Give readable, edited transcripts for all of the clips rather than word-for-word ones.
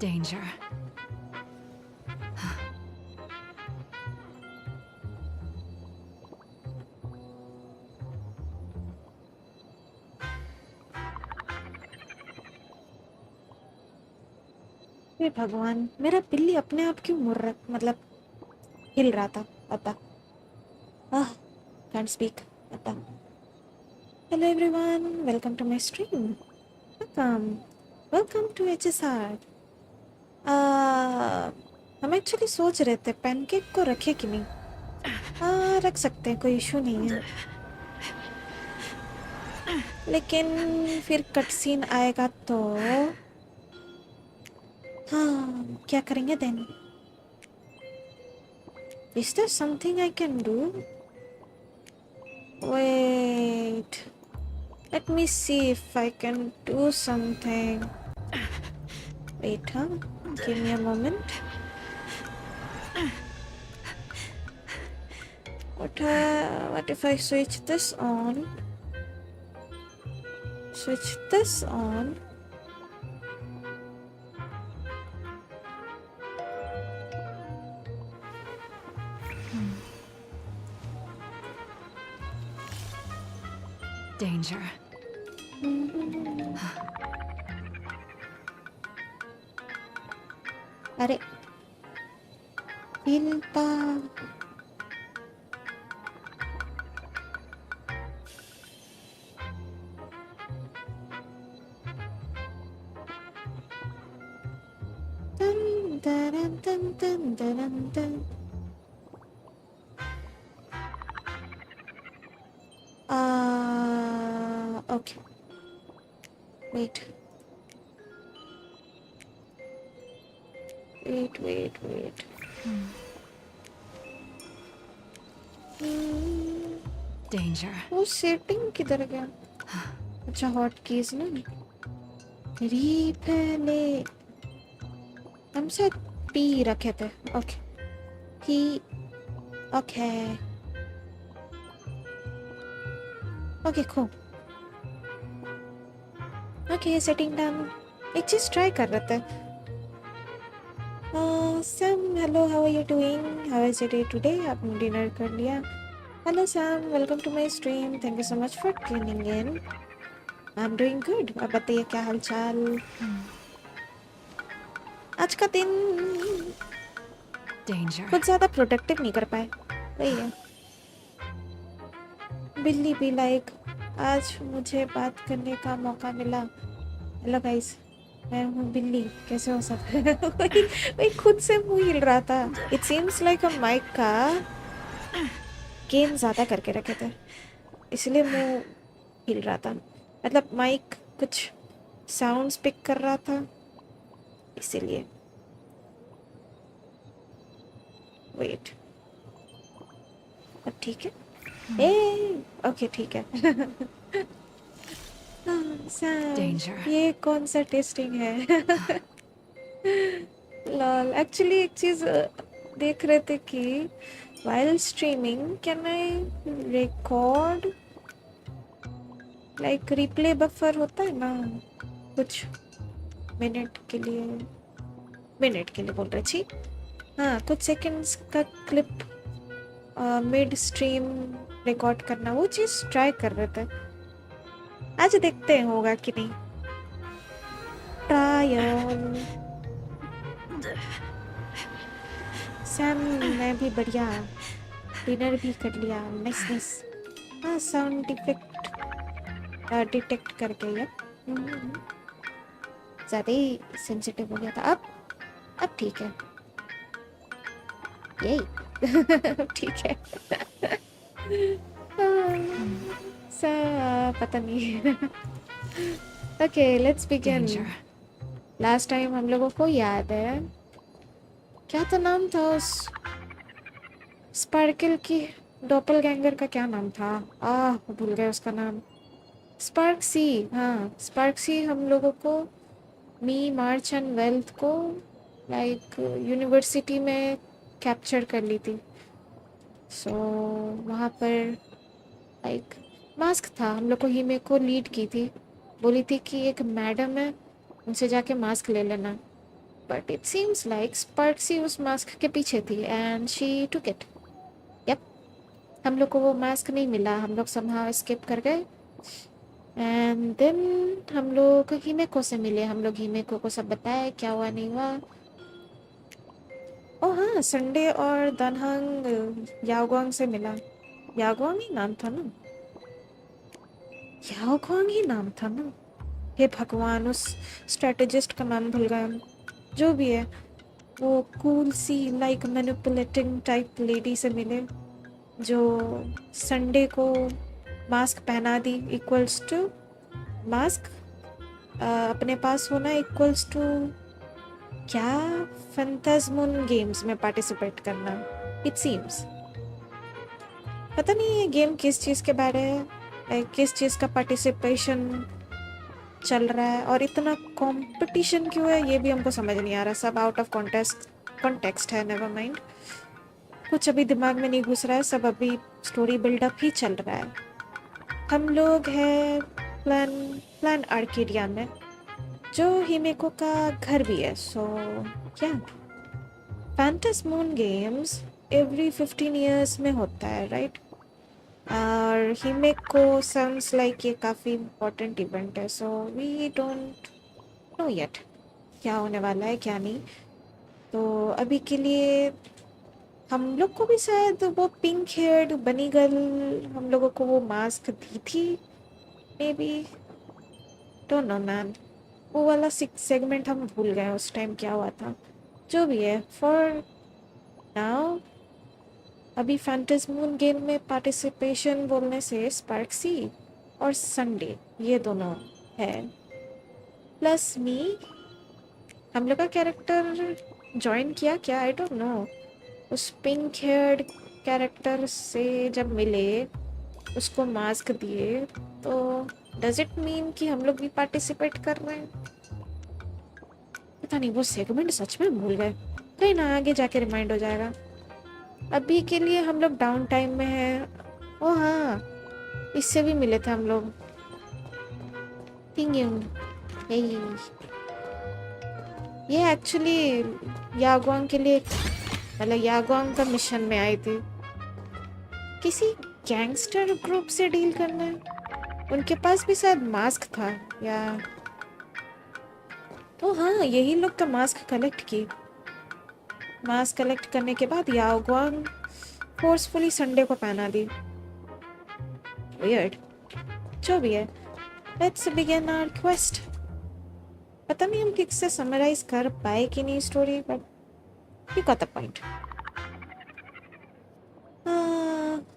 Danger. हे भगवान, मेरा बिल्ली अपने आप क्यों मुड़ रहा, मतलब हिल रहा था पता। Can't speak पता। Hello everyone, welcome to my stream. Welcome to HSR. हम एक्चुअली सोच रहे थे पैनकेक को रखे कि नहीं। रख सकते हैं, कोई इशू नहीं है, लेकिन फिर कट सीन आएगा तो क्या करेंगे then? Is there something I can do? Wait, let me see if I can do something. Wait, give me a moment. What if I switch this on? Switch this on. Danger. अरे हिलता dun dun dun dun dun dun. Okay. Wait. Danger. वो setting किधर गया? अच्छा, hot keys ना। पहले हम शायद पी रखे थे। ओके पी। Okay okay cool. Okay setting done. एक चीज ट्राई कर रहे थे। Sam hello, how are you doing? How is your day today? आपने डिनर कर लिया? Hello Sam, welcome to my stream. Thank you so much for tuning in. I am doing good. आप बताइए क्या हाल चाल? आज का दिन Danger. कुछ ज़्यादा प्रोडक्टिव नहीं कर पाए, वही है। बिल्ली भी लाइक आज मुझे बात करने का मौका मिला। हेलो गाइस, मैं हूँ बिल्ली, कैसे हो सब? वही खुद से मुंह हिल रहा था। इट सीम्स लाइक हम माइक का गेन ज़्यादा करके रखे थे, इसलिए मुंह हिल रहा था। मतलब माइक कुछ साउंड्स पिक कर रहा था, इसीलिए। वेट, अब ठीक है? ओके ठीक है। Danger. ये कौन सा टेस्टिंग है? लॉल, एक्चुअली एक चीज देख रहे थे कि while streaming can I record like replay buffer होता है ना कुछ मिनट के लिए बोल रहे छी। हाँ, कुछ सेकंड्स का क्लिप मिड स्ट्रीम रिकॉर्ड करना, वो चीज ट्राई कर रहे थे। आज देखते हैं होगा कि नहीं। ट्रायल। सैम मैं भी बढ़िया, डिनर भी कर लिया। नाइस। हाँ, साउंड डिफेक्ट डिटेक्ट करके ये ज़्यादा ही सेंसिटिव हो गया था। अब ठीक है, यही ठीक है। पता नहीं। Okay let's begin. Danger. Last time हम लोगों को याद है, क्या तो नाम था उस स्पार्कल की डॉपलगैंगर का क्या नाम था? भूल गए उसका नाम। स्पार्क सी, हाँ स्पार्क सी हम लोगों को मी मार्च एंड वेल्थ को लाइक यूनिवर्सिटी में कैप्चर कर ली थी। सो वहाँ पर लाइक मास्क था, हम लोग को ही मेरे को लीड की थी, बोली थी कि एक मैडम है उनसे जाके मास्क ले लेना। But it seems like Sparxie उस मास्क के पीछे थी and she took it. Yup, हम लोग को वो मास्क नहीं मिला, हम लोग समहाउ स्किप कर गए। एंड देन हम लोग हिमेको से मिले, हम लोग हिमेको को सब बताया क्या हुआ नहीं हुआ। ओ हाँ, संडे और दनहंग याओगोंग से मिला। याओगोंग ही नाम था ना? याओगोंग ही नाम था ना? हे भगवान, उस स्ट्रेटेजिस्ट का नाम भूल गए हम। जो भी है, वो कूल सी लाइक मैनिपुलेटिंग टाइप लेडी से मिले जो संडे को मास्क पहना दी इक्वल्स टू मास्क अपने पास होना इक्वल्स टू क्या, फंतास्मून गेम्स में पार्टिसिपेट करना इट सीम्स। पता नहीं ये गेम किस चीज़ के बारे है, किस चीज़ का पार्टिसिपेशन चल रहा है और इतना कंपटीशन क्यों है ये भी हमको समझ नहीं आ रहा। सब आउट ऑफ कॉन्टेक्स्ट है, नेवर माइंड। कुछ अभी दिमाग में नहीं घुस रहा है, सब अभी स्टोरी बिल्डअप ही चल रहा है। हम लोग हैं प्लान प्लान आर्केडिया में, जो हिमेको का घर भी है। सो क्या फैंटास्मून गेम्स एवरी 15 ईयर्स में होता है, राइट? और हिमेको साउंड्स लाइक ये काफ़ी इम्पोर्टेंट इवेंट है। So we don't know yet क्या होने वाला है क्या नहीं। तो अभी के लिए हम लोग को भी शायद वो पिंक हेयर्ड बनी गर्ल हम लोगों को वो मास्क दी थी, may be, don't know man. वो वाला सेगमेंट हम भूल गए उस टाइम क्या हुआ था। जो भी है, फॉर नाउ अभी फैंटास्मून गेम में पार्टिसिपेशन बोलने से स्पार्क्सी और संडे ये दोनों है, प्लस मी। हम लोग का कैरेक्टर ज्वाइन किया क्या, आई डोंट नो। उस पिंक हेयर्ड कैरेक्टर से जब मिले, उसको मास्क दिए, तो डज इट मीन कि हम लोग भी पार्टिसिपेट कर रहे हैं? पता नहीं, वो सेगमेंट सच में भूल गए, कहीं ना आगे जाके रिमाइंड हो जाएगा। अभी के लिए हम लोग डाउन टाइम में हैं। ओ हाँ, इससे भी मिले थे हम लोग। यही, ये एक्चुअली यागवांग के लिए, मतलब यागवांग का मिशन में आई थी। किसी गैंगस्टर ग्रुप से डील करना है, उनके पास भी शायद मास्क था या तो हाँ, यही लोग तो मास्क कलेक्ट की। मास्क कलेक्ट करने के बाद याओगवांग फोर्सफुली संडे को पहना दी। वियर्ड। जो भी है, लेट्स बिगिन आवर क्वेस्ट। पता नहीं हम ठीक से समराइज कर पाए कि नहीं story, but you got the point.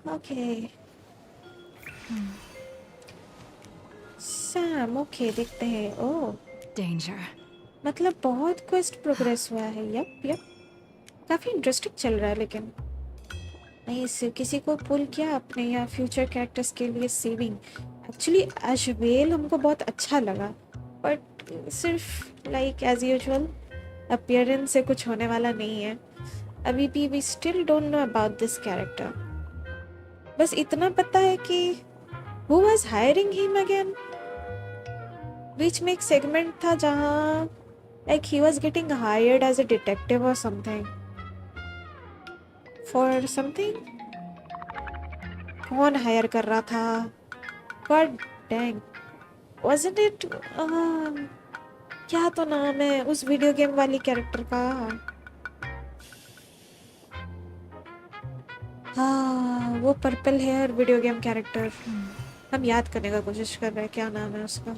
Okay Sam, okay देखते हैं। ओह Danger. मतलब बहुत क्वेस्ट प्रोग्रेस हुआ है। यप यप, काफ़ी इंटरेस्टिंग चल रहा है। लेकिन नहीं, सिर्फ किसी को पुल किया अपने या फ्यूचर कैरेक्टर्स के लिए सेविंग। एक्चुअली अशवेल हमको बहुत अच्छा लगा, बट सिर्फ लाइक एज यूजुअल अपीयरेंस से कुछ होने वाला नहीं है। अभी भी we still don't know about this character. बस इतना पता है कि who was hiring him again. बीच में एक सेगमेंट था जहाँ like he was getting hired as a detective और समथिंग फॉर समथिंग। कौन हायर कर रहा था? गॉड डैंग, वाजंट इट क्या तो नाम है उस वीडियो गेम वाली कैरेक्टर का? हाँ, वो purple hair video game character. हम याद करने का कोशिश कर रहे हैं क्या नाम है उसका,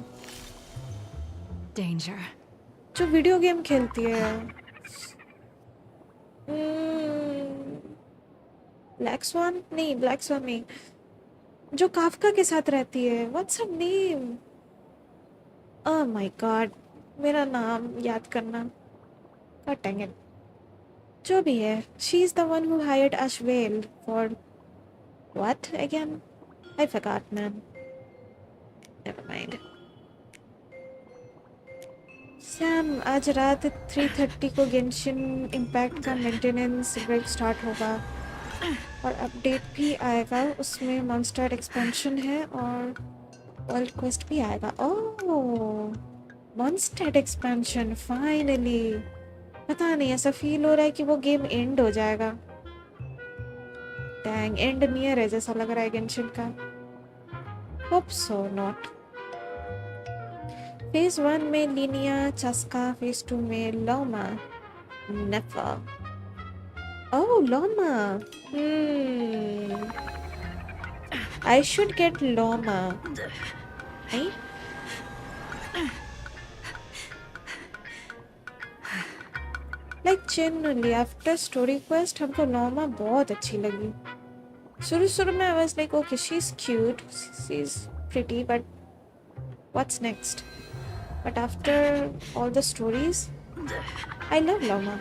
Danger. जो वीडियो गेम खेलती है। ब्लैक स्वान नहीं, ब्लैक स्वान नहीं, जो काफका के साथ रहती है। What's her name? Oh my God, मेरा नाम याद करना। God dang it. जो भी है, she is the one who hired Ashveil for what again, I forgot man, never mind. Sam, आज रात 3:30 को गेंशिन इम्पैक्ट का मेंटेनेंस ब्रेक स्टार्ट होगा और अपडेट भी आएगा, उसमें मॉन्स्टर एक्सपेंशन है और वर्ल्ड क्वेस्ट भी आएगा। ओह, मॉन्स्टर एक्सपेंशन फाइनली। पता नहीं, ऐसा फील हो रहा है कि वो गेम एंड हो जाएगा। डैंग, एंड नियर है जैसा लग रहा है गेंशिन का। Hope so not. फेज 1 में लिनिया चस्का, फेज 2 में लोमा नेफा। ओह, लोमा। I should get Loma. नहीं, like genuinely after story quest हमको लोमा बहुत अच्छी लगी। शुरू शुरू में I was like okay she is cute, she is pretty, but what's next? But after all the stories I love Loma.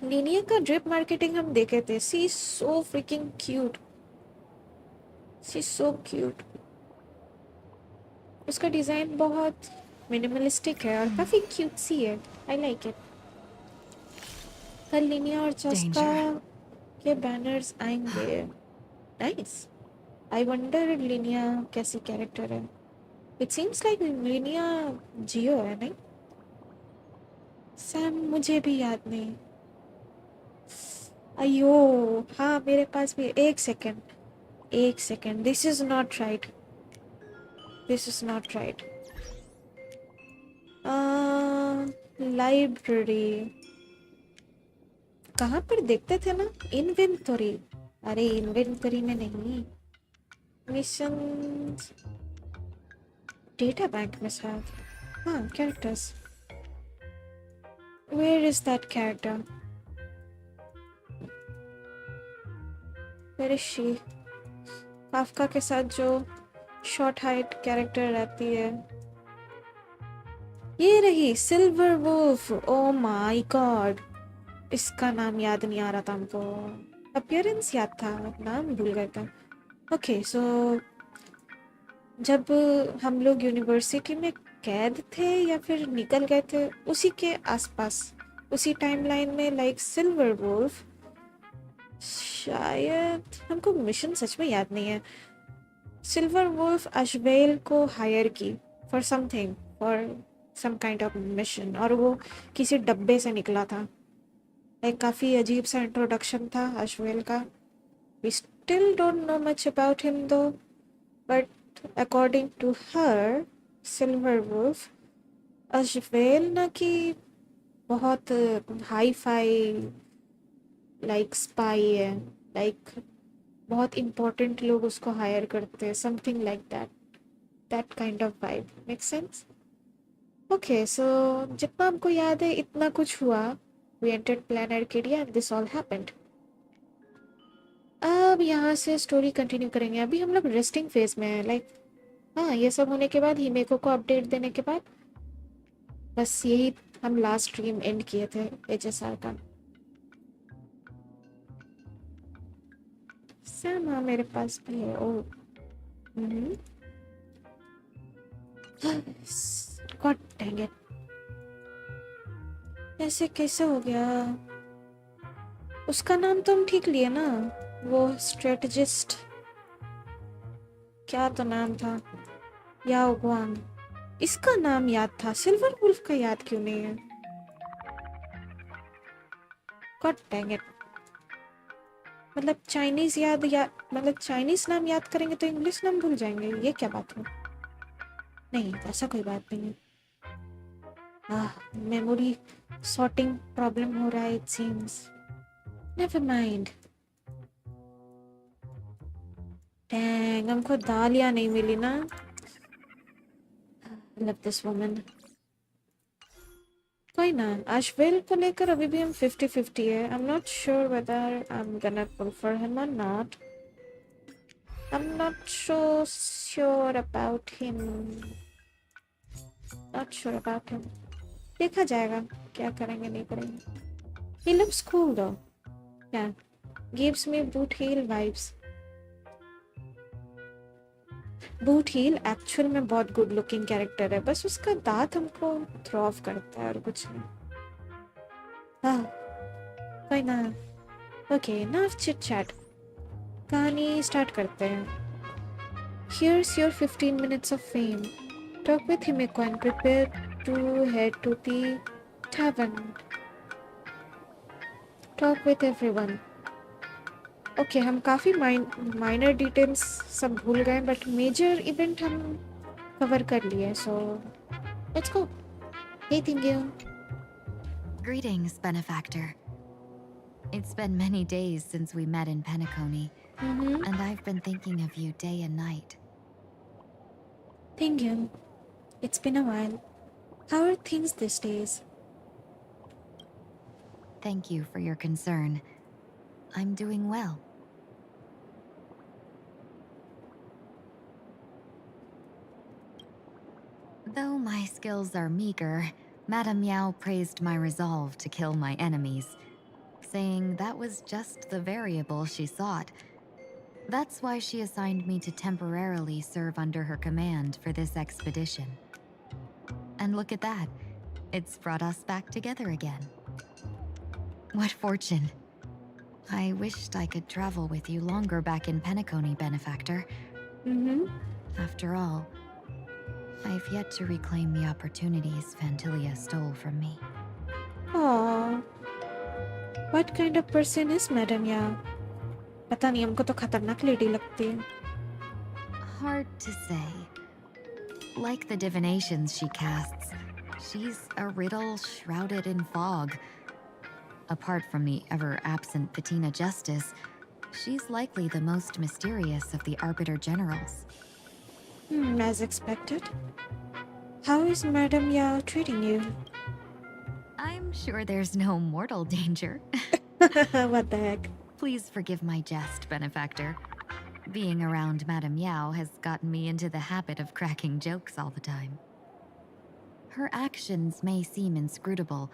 Linnea का drip marketing हम देखे थे, she is so freaking cute, she is so cute. उसका design बहुत minimalistic है और काफी cute सी है, आई लाइक इट। कल लिनिया और चस्का के बैनर्स आएंगे, नाइस। आई वंडर लिनिया कैसी कैरेक्टर है। इट सीम्स लाइक लिनिया जियो है, नहीं? सैम, मुझे भी याद नहीं। अयो, हाँ मेरे पास भी। एक सेकेंड, एक second, this is not right, this is not right. Library कहाँ पर देखते थे ना? इन्वेंटरी। अरे इन्वेंटरी में नहीं, मिशन डेटा बैंक में शायद। हाँ, characters. Where is that character? Where is she? Kafka के साथ जो शॉर्ट हाइट कैरेक्टर रहती है, ये रही silver wolf. Oh my god, इसका नाम याद नहीं आ रहा था हमको, अपीयरेंस याद था, नाम भूल गए थे। ओके सो जब हम लोग यूनिवर्सिटी में कैद थे या फिर निकल गए थे, उसी के आसपास, उसी टाइमलाइन में, लाइक सिल्वर वुल्फ शायद, हमको मिशन सच में याद नहीं है। सिल्वर वुल्फ अशबेल को हायर की for something, for some kind of mission, और वो किसी डब्बे से निकला था। एक काफ़ी अजीब सा इंट्रोडक्शन था अशबेल का। We still don't know much about him though, but according to her, Silver Wolf Ashveil ना कि बहुत हाई फाई लाइक स्पाई है, लाइक बहुत इम्पोर्टेंट लोग उसको हायर करते हैं, something like that, that kind of vibe. Make sense? Okay so जितना हमको याद है इतना कुछ हुआ। We entered Planarcadia and this all happened. अब यहाँ से स्टोरी कंटिन्यू करेंगे। अभी हम लोग रेस्टिंग फेज में है, लाइक हाँ, ये सब होने के बाद हिमेको को अपडेट देने के बाद बस यही हम लास्ट स्ट्रीम एंड किए थे एचएसआर का। सैम, हाँ मेरे पास भी है। ओ गॉड डैंग इट, ऐसे कैसे हो गया? उसका नाम तो हम ठीक लिए ना, वो स्ट्रेटजिस्ट, क्या तो नाम था, याओ गुआंग। इसका नाम याद था, सिल्वर वुल्फ का याद क्यों नहीं है? God dang it. मतलब चाइनीज याद, या मतलब चाइनीज नाम याद करेंगे तो इंग्लिश नाम भूल जाएंगे, ये क्या बात है? नहीं, ऐसा कोई बात नहीं है। मेमोरी सॉर्टिंग प्रॉब्लम हो रहा है it seems. Never mind. Dang, हमको दालिया नहीं मिली ना। Love this woman. कोई ना, अश्वेल को लेकर अभी भी हम 50-50 है। I am not sure whether I am gonna pull for him और नॉट। I am not so sure about him. Not sure about him. देखा जाएगा क्या करेंगे नहीं करेंगे. He looks cool though. Yeah, gives me boot heel vibes. Boot heel actual में बहुत गुड लुकिंग कैरेक्टर है, बस उसका दांत हमको थ्रॉव करता है और कुछ नहीं. हाँ कोई ना. Okay now chit chat. कहानी स्टार्ट करते हैं. Here's your 15 minutes of fame. Talk with Himeko and prepare to head to the tavern. Talk with everyone. Okay हम काफ़ी माइनर डिटेल्स सब भूल गए, बट मेजर इवेंट हम कवर कर लिए. So let's go. Hey thank you. Greetings, benefactor. It's been many days since we met in Penacony, and I've been thinking of you day and night. Thank you. It's been a while. How are things these days? Thank you for your concern. I'm doing well. Though my skills are meager, Madame Miao praised my resolve to kill my enemies, saying that was just the variable she sought. That's why she assigned me to temporarily serve under her command for this expedition. And look at that. It's brought us back together again. What fortune. I wished I could travel with you longer back in Penacony, benefactor. After all, I've yet to reclaim the opportunities Fantilia stole from me. Aww. What kind of person is Madame Yao? पता नहीं, हमको तो खतरनाक lady लगती है. Hard to say. Like the divinations she casts, she's a riddle shrouded in fog. Apart from the ever-absent Patina Justice, she's likely the most mysterious of the Arbiter Generals. As expected. How is Madame Yao treating you? I'm sure there's no mortal danger. What the heck? Please forgive my jest, benefactor. Being around Madame Yao has gotten me into the habit of cracking jokes all the time. Her actions may seem inscrutable,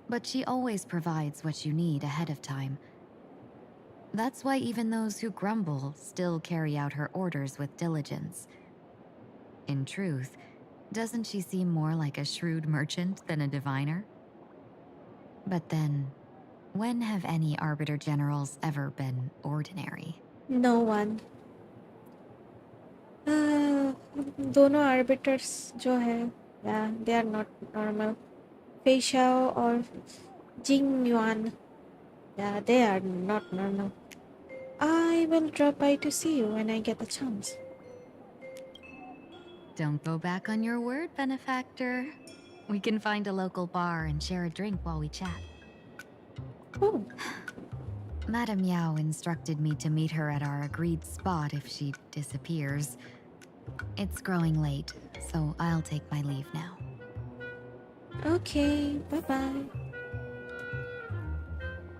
but she always provides what you need ahead of time. That's why even those who grumble still carry out her orders with diligence. In truth, doesn't she seem more like a shrewd merchant than a diviner? But then, when have any Arbiter Generals ever been ordinary? No one. दोनों arbiters जो है, yeah, they are not normal. Fei Xiao or Jing Yuan, yeah, they are not normal. I will drop by to see you when I get the chance. Don't go back on your word, benefactor. We can find a local bar and share a drink while we chat. Oh. Madame Yao instructed me to meet her at our agreed spot if she disappears. It's growing late, so I'll take my leave now. Okay, bye-bye.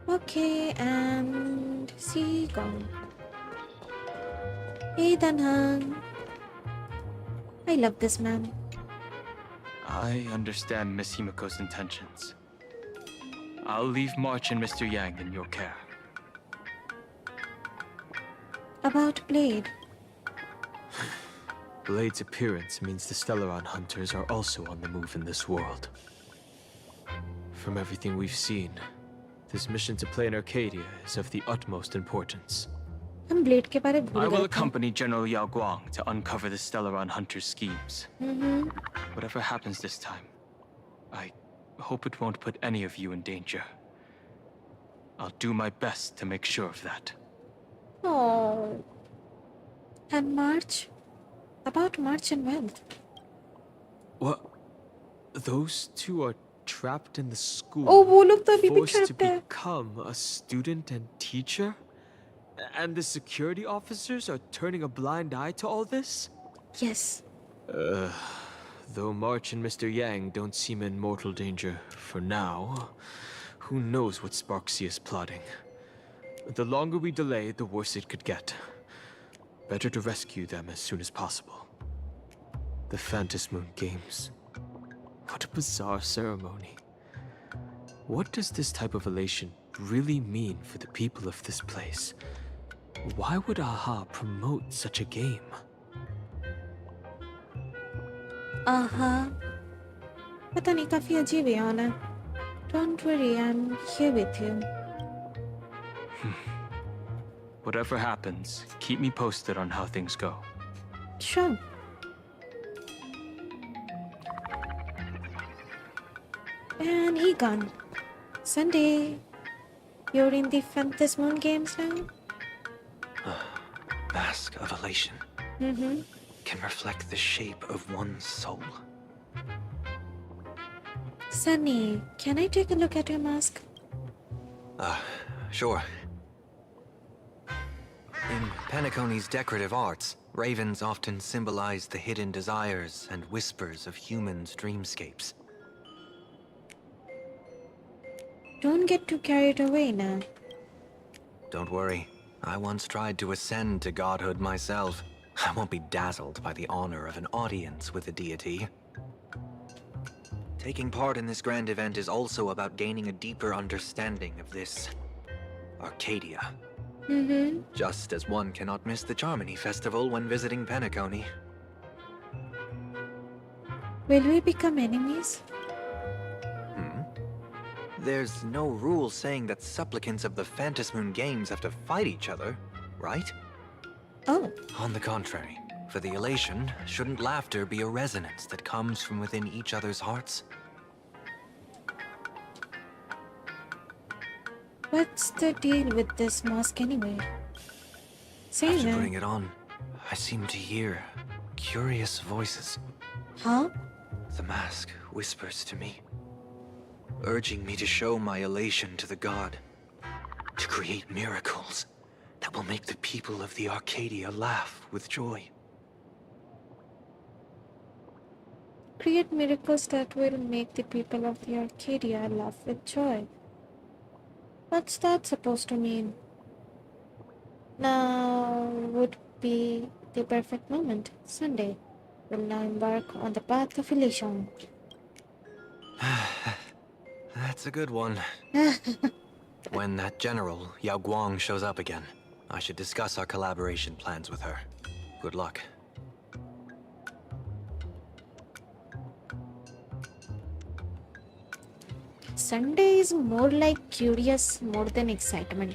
Okay, and see gone. Hey, Danhang. I love this man. I understand Miss Himiko's intentions. I'll leave March and Mr. Yang in your care. About Blade. Blade's appearance means the Stellaron hunters are also on the move in this world. From everything we've seen, this mission to play in Arcadia is of the utmost importance. हम Blade के बारे भूल I will गए थे. accompany General Yao Guang to uncover the Stellaron hunters' schemes. Whatever happens this time, I hope it won't put any of you in danger. I'll do my best to make sure of that. Oh. And March? About March and Wealth. What? Those two are trapped in the school, Oh, वो लोग तो अभी भी forced to trapped है. become a student and teacher? And the security officers are turning a blind eye to all this? Yes. Though March and Mr. Yang don't seem in mortal danger for now, who knows what Sparksea is plotting. The longer we delay, the worse it could get. Better to rescue them as soon as possible. The Phantasmoon Games. What a bizarre ceremony. What does this type of elation really mean for the people of this place? Why would AHA promote such a game? पता नहीं, काफी अजीब है honour. Don't worry, I'm here with you. Whatever happens, keep me posted on how things go. Sure. And he gone. Sunday, you're in the Fantasy Moon games now? Mask of elation Mm-hmm. can reflect the shape of one's soul. Sunny, can I take a look at your mask? Sure. In Penacony's decorative arts, ravens often symbolize the hidden desires and whispers of humans' dreamscapes. Don't get too carried away now. Don't worry, I once tried to ascend to godhood myself. I won't be dazzled by the honor of an audience with a deity. Taking part in this grand event is also about gaining a deeper understanding of this Arcadia. Mm-hmm. Just as one cannot miss the Charmony Festival when visiting Penacony. Will we become enemies? There's no rule saying that supplicants of the Phantasmoon Games have to fight each other, right? Oh, On the contrary, for the elation, shouldn't laughter be a resonance that comes from within each other's hearts? what's the deal with this mask anyway? Say After that. putting it on, I seem to hear curious voices. Huh? The mask whispers to me, urging me to show my elation to the god, to create miracles that will make the people of the Arcadia laugh with joy. Create miracles that will make the people of the Arcadia laugh with joy. What's that supposed to mean? Now would be the perfect moment. Sunday will now embark on the path of elation. That's a good one. When that general, Yao Guang, shows up again, I should discuss our collaboration plans with her. Good luck. Sunday is more like curious more than excitement.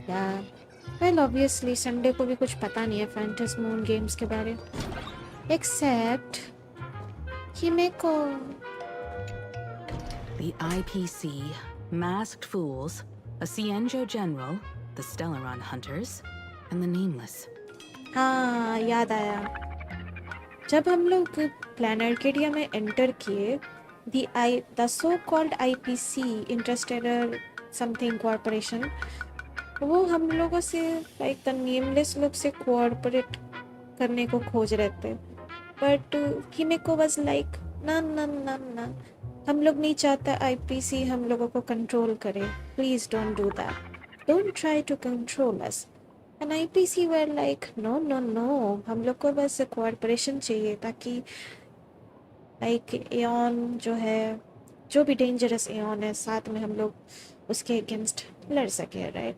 Yeah. Well, obviously Sunday को भी कुछ पता नहीं है Fantasy Moon games के बारे. Except Himeko. The IPC, Masked Fools, a Cienjo General, the Stellaron Hunters, and the Nameless. हाँ, याद आया. जब हम लोग प्लान आर्केडिया में एंटर किए, the so-called IPC, Interstellar something corporation, वो हम लोगों से like the nameless लोग से cooperate करने को खोज रहे थे. But Himeko was like, ना, हम लोग नहीं चाहता IPC हम लोगों को control करे. Please don't do that. Don't try to control us. And IPC were like, no, हम लोग को बस cooperation चाहिए ताकि like एऑन जो है, जो भी dangerous एऑन है, साथ में हम लोग उसके against लड़ सके, right?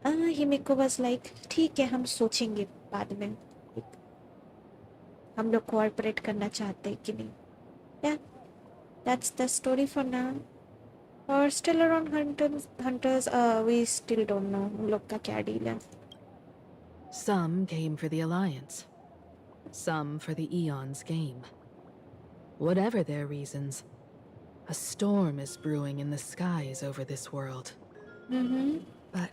Himeko was like, ठीक है, हम सोचेंगे बाद में हम लोग cooperate करना चाहते हैं कि नहीं. Yeah, that's the story for now. और Stellaron hunters, we still don't know उन लोग का क्या deal है. Some came for the Alliance, some for the Eon's game. Whatever their reasons, a storm is brewing in the skies over this world. But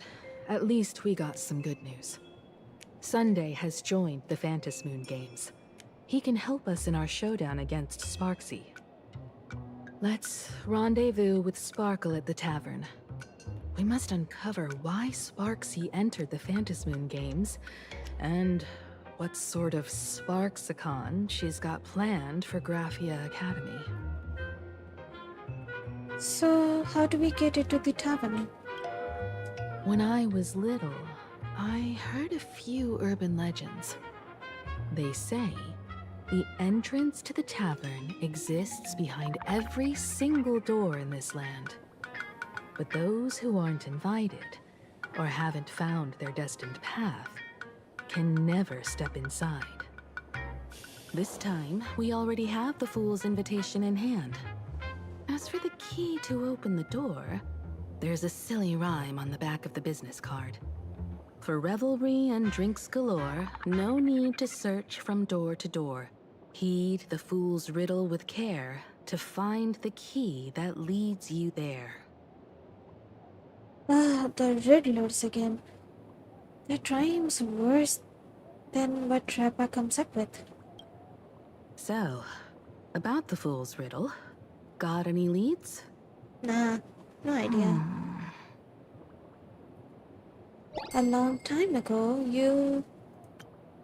at least we got some good news. Sunday has joined the Phantasmoon Games. He can help us in our showdown against Sparksy. Let's rendezvous with Sparkle at the tavern. We must uncover why Sparksy entered the Phantasmoon Games, and what sort of Sparksicon she's got planned for Graphia Academy. So, how do we get into the tavern? When I was little, I heard a few urban legends. They say The entrance to the tavern exists behind every single door in this land. But those who aren't invited, or haven't found their destined path, can never step inside. This time, we already have the Fool's invitation in hand. As for the key to open the door, there's a silly rhyme on the back of the business card. For revelry and drinks galore, no need to search from door to door. Heed the fool's riddle with care to find the key that leads you there. Ah, the riddlers again. That rhyme's worse than what Trappa comes up with. So, about the fool's riddle, got any leads? Nah, no idea. A long time ago, you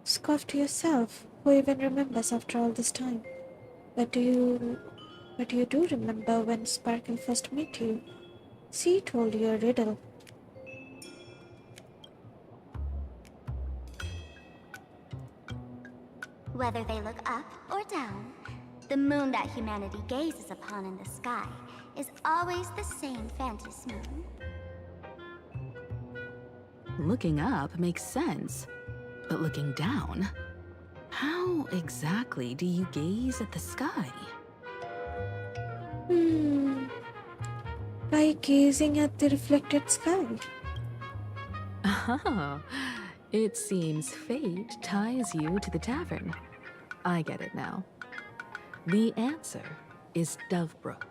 scoffed to yourself. Who even remembers after all this time? But you do remember when Sparkle first met you. She told you a riddle. Whether they look up or down, the moon that humanity gazes upon in the sky is always the same Phantus moon. Looking up makes sense, but looking down? How exactly do you gaze at the sky? By gazing at the reflected sky. Oh, it seems fate ties you to the tavern. I get it now. The answer is Dovebrook.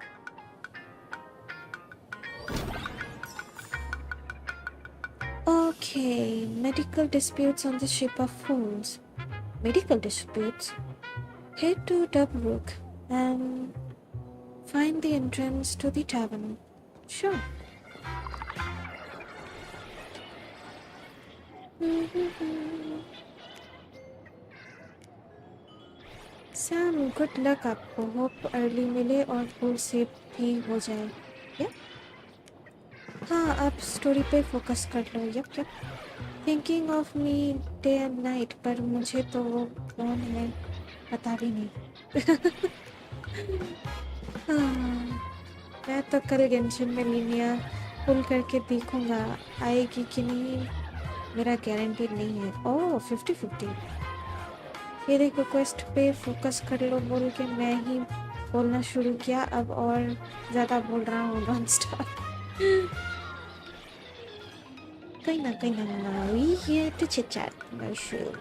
Okay, medical disputes on the ship of fools. Medical disputes? Head to Dovebrook and find the entrance to the tavern. Sure. Sam, good luck आपको. Hope early मिले और फूल save भी हो जाए. Yeah? हाँ, आप story पे focus कर लो. Yup. Thinking of me day and night, पर मुझे तो वो कौन है पता भी नहीं. मैं तो कल गेंशिन में लिनिया पुल करके देखूंगा आएगी कि नहीं. मेरा गारंटी नहीं है. ओह 50-50. ये देखो क्वेस्ट पे फोकस कर लो बोल के मैं ही बोलना शुरू किया. अब और ज़्यादा बोल रहा हूँ नॉन स्टॉप. कहीं ना we here to chit chat. No sure.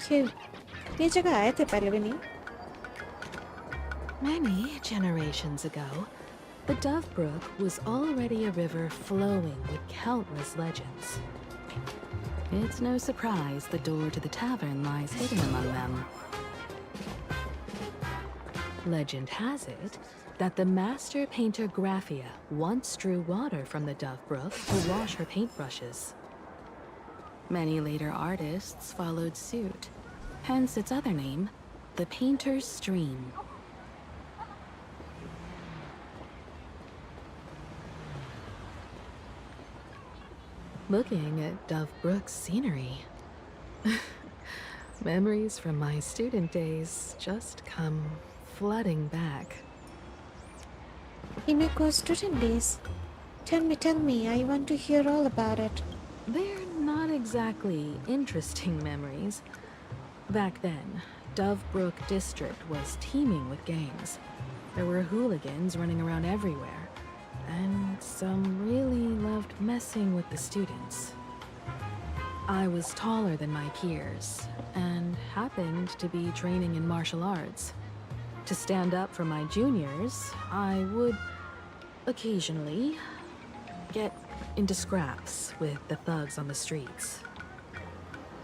क्यों ये जगह आए थे पहले भी नहीं. Many generations ago, the Dovebrook was already a river flowing with countless legends. It's no surprise the door to the tavern lies hidden among them. Legend has it that the master painter Graphia once drew water from the Dovebrook to wash her paintbrushes. Many later artists followed suit, hence its other name, the Painter's Stream. Looking at Dovebrook's scenery. Memories from my student days just come flooding back. Himeko student days. Tell me, I want to hear all about it. They're not exactly interesting memories. Back then, Dovebrook District was teeming with gangs. There were hooligans running around everywhere. And some really loved messing with the students. I was taller than my peers, and happened to be training in martial arts. To stand up for my juniors, I would occasionally get into scraps with the thugs on the streets.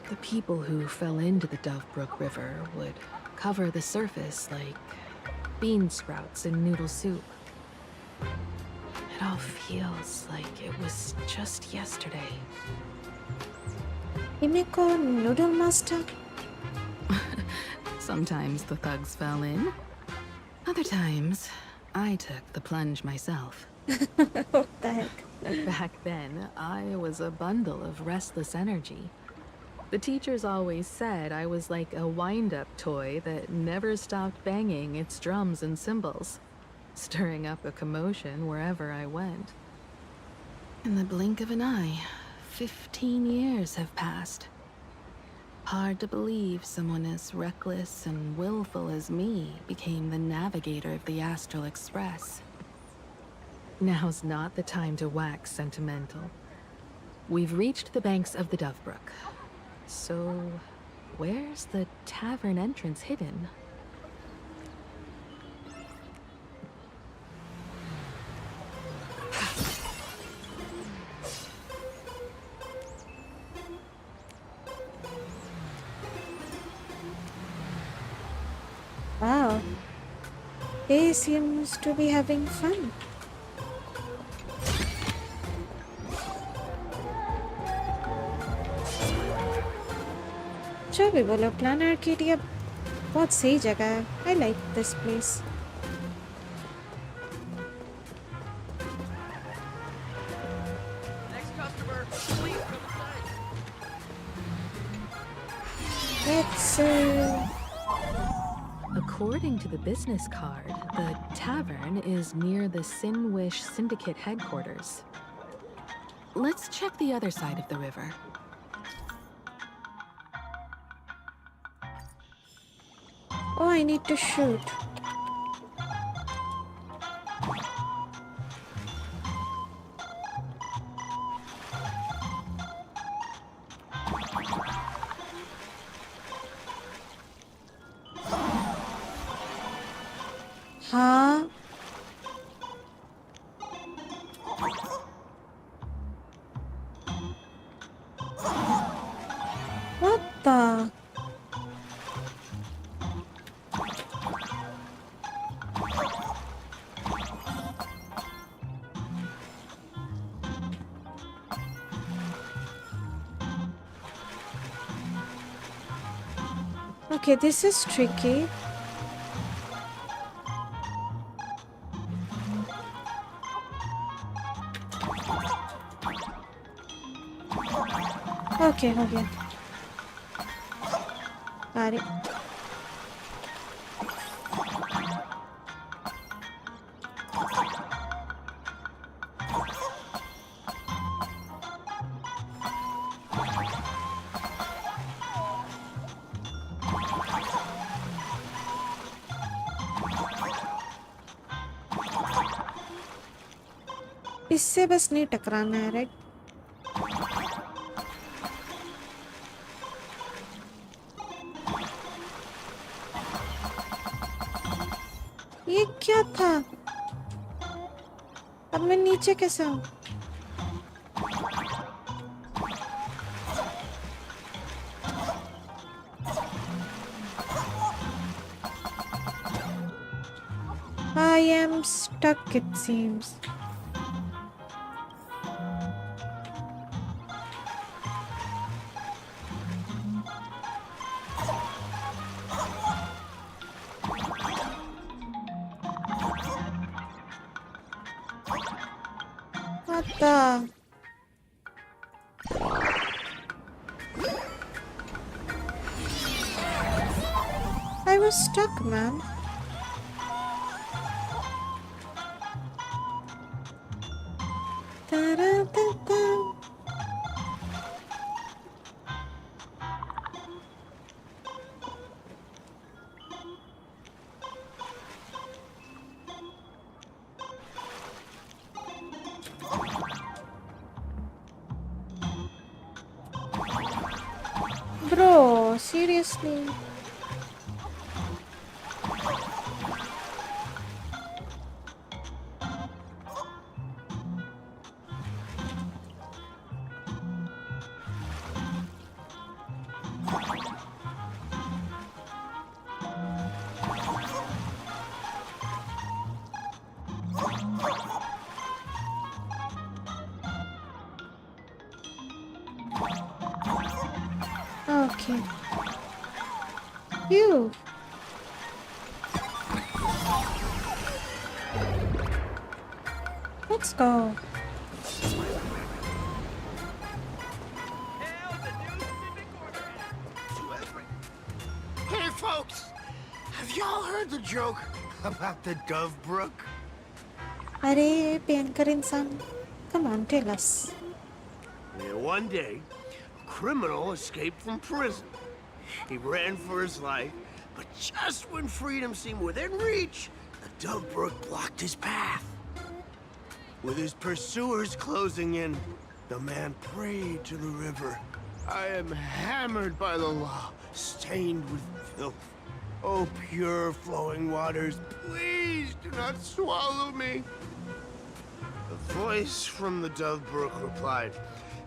The people who fell into the Dovebrook River would cover the surface like bean sprouts in noodle soup. It all feels like it was just yesterday. Himeko Noodle Master? Sometimes the thugs fell in. Other times, I took the plunge myself. What the heck? Back then, I was a bundle of restless energy. The teachers always said I was like a wind-up toy that never stopped banging its drums and cymbals, stirring up a commotion wherever I went. In the blink of an eye, 15 years have passed. Hard to believe someone as reckless and willful as me became the navigator of the Astral Express. Now's not the time to wax sentimental. We've reached the banks of the Dovebrook. So, where's the tavern entrance hidden? Wow. They seems to be having fun. जो भी बोलो plan Arcadia बहुत सही जगह है. I like this place. Let's According to the business card, the tavern is near the Sinwish Syndicate headquarters. Let's check the other side of the river. Oh, I need to shoot. Huh? What the? Okay, this is tricky. Okay, हो गया. Got it. इससे बस नहीं टकराना है, right? ये क्या था? अब मैं नीचे कैसे आऊं? I am stuck, it seems. What the? I was stuck, man. Da-da-da-da. Bro, seriously? Okay. You. Let's go. heard the joke about the Dove Brook? अरे भयंकर इंसान. Come on, tell us. Yeah, one day, a criminal escaped from prison. He ran for his life, but just when freedom seemed within reach, the Dove Brook blocked his path. With his pursuers closing in, the man prayed to the river. I am hammered by the law, stained with filth. Oh, pure flowing waters, please do not swallow me. A voice from the Dove Brook replied,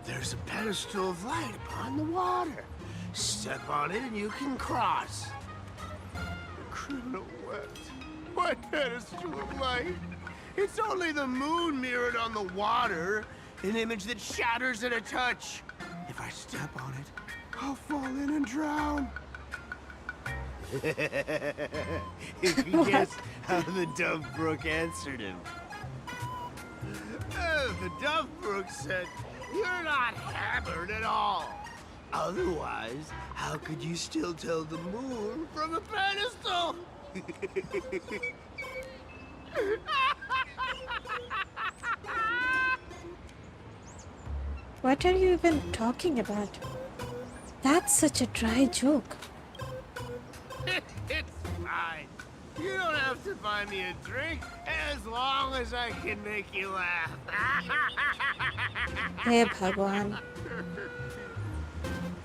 there's a pedestal of light upon the water. Step on it and you can cross. The criminal wept. What pedestal of light? It's only the moon mirrored on the water, an image that shatters at a touch. If I step on it, I'll fall in and drown. You can guess how the Dove Brook answered him. The Dove Brook said, you're not hammered at all. Otherwise, how could you still tell the moon from a pedestal? What are you even talking about? That's such a dry joke. It's fine. You don't have to buy me a drink as long as I can make you laugh. Hey Bhagwan.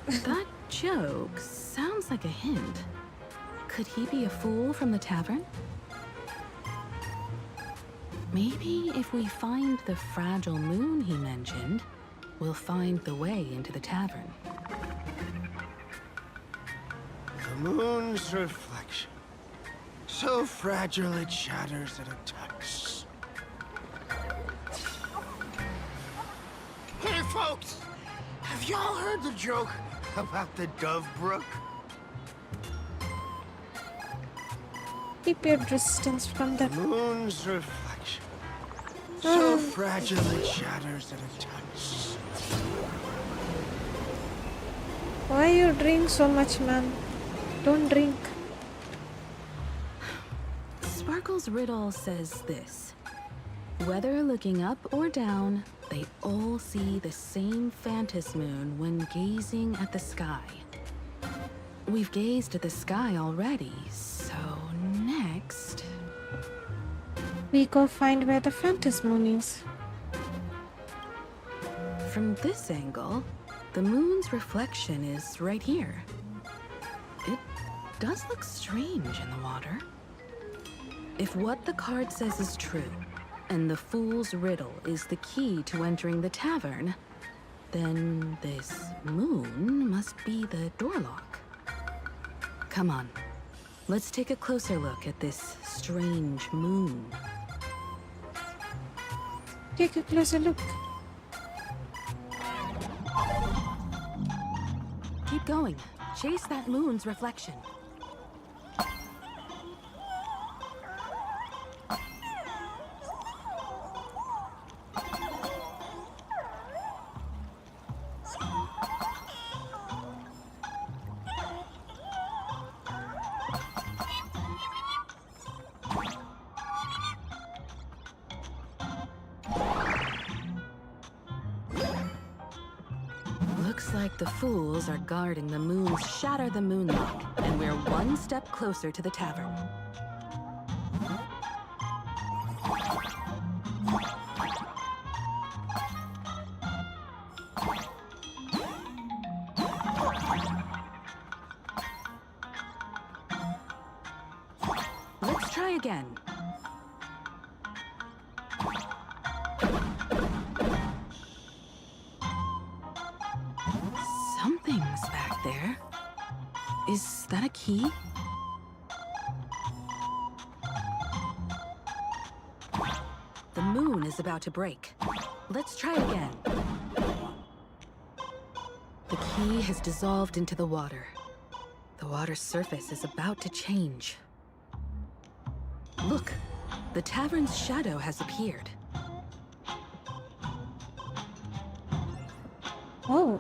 That joke sounds like a hint. Could he be a fool from the tavern? Maybe if we find the fragile moon he mentioned, we'll find the way into the tavern. The moon's reflection. So fragile it shatters at a touch. Hey folks! Have y'all heard the joke about the Dove Brook? Keep your distance from the... Moon's reflection. So fragile it shatters at a touch. Why you drink so much, man? Don't drink. Sparkle's riddle says this. Whether looking up or down, they all see the same phantom moon when gazing at the sky. We've gazed at the sky already, so next... We go find where the phantom moon is. From this angle, the moon's reflection is right here. It does look strange in the water. If what the card says is true, and the fool's riddle is the key to entering the tavern, then this moon must be the door lock. Come on, let's take a closer look at this strange moon. Take a closer look. Keep going. Chase that moon's reflection. Looks like the fools are guarding the moon's Shatter the Moonlock, and we're one step closer to the tavern. Let's try again. Something's back there. Is that a key? The moon is about to break. Let's try again. The key has dissolved into the water. The water's surface is about to change. Look, the tavern's shadow has appeared. Oh.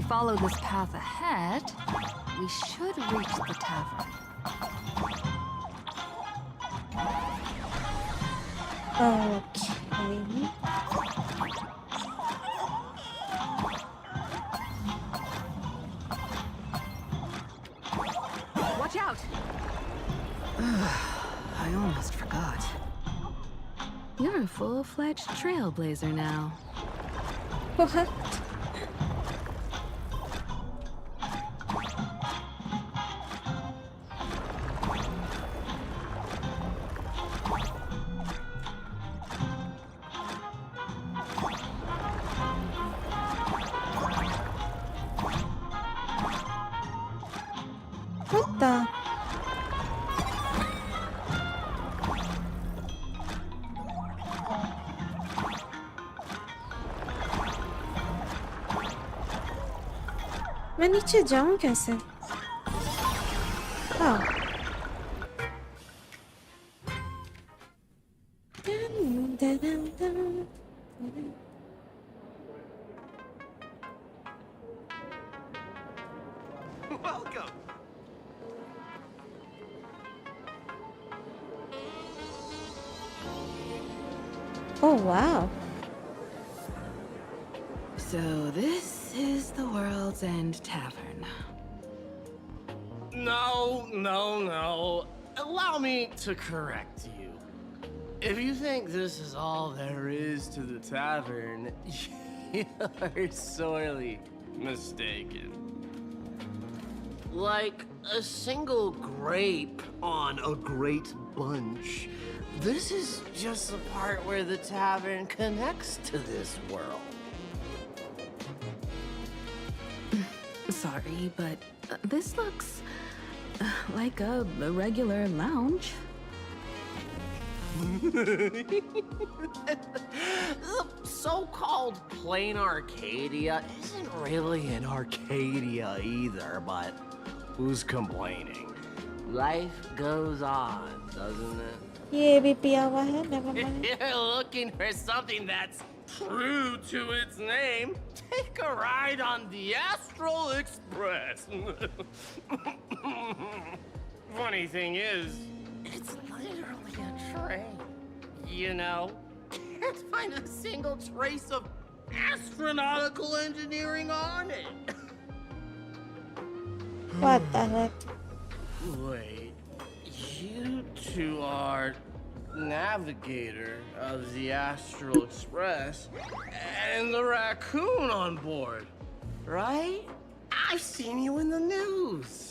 follow this path ahead, we should reach the tavern. Okay. Watch out! I almost forgot. You're a full-fledged trailblazer now. What? What the? मैं नीचे जाऊं कैसे? हाँ। Welcome. Oh wow. So this is the World's End Tavern. No. Allow me to correct you. If you think this is all there is to the tavern, you're sorely mistaken. Like a single grape on a great bunch, this is just the part where the tavern connects to this world. Sorry, but this looks like a regular lounge. The so-called plain Arcadia isn't really an Arcadia either, but who's complaining? Life goes on, doesn't it? ये भी पिया हुआ है, never mind. If you're looking for something that's true to its name, take a ride on the Astral Express. Funny thing is, it's literally a train. You know, can't find a single trace of astronautical engineering on it. What the heck? Wait, you two are navigator of the Astral Express and the raccoon on board, right? I've seen you in the news.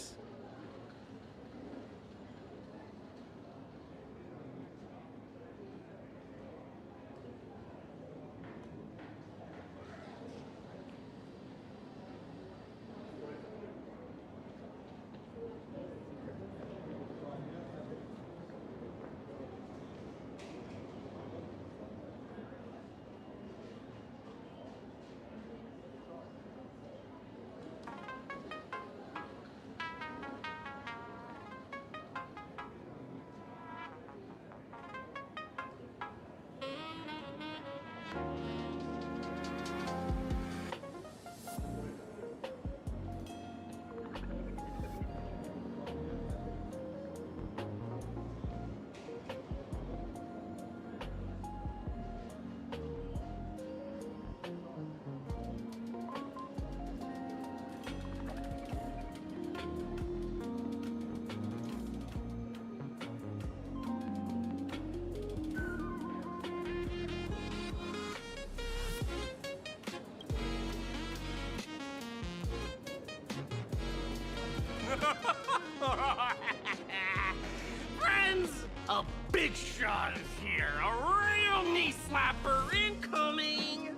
Friends, a big shot is here. A real knee slapper incoming.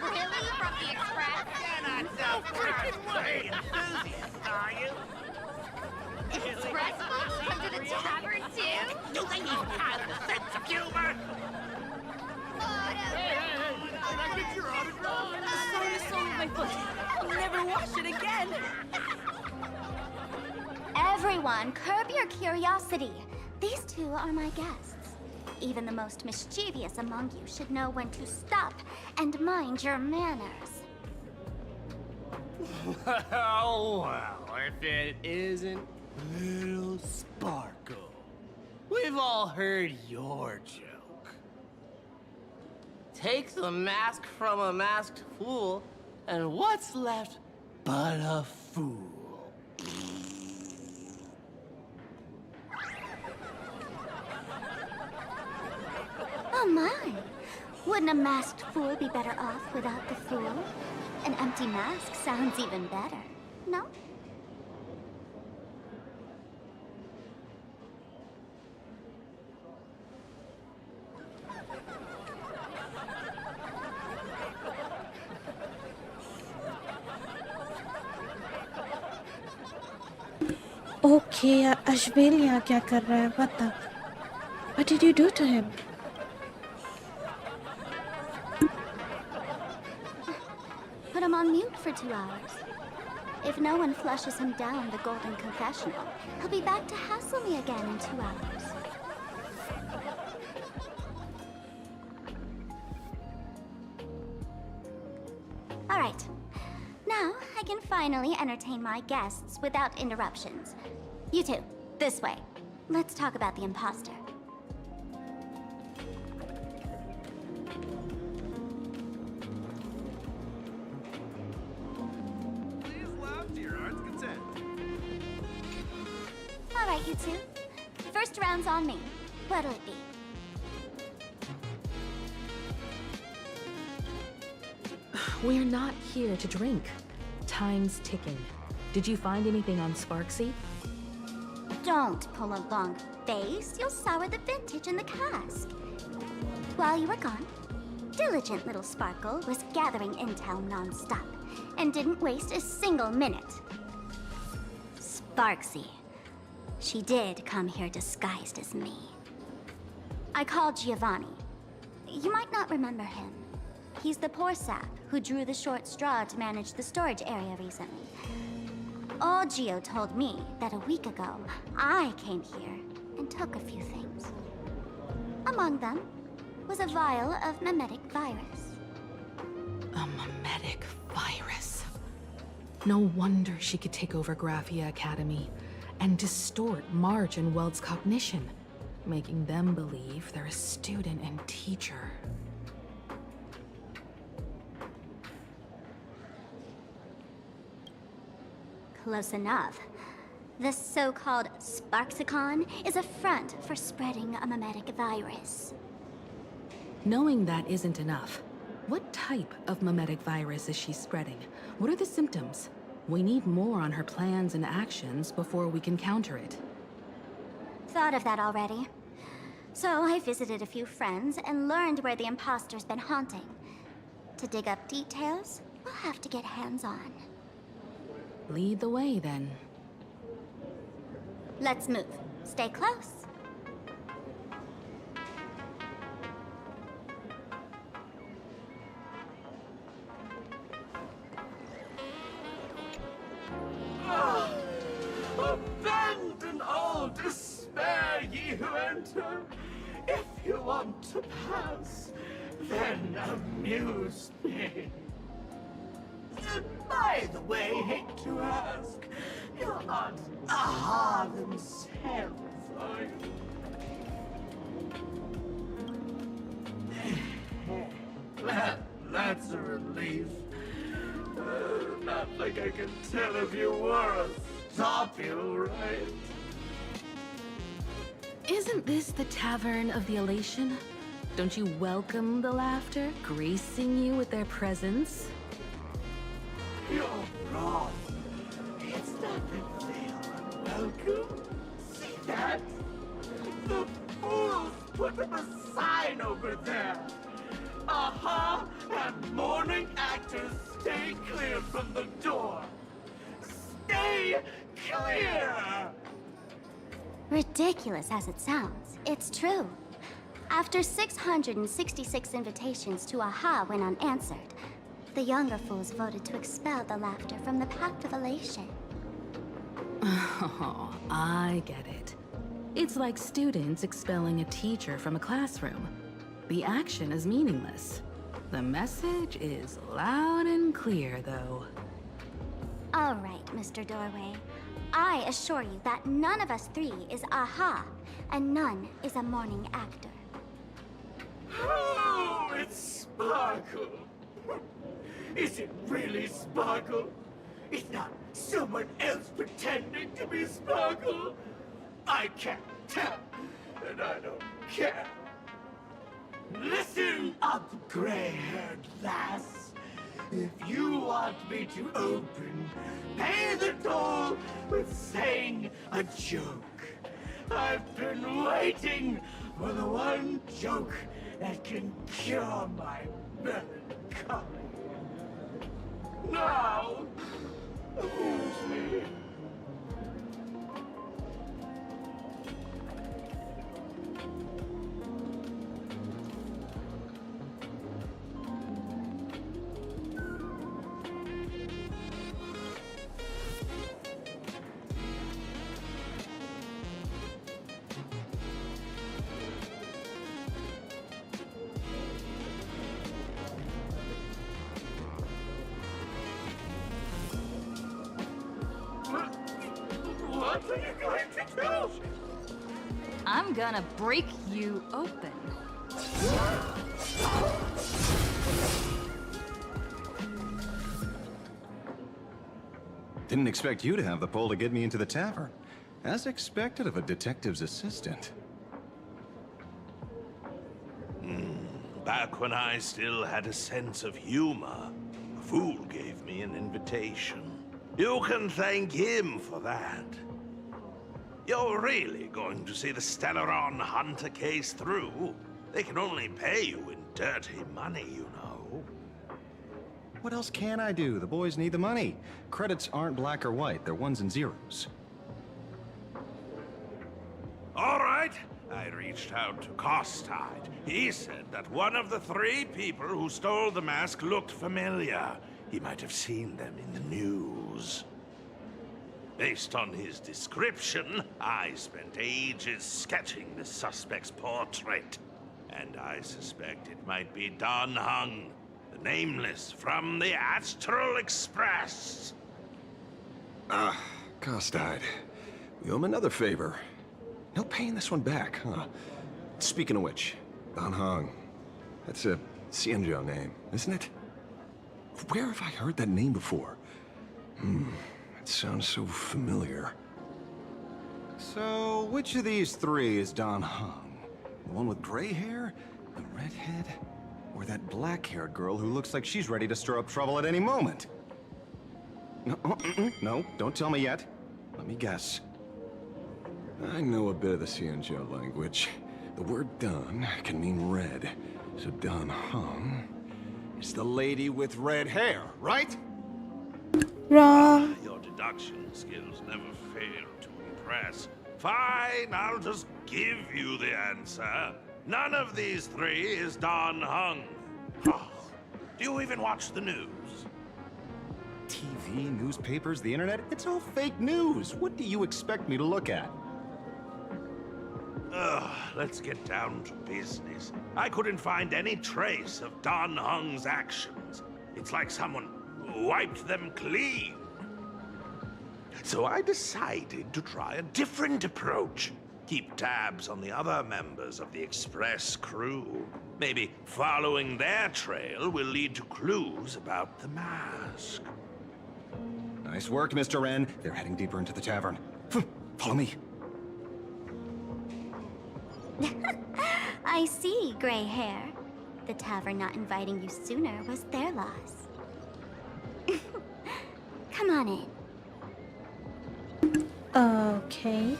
Really? From the Express? You're not so freaking way enthusiast, are you? Express folks come to the tavern too? Do they even have a sense of humor? Photo. Can I get your autograph? Sorry, my foot. I'll never never wash it again! Everyone, curb your curiosity. These two are my guests. Even the most mischievous among you should know when to stop and mind your manners. Well, if it isn't Little Sparkle. We've all heard your joke. Take the mask from a masked fool, and what's left but a fool? Oh my! Wouldn't a masked fool be better off without the fool? An empty mask sounds even better, no? Okay, Ashbel यहाँ क्या कर रहा है बता? What did you do to him? Put him on mute for 2 hours. If no one flushes him down the golden confessional, he'll be back to hassle me again in 2 hours. All right. Now I can finally entertain my guests without interruptions. You two, this way. Let's talk about the imposter. All right, you two. First round's on me. What'll it be? We're not here to drink. Time's ticking. Did you find anything on Sparksy? Don't pull a long face. You'll sour the vintage in the cask. While you were gone, diligent little Sparkle was gathering intel non-stop and didn't waste a single minute. Sparksy. She did come here disguised as me. I called Giovanni. You might not remember him. He's the poor sap who drew the short straw to manage the storage area recently. Old Gio told me that a week ago, I came here and took a few things. Among them was a vial of mimetic virus. A mimetic virus. No wonder she could take over Graphia Academy and distort March and Weld's cognition, making them believe they're a student and teacher. Close enough. This so-called Sparksicon is a front for spreading a mimetic virus. Knowing that isn't enough. What type of mimetic virus is she spreading? What are the symptoms? We need more on her plans and actions before we can counter it. Thought of that already. So I visited a few friends and learned where the imposter's been haunting. To dig up details, we'll have to get hands-on. Lead the way, then. Let's move. Stay close. Abandon all despair, ye who enter. If you want to pass, then amuse me. By the way, hate to ask, you're not Aha themselves, are you? Well, that's a relief. Not like I can tell if you were or stop you, right? Isn't this the Tavern of the Elation? Don't you welcome the laughter, gracing you with their presence? You're wrong. It's not that they are unwelcome. See that? The fools put up a sign over there. Aha! And morning actors stay clear from the door. Stay clear! Ridiculous as it sounds, it's true. After 666 invitations to Aha went unanswered, The younger fools voted to expel the laughter from the Pact of Elation. Oh, I get it. It's like students expelling a teacher from a classroom. The action is meaningless. The message is loud and clear, though. All right, Mr. Doorway. I assure you that none of us three is Aha, and none is a morning actor. Oh, it's Sparkle. Is it really Sparkle? It's not someone else pretending to be Sparkle. I can't tell, and I don't care. Listen up, gray-haired lass. If you want me to open, pay the toll with saying a joke. I've been waiting for the one joke that can cure my melancholy. Now, amuse me. What are you going to do? I'm gonna break you open. Didn't expect you to have the pull to get me into the tavern. As expected of a detective's assistant. Back when I still had a sense of humor, a fool gave me an invitation. You can thank him for that. You're really going to see the Stellaron Hunter case through? They can only pay you in dirty money, you know. What else can I do? The boys need the money. Credits aren't black or white, they're ones and zeros. All right. I reached out to Costide. He said that one of the 3 people who stole the mask looked familiar. He might have seen them in the news. Based on his description, I spent ages sketching the suspect's portrait. And I suspect it might be Don Hung, the Nameless from the Astral Express. Costide. We owe him another favor. No paying this one back, huh? Speaking of which, Don Hong. That's a Xianzhou name, isn't it? Where have I heard that name before? It sounds so familiar. So, which of these 3 is Don Hong? The one with gray hair? The redhead? Or that black-haired girl who looks like she's ready to stir up trouble at any moment? No, no, don't tell me yet. Let me guess. I know a bit of the Xianzhou language. The word Don can mean red. So Don Hong is the lady with red hair, right? Wrong. Your deduction skills never fail to impress. Fine, I'll just give you the answer. None of these 3 is Don Hung. Oh, do you even watch the news? TV, newspapers, the internet, it's all fake news. What do you expect me to look at? Let's get down to business. I couldn't find any trace of Don Hung's actions. It's like someone wiped them clean. So I decided to try a different approach. Keep tabs on the other members of the Express crew. Maybe following their trail will lead to clues about the mask. Nice work, Mr. Wren. They're heading deeper into the tavern. Follow me. I see, gray hair. The tavern not inviting you sooner was their loss. Come on in. Okay.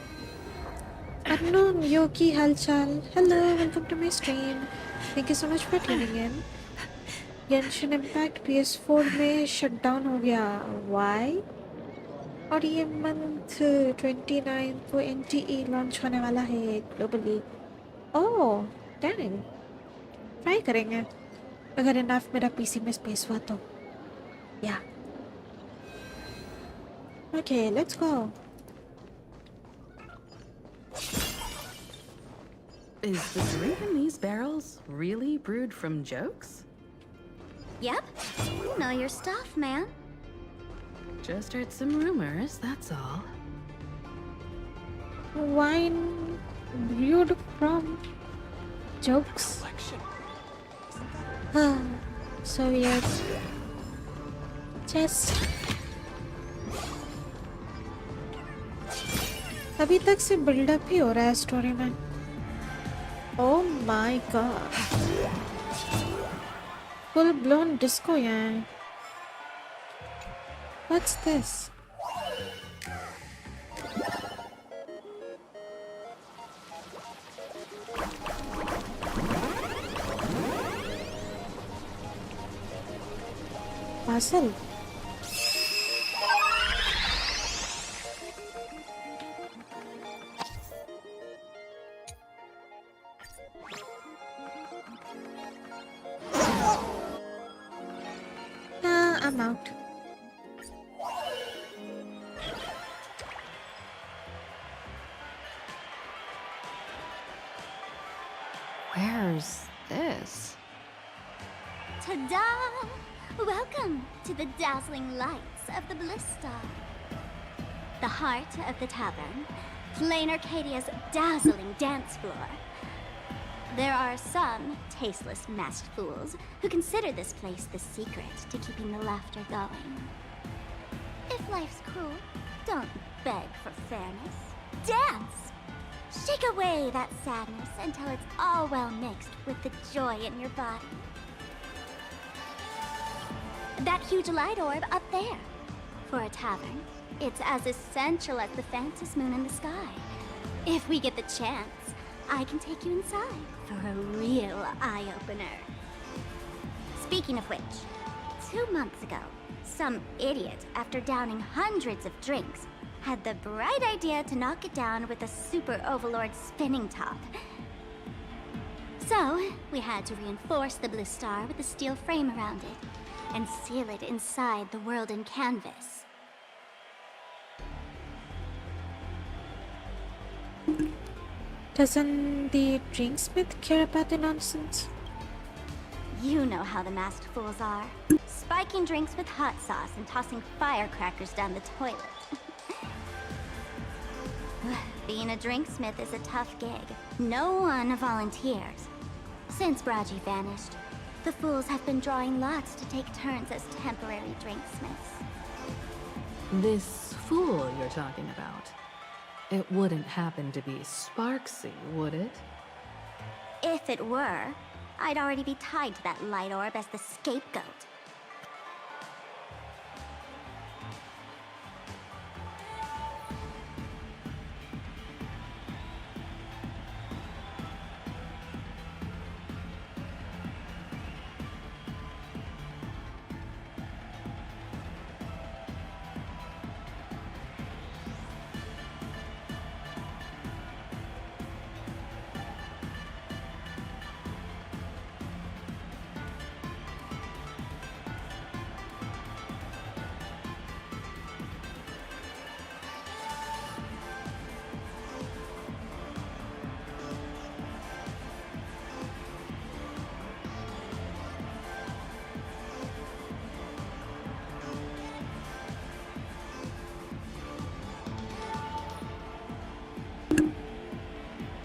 Unknown Yogi Halchal. Hello, welcome to my stream. Thank you so much for tuning in. Genshin Impact PS4 में shut down हो गया. Why? और ये month 29 को NTE launch होने वाला है globally. Oh, dang. Try करेंगे. अगर enough मेरा PC में space हुआ तो. Yeah. Okay, let's go. Is the drink in these barrels really brewed from jokes? Yep. You know your stuff, man. Just heard some rumors, that's all. Wine brewed from jokes. So weird. Just अभी तक से buildup ही हो रहा है story में. Oh my god. Full blown disco यहाँ. What's this? Puzzle. I'm out. Where's this? Ta-da! Welcome to the dazzling lights of the Bliss Star. The heart of the tavern, Plain Arcadia's dazzling dance floor. There are some tasteless masked fools who consider this place the secret to keeping the laughter going. If life's cruel, don't beg for fairness. Dance! Shake away that sadness until it's all well mixed with the joy in your body. That huge light orb up there. For a tavern, it's as essential as the faintest moon in the sky. If we get the chance, I can take you inside for a real eye-opener. Speaking of which, 2 months ago, some idiot, after downing hundreds of drinks, had the bright idea to knock it down with a super overlord spinning top. So, we had to reinforce the Bliss Star with a steel frame around it, and seal it inside the world in canvas. Doesn't the drinksmith care about the nonsense? You know how the masked fools are. Spiking drinks with hot sauce and tossing firecrackers down the toilet. Being a drinksmith is a tough gig. No one volunteers. Since Braji vanished, the fools have been drawing lots to take turns as temporary drinksmiths. This fool you're talking about. It wouldn't happen to be Sparksy, would it? If it were, I'd already be tied to that light orb as the scapegoat.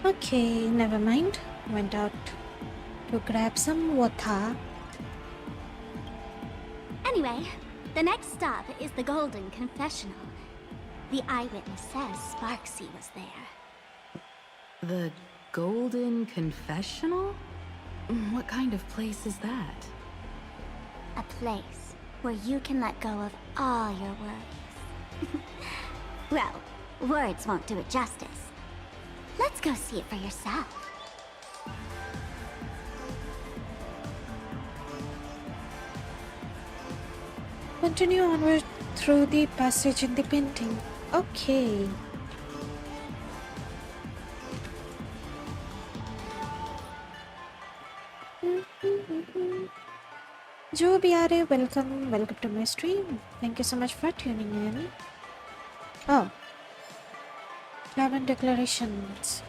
Okay, never mind. Went out to grab some water. Anyway, the next stop is the Golden Confessional. The eyewitness says Sparksy was there. The Golden Confessional? What kind of place is that? A place where you can let go of all your worries. Well, words won't do it justice. Let's go see it for yourself. Continue onward through the passage in the painting. Okay. जो भी आ रहे, welcome to my stream. Thank you so much for tuning in. Oh, Clavin declarations.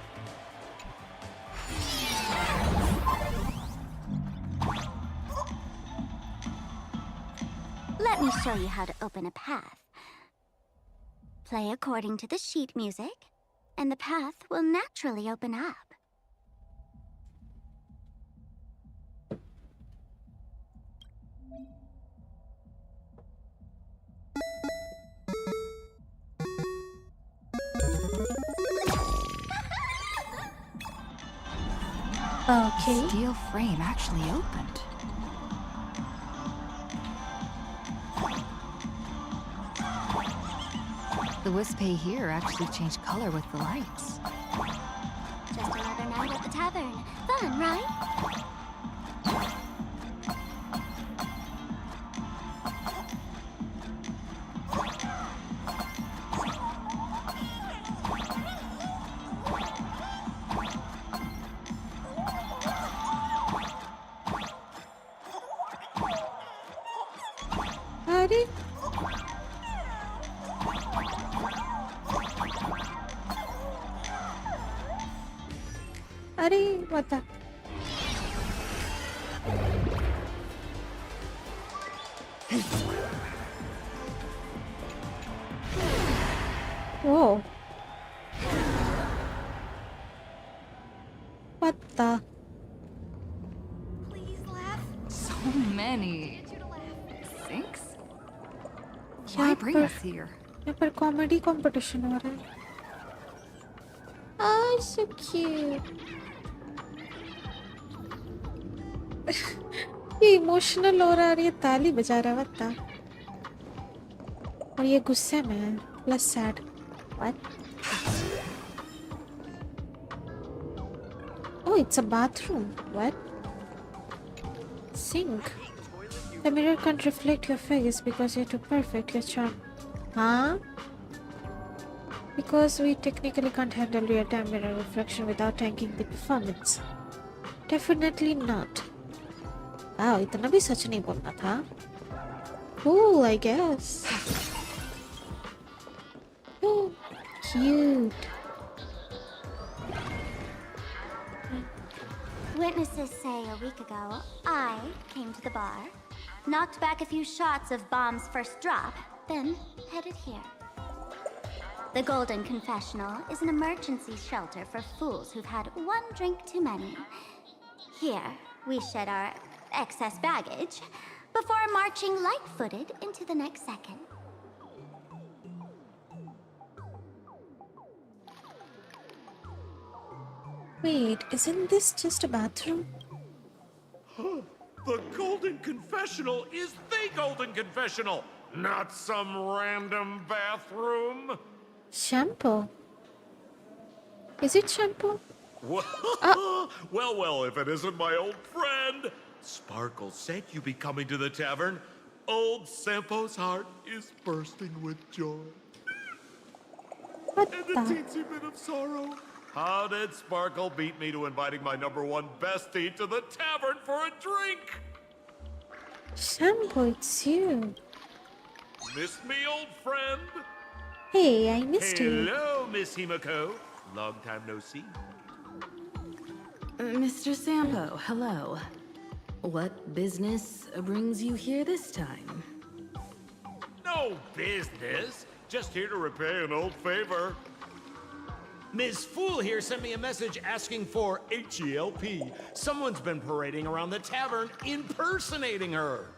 Let me show you how to open a path. Play according to the sheet music, and the path will naturally open up. Okay. Steel frame actually opened. The Wispay here actually changed color with the lights. Just another night at the tavern. Fun, right? अरे अरे बता ओ बता Please laugh. So many. Sinks? यहाँ Why bring पर us here? यहाँ पर comedy competition हो रहा है Oh, so cute. ये इमोशनल हो रहा है और ये ताली बजा रहा है बता और ये गुस्से में है plus sad What? Oh, it's a bathroom. What? Sink. The mirror can't reflect your face because you're too perfect. Your charm. Huh? Because we technically can't handle real-time mirror reflection without tanking the performance. Definitely not. Wow, इतना भी सच नहीं बोलना था. Cool, I guess. Oh, cute. Witnesses say a week ago, I came to the bar, knocked back a few shots of Bomb's first drop, then headed here. The Golden Confessional is an emergency shelter for fools who've had one drink too many. Here, we shed our excess baggage before marching light-footed into the next second. Wait, isn't this just a bathroom? The Golden Confessional is the Golden Confessional, not some random bathroom. Shampoo. Is it shampoo? Well, if it isn't my old friend. Sparkle said you'd be coming to the tavern. Old Sampo's heart is bursting with joy. What And a the? teensy bit of sorrow. How did Sparkle beat me to inviting my #1 bestie to the tavern for a drink? Shampoo, it's you. Miss me, old friend? Hey, I missed you. Hello, Miss Himiko. Long time no see. Mr. Sampo, hello. What business brings you here this time? No business. Just here to repay an old favor. Ms. Fool here sent me a message asking for HELP. Someone's been parading around the tavern impersonating her.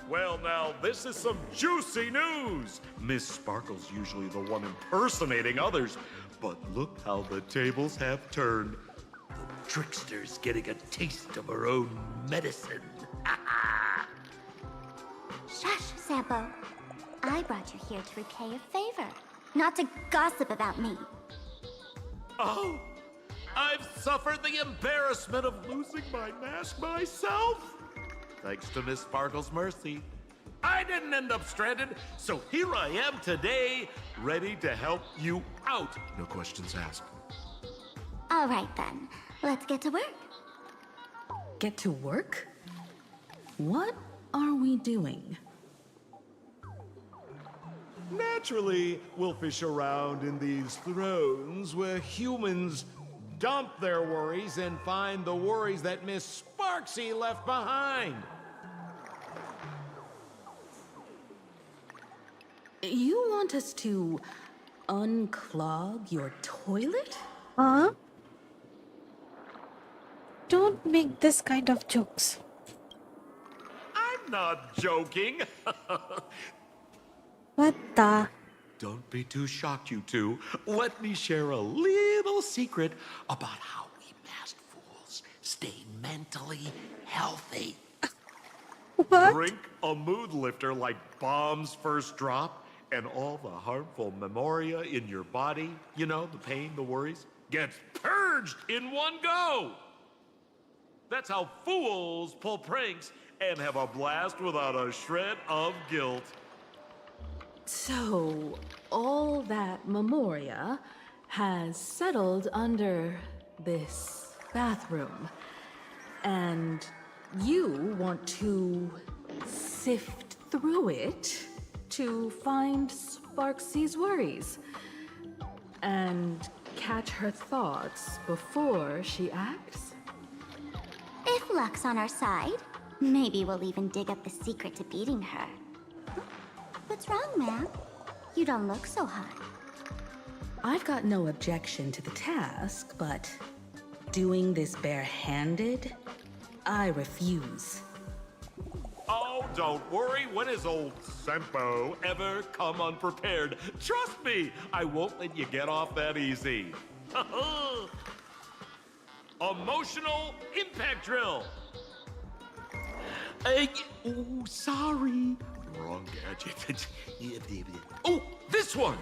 Well, now, this is some juicy news. Miss Sparkle's usually the one impersonating others, but look how the tables have turned. The trickster's getting a taste of her own medicine. Shush, Sampo. I brought you here to repay a favor, not to gossip about me. Oh, I've suffered the embarrassment of losing my mask myself. Thanks to Miss Sparkle's mercy, I didn't end up stranded, so here I am today, ready to help you out. No questions asked. All right then, let's get to work. Get to work? what are we doing? Naturally, we'll fish around in these thrones where humans dump their worries and find the worries that Miss Sparksy left behind. You want us to unclog your toilet? Huh? Don't make this kind of jokes. I'm not joking. What the? Don't be too shocked, you two. Let me share a little secret about how we masked fools stay mentally healthy. What? Drink a mood lifter like Bomb's First Drop, and all the harmful memoria in your body, you know, the pain, the worries, gets purged in one go. That's how fools pull pranks and have a blast without a shred of guilt. So, all that memoria has settled under this bathroom. And you want to sift through it to find Sparksy's worries and catch her thoughts before she acts? If luck's on our side, maybe we'll even dig up the secret to beating her. What's wrong, ma'am? You don't look so hot. I've got no objection to the task, but doing this barehanded, I refuse. Oh, don't worry. When has old Sempo ever come unprepared? Trust me, I won't let you get off that easy. Emotional impact drill. Oh, sorry. Wrong gadget. Oh, this one!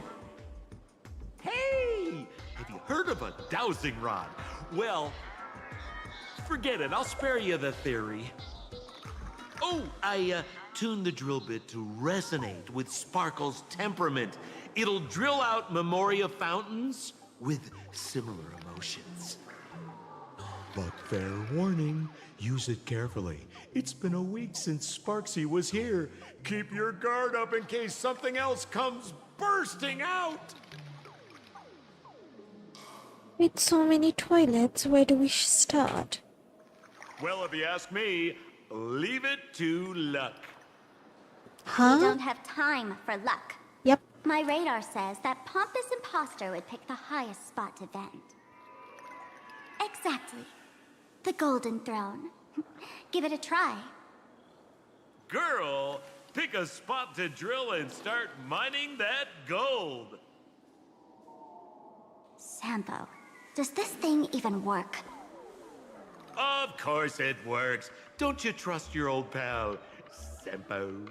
Hey! Have you heard of a dowsing rod? Well, forget it. I'll spare you the theory. Oh, I tuned the drill bit to resonate with Sparkle's temperament. It'll drill out memoria fountains with similar emotions. But fair warning, use it carefully. It's been a week since Sparksy was here. Keep your guard up in case something else comes bursting out. With so many toilets, where do we start? Well, if you ask me, leave it to luck. We Huh? don't have time for luck. Yep. My radar says that pompous imposter would pick the highest spot to vent. Exactly. The Golden Throne. Give it a try. Girl, pick a spot to drill and start mining that gold. Sampo, does this thing even work? Of course it works. Don't you trust your old pal, Sempo?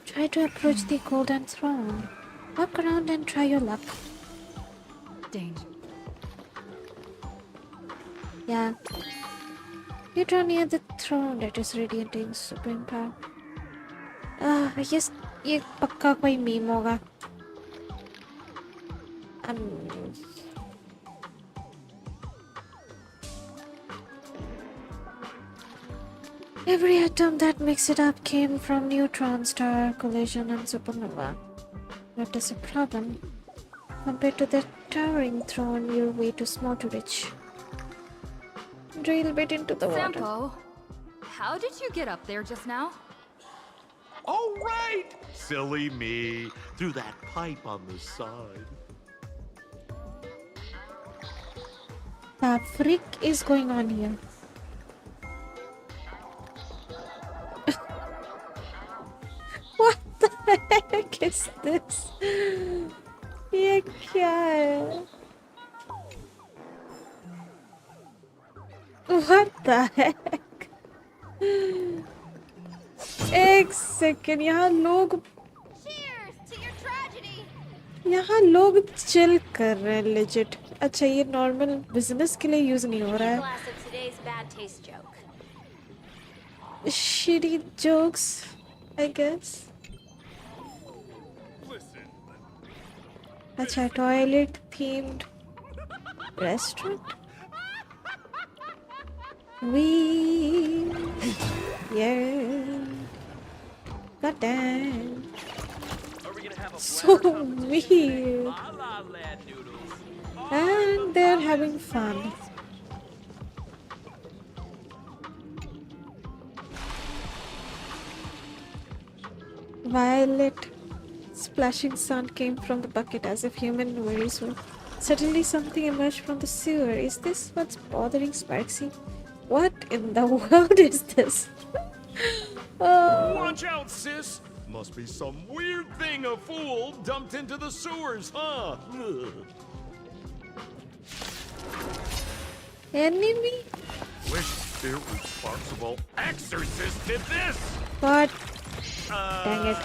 Try to approach the Golden Throne. Walk around and try your luck. Danger. Yeah. You draw near the throne that is radiating supreme power. Yes, ये पक्का कोई meme होगा. Every atom that makes it up came from neutron star collision and supernova. That is a problem. Compared to the towering throne, you're way too small to reach. Drill bit into the water. Sampo, how did you get up there just now? All right! Silly me. Through that pipe on the side. The freak is going on here? What the heck is this? ये क्या है? What the heck? एक second, यहाँ लोग chill कर रहे हैं legit. अच्छा, ये नॉर्मल बिजनेस के लिए यूज नहीं हो रहा है. Shitty jokes, I guess. अच्छा, toilet themed restaurant. We. Yeah. God damn. So weird. And they're having fun. Violet splashing sound came from the bucket as if human worries were. Suddenly something emerged from the sewer. Is this what's bothering Sparksy? What in the world is this? Oh. Watch out, sis! Must be some weird thing a fool dumped into the sewers, huh? Ugh. Enemy? Wish irresponsible exorcist did this! God dang it.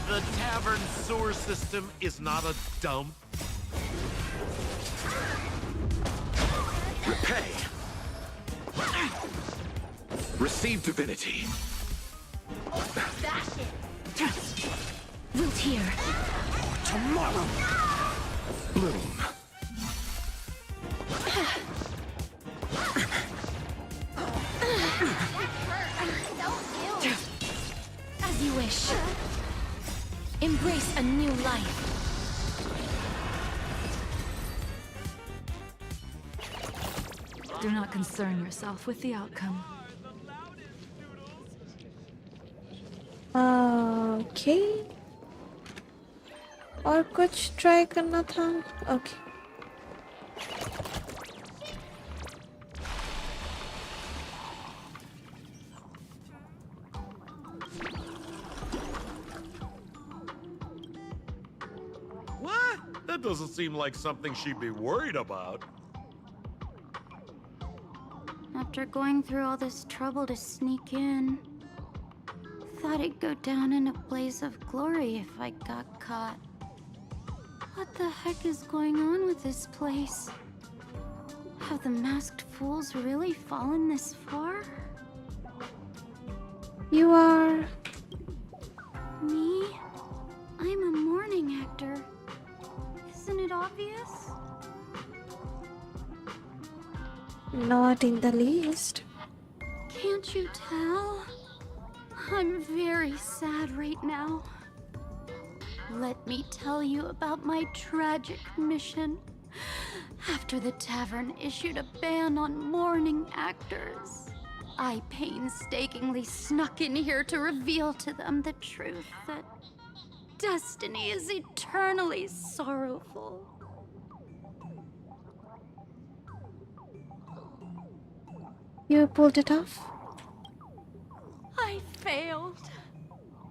The tavern sewer system is not a dump. Repay. Receive divinity. Root here. Tomorrow. Bloom. As you wish. Embrace a new life. Do not concern yourself with the outcome. Okay. और कुछ try करना था. Okay. What? That doesn't seem like something she'd be worried about. After going through all this trouble to sneak in, thought it'd go down in a blaze of glory if I got caught. What the heck is going on with this place? Have the masked fools really fallen this far? You are. Me? I'm a mourning actor. Isn't it obvious? Not in the least. Can't you tell? I'm very sad right now. Let me tell you about my tragic mission. After the tavern issued a ban on mourning actors, I painstakingly snuck in here to reveal to them the truth that destiny is eternally sorrowful. You pulled it off? I failed.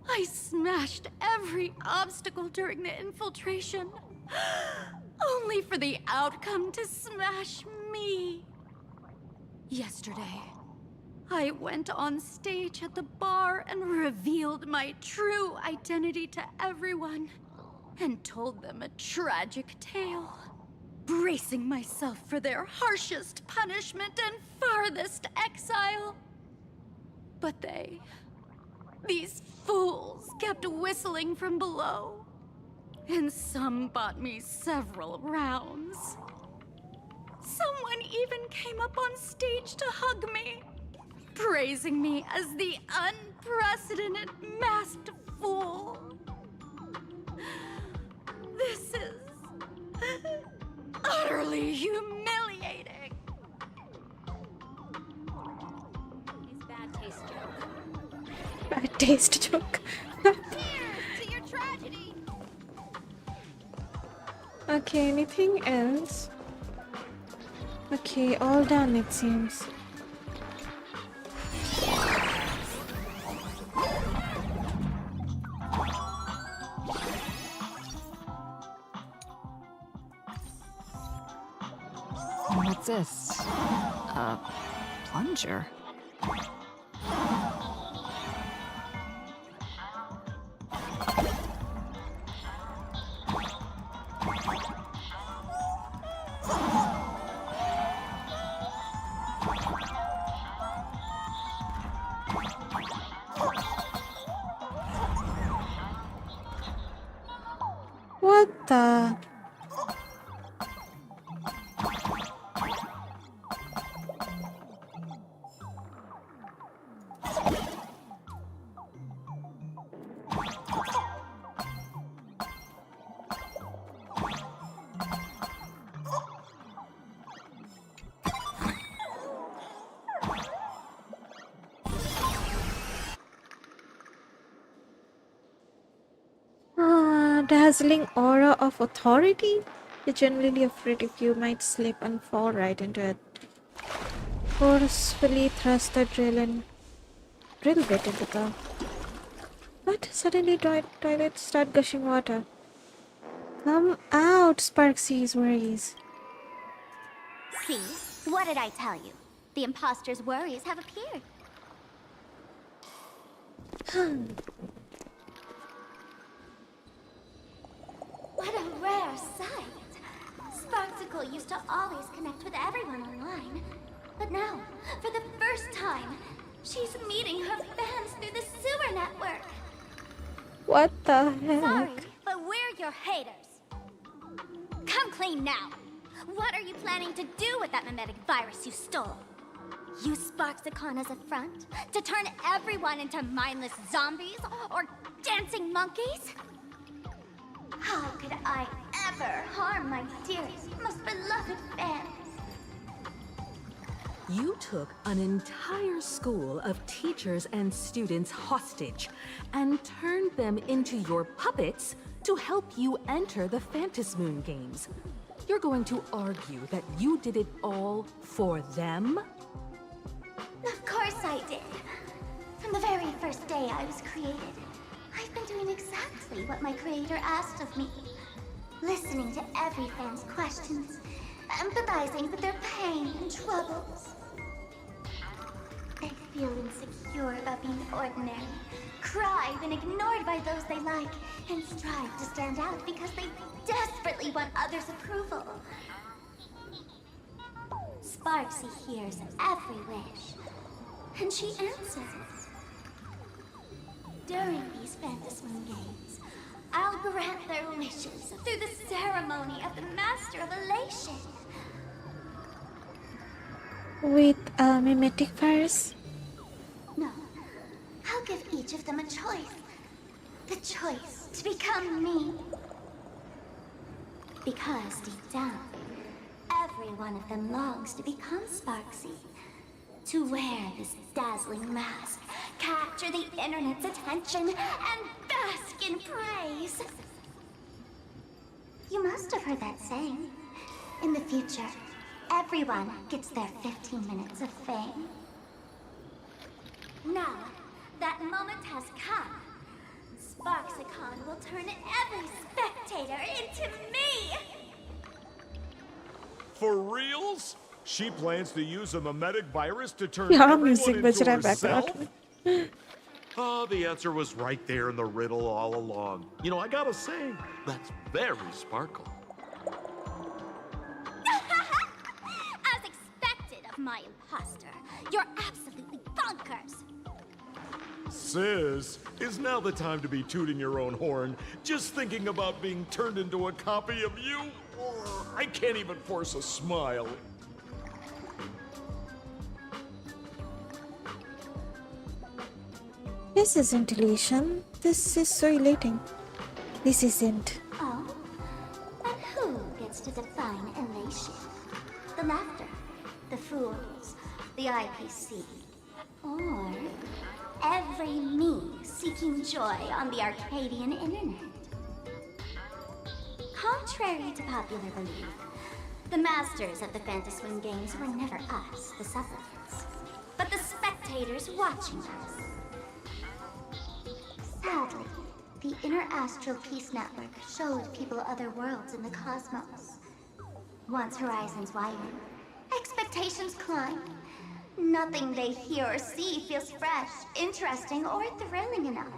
I smashed every obstacle during the infiltration, only for the outcome to smash me. Yesterday, I went on stage at the bar and revealed my true identity to everyone, and told them a tragic tale, bracing myself for their harshest punishment and farthest exile. But these fools kept whistling from below, and some bought me several rounds. Someone even came up on stage to hug me, praising me as the unprecedented masked fool. This is utterly humiliating. It's bad taste joke. Bad taste joke. To your tragedy. Okay, anything else? Okay, all done it seems. What's this? A plunger? What the? dazzling aura of authority. You're genuinely afraid if you might slip and fall right into it. Forcefully thrust the drill bit into the... What? Suddenly toilets start gushing water. Come out, Sparksy's worries. See? What did I tell you? The imposter's worries have appeared. What a rare sight. Sparksicle used to always connect with everyone online. But now, for the first time, she's meeting her fans through the sewer network. What the heck? Sorry, but we're your haters. Come clean now. What are you planning to do with that mimetic virus you stole? Use Sparksicon as a front to turn everyone into mindless zombies or dancing monkeys? How could I ever harm my dearest, most beloved fans? You took an entire school of teachers and students hostage and turned them into your puppets to help you enter the Phantasmoon games. You're going to argue that you did it all for them? Of course I did. From the very first day I was created, I've been doing exactly what my creator asked of me. Listening to every fan's questions, empathizing with their pain and troubles. They feel insecure about being ordinary, cry when ignored by those they like, and strive to stand out because they desperately want others' approval. Sparksy hears every wish, and she answers. During these Phantasmoon games, I'll grant their wishes through the ceremony of the Master of Elation. With a mimetic virus? No, I'll give each of them a choice. The choice to become me. Because deep down, every one of them longs to become Sparksy. To wear this dazzling mask, capture the internet's attention, and bask in praise. You must have heard that saying. In the future, everyone gets their 15 minutes of fame. Now, that moment has come. Sparksicon will turn every spectator into me! For reals? She plans to use a mimetic virus to turn Yeah, everyone music into baj raha hai herself? background. Oh, the answer was right there in the riddle all along. You know, I gotta say, that's very Sparkle. As expected of my imposter, you're absolutely bonkers! Sis, is now the time to be tooting your own horn, just thinking about being turned into a copy of you? I can't even force a smile. This isn't elation. This is so elating. This isn't. Oh? And who gets to define elation? The laughter, the fools, the IPC, or every me seeking joy on the Arcadian internet? Contrary to popular belief, the masters of the Phantasmoon games were never us, the supplicants, but the spectators watching us. Sadly, the Inter-Astral Peace Network showed people other worlds in the cosmos. Once horizons widen, expectations climb. Nothing they hear or see feels fresh, interesting, or thrilling enough.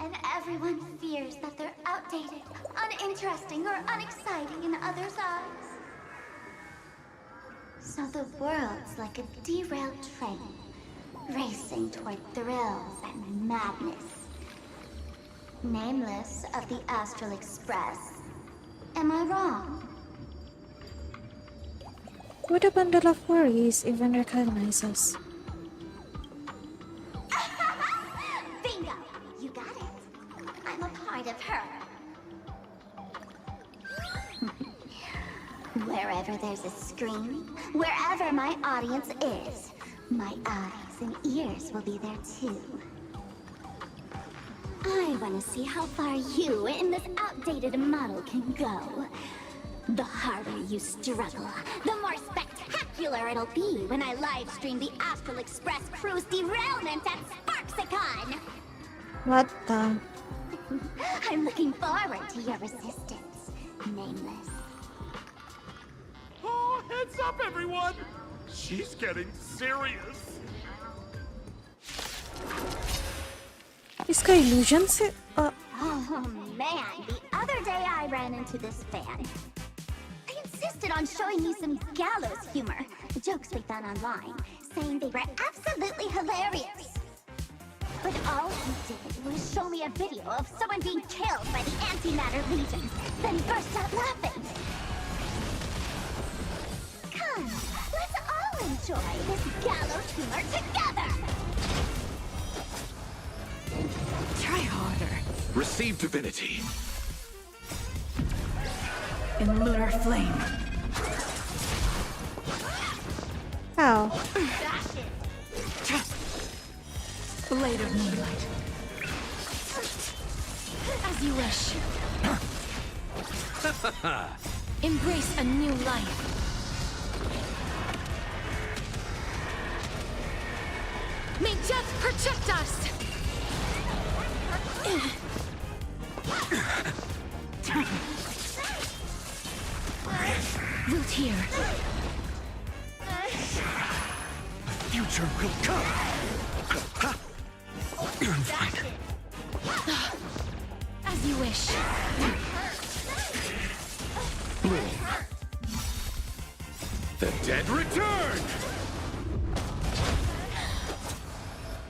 And everyone fears that they're outdated, uninteresting, or unexciting in others' eyes. So the world's like a derailed train, racing toward thrills and madness. Nameless of the Astral Express. Am I wrong? What a bundle of worries even recognize us. Bingo! You got it. I'm a part of her. Wherever there's a screen, wherever my audience is, my eyes and ears will be there too. I want to see how far you in this outdated model can go. The harder you struggle, the more spectacular it'll be when I live stream the Astral Express cruise derailment at Sparksicon! What the? I'm looking forward to your resistance, Nameless. Oh, heads up, everyone! She's getting serious. इसका illusion से Oh man, the other day I ran into this fan. I insisted on showing you some gallows humor, jokes we found online, saying they were absolutely hilarious. But all he did was show me a video of someone being killed by the Antimatter Legion, then burst out laughing. Come, let's all enjoy this gallows humor together! Try harder. Receive divinity. In lunar flame. how? Blade of moonlight. As you wish. Embrace a new life. May death protect us! Root here. The future will come. I'm fine. As you wish. Blue. The dead return!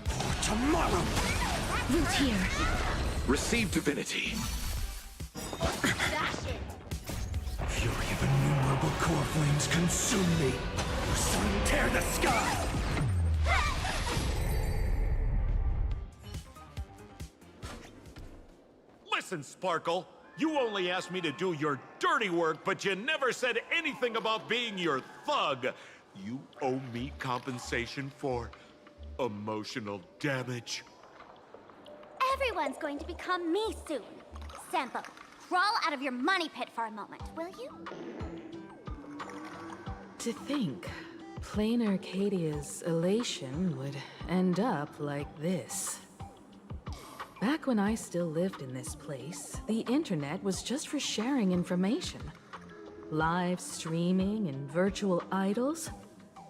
For tomorrow! Root here. Receive divinity. Fury of innumerable core flames consume me. Sun tear the sky! Listen, Sparkle. You only asked me to do your dirty work, but you never said anything about being your thug. You owe me compensation for emotional damage. Everyone's going to become me soon. Sampo, crawl out of your money pit for a moment, will you? To think, plain Arcadia's elation would end up like this. Back when I still lived in this place, the internet was just for sharing information. Live streaming and virtual idols,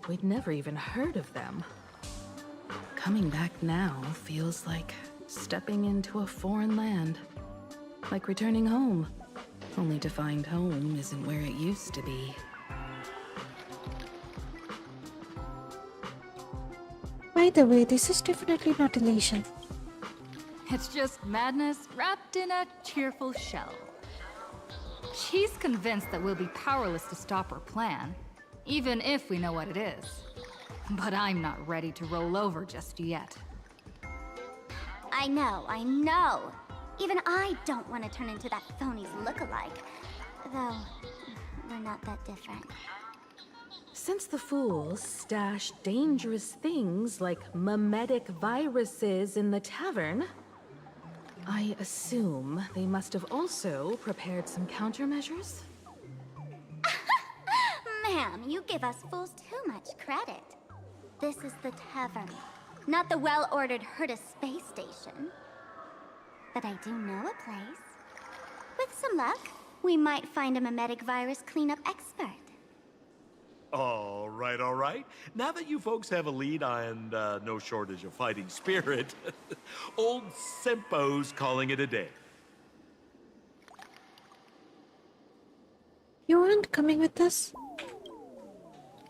we'd never even heard of them. Coming back now feels like stepping into a foreign land. Like returning home, only to find home isn't where it used to be. By the way, this is definitely not elation. It's just madness wrapped in a cheerful shell. She's convinced that we'll be powerless to stop her plan, even if we know what it is. But I'm not ready to roll over just yet. I know. Even I don't want to turn into that phony's lookalike. Though, we're not that different. Since the fools stash dangerous things like mimetic viruses in the tavern, I assume they must have also prepared some countermeasures? Ma'am, you give us fools too much credit. This is the tavern, not the well-ordered Herta space station. But I do know a place. With some luck, we might find a mimetic virus cleanup expert. All right. Now that you folks have a lead and no shortage of fighting spirit, old Sempo's calling it a day. You aren't coming with us?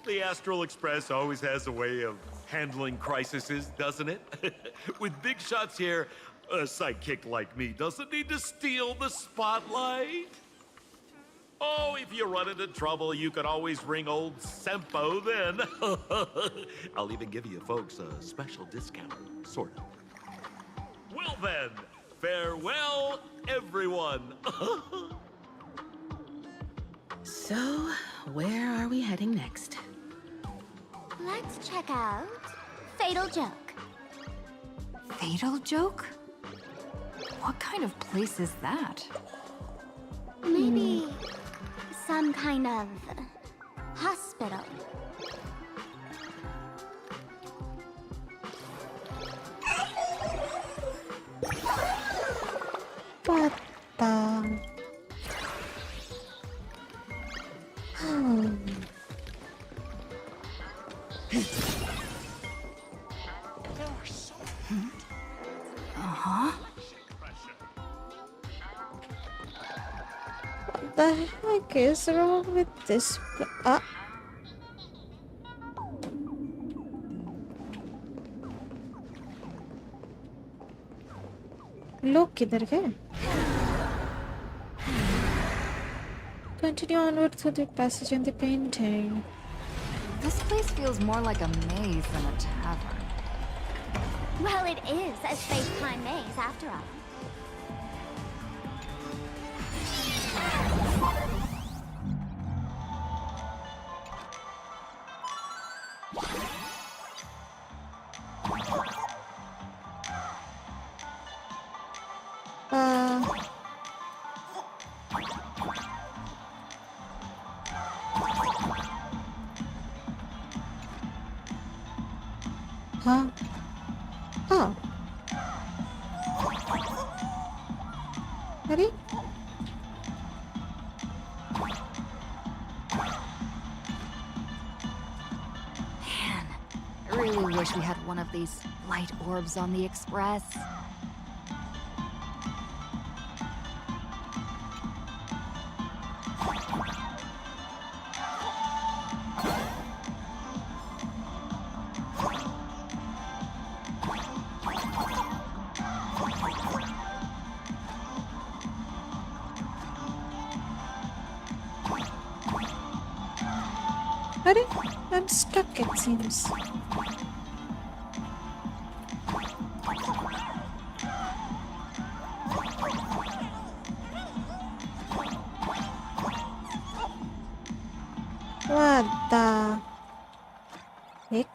The Astral Express always has a way of handling crises, doesn't it? With big shots here, a sidekick like me doesn't need to steal the spotlight. Oh, if you run into trouble, you can always ring old Sempo then. I'll even give you folks a special discount, sort of. Well then, farewell, everyone. So, where are we heading next? Let's check out Fatal Joke. Fatal joke? What kind of place is that? Maybe some kind of hospital. What the? What the heck is wrong with this? लोग किधर गए? Continue onward through the passage in the painting. This place feels more like a maze than a tavern. Well, it is a space-time maze after all. Huh? Oh. Ready? Man, I really wish we had one of these light orbs on the express. Ready? I'm stuck, it seems. What the heck?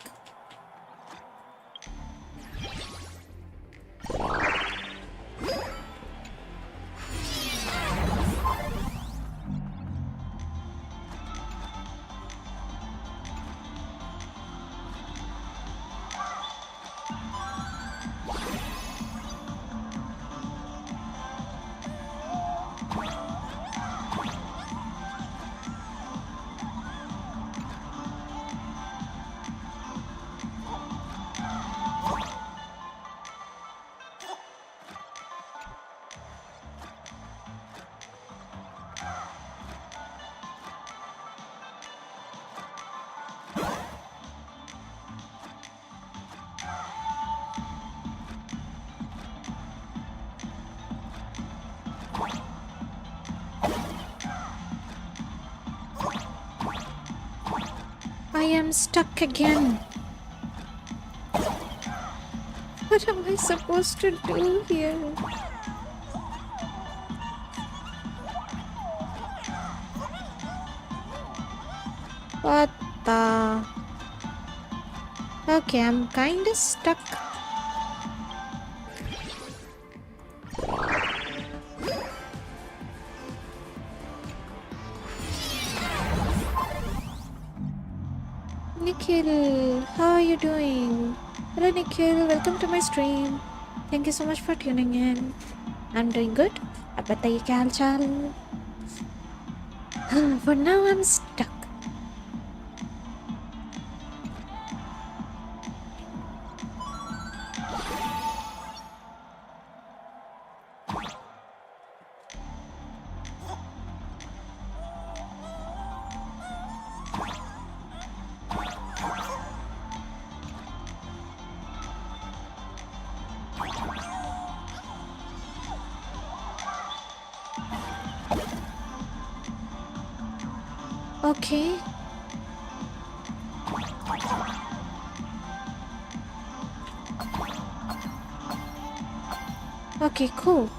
I am stuck again. What am I supposed to do here? What the? Okay, I'm kinda stuck. Nikhil, how are you doing? Hello Nikhil, welcome to my stream. Thank you so much for tuning in. I'm doing good. अब बताइए क्या हाल चाल? For now I'm stuck. Okay. Okay, cool.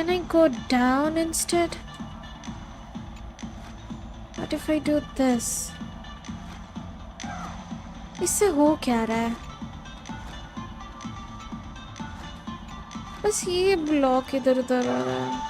Can I go down instead? What if I do this? इससे हो क्या रहा है? बस ये ब्लॉक इधर उधर आ रहा है.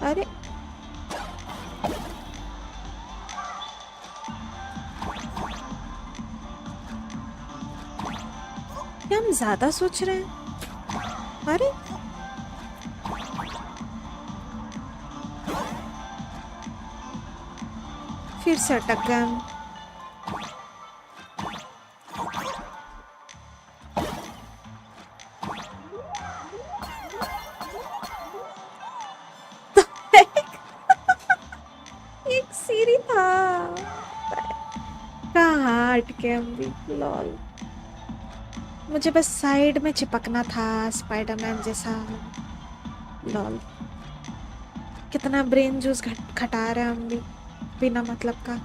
अरे क्या हम ज्यादा सोच रहे हैं? अरे फिर से अटक गए हम. एक सीढ़ी था. कहाँ अटके हम भी. लॉल. मुझे बस साइड में चिपकना था स्पाइडरमैन जैसा. लॉल. कितना ब्रेन जूस खटा रहे हैं हम भी बिना मतलब का.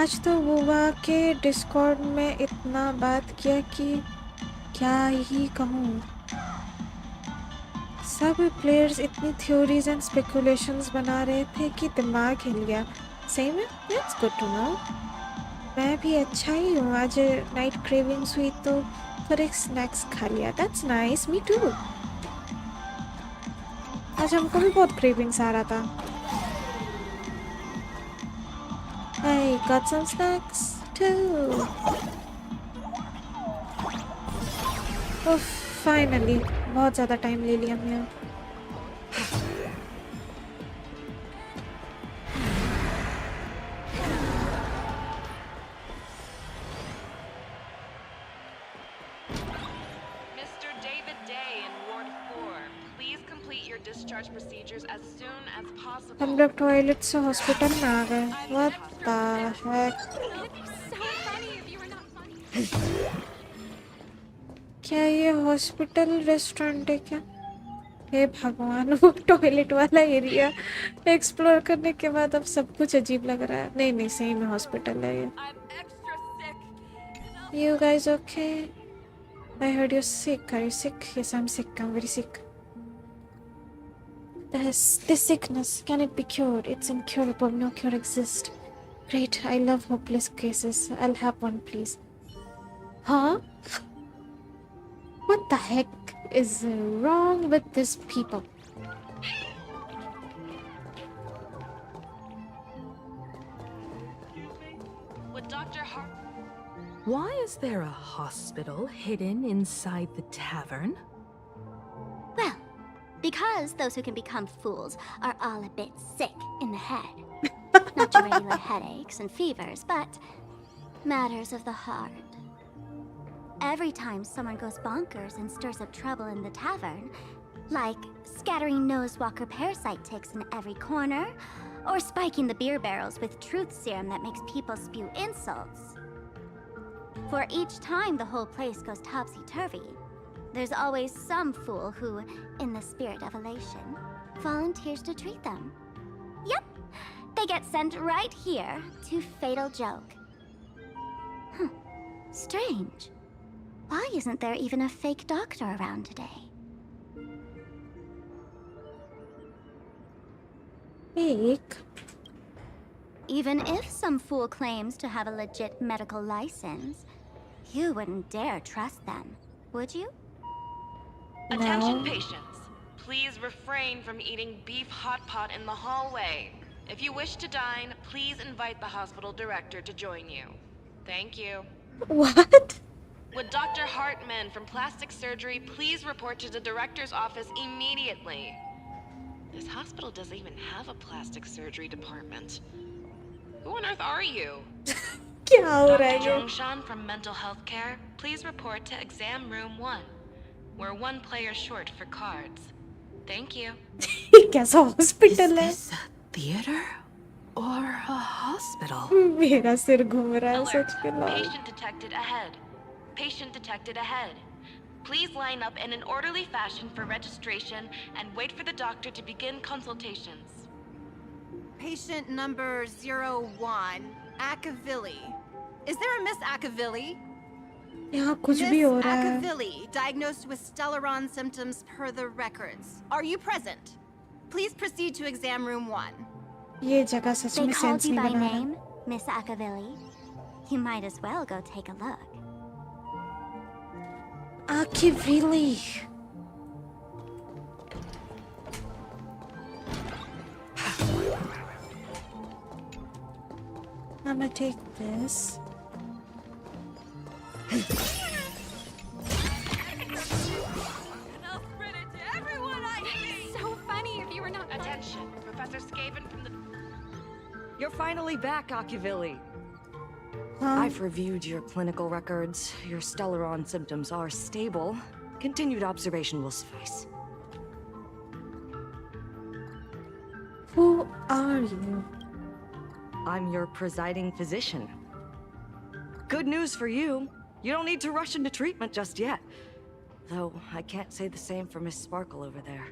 आज तो हुआ के डिस्कॉर्ड में इतना बात किया कि क्या ही कहूँ. सब प्लेयर्स इतनी थ्योरीज एंड स्पेकुलेशंस बना रहे थे कि दिमाग हिल गया. सही में दैट्स गुड टू नो. मैं भी अच्छा ही हूँ. आज नाइट क्रेविंग्स हुई तो फिर एक स्नैक्स खा लिया. That's nice. Me too. आज हमको भी बहुत क्रेविंग्स आ रहा था. I got some snacks too. Oh, finally. बहुत ज़्यादा टाइम ले लिया मैं. हम लोग टॉयलेट से हॉस्पिटल में आ गए. What the heck? क्या ये हॉस्पिटल रेस्टोरेंट है क्या? हे भगवान. वो टॉयलेट वाला एरिया एक्सप्लोर करने के बाद अब सब कुछ अजीब लग रहा है. नहीं नहीं सही में हॉस्पिटल है ये. You guys okay? I heard you're sick. Are you sick? Yes, I'm sick. I'm very sick. This sickness, can it be cured? It's incurable. No cure exists. Great. I love hopeless cases. I'll have one, please. Huh? What the heck is wrong with these people? Why is there a hospital hidden inside the tavern? Well, because those who can become fools are all a bit sick in the head. Not your regular headaches and fevers, but matters of the heart. Every time someone goes bonkers and stirs up trouble in the tavern, like scattering nosewalker parasite ticks in every corner, or spiking the beer barrels with truth serum that makes people spew insults. For each time the whole place goes topsy-turvy, there's always some fool who, in the spirit of elation, volunteers to treat them. Yep, they get sent right here to Fatal Joke. Strange. Why isn't there even a fake doctor around today? Fake? Even if some fool claims to have a legit medical license, you wouldn't dare trust them, would you? Attention patients. Please refrain from eating beef hot pot in the hallway. If you wish to dine, please invite the hospital director to join you. Thank you. What? Would Dr. Hartman from Plastic Surgery please report to the director's office immediately? This hospital doesn't even have a plastic surgery department. Who on earth are you? क्या हो रहा है Dr. ये? Zhongshan from Mental Health Care, please report to Exam Room 1. We're one player short for cards. Thank you. कैसा hospital है? Theater or a hospital? मेरा सिर घूम रहा है Alert. सच के लाल. Patient detected ahead. Patient detected ahead. Please line up in an orderly fashion for registration and wait for the doctor to begin consultations. Patient number 01, Akavilli. Is there a Miss Akavilli? यहाँ कुछ भी हो रहा है. Akavilli, diagnosed with Stellaron symptoms per the records. Are you present? Please proceed to exam room 1. ये जगह सच They में called sense you नहीं by बना रहा. name, Miss Akavilli. You might as well go take a look. Akavilli. I'm gonna take this. So funny if you were not. Attention, Professor Skaven from the... You're finally back, Akavilli. Huh? I've reviewed your clinical records. Your Stellaron symptoms are stable. Continued observation will suffice. Who are you? I'm your presiding physician. Good news for you. You don't need to rush into treatment just yet. Though, I can't say the same for Miss Sparkle over there.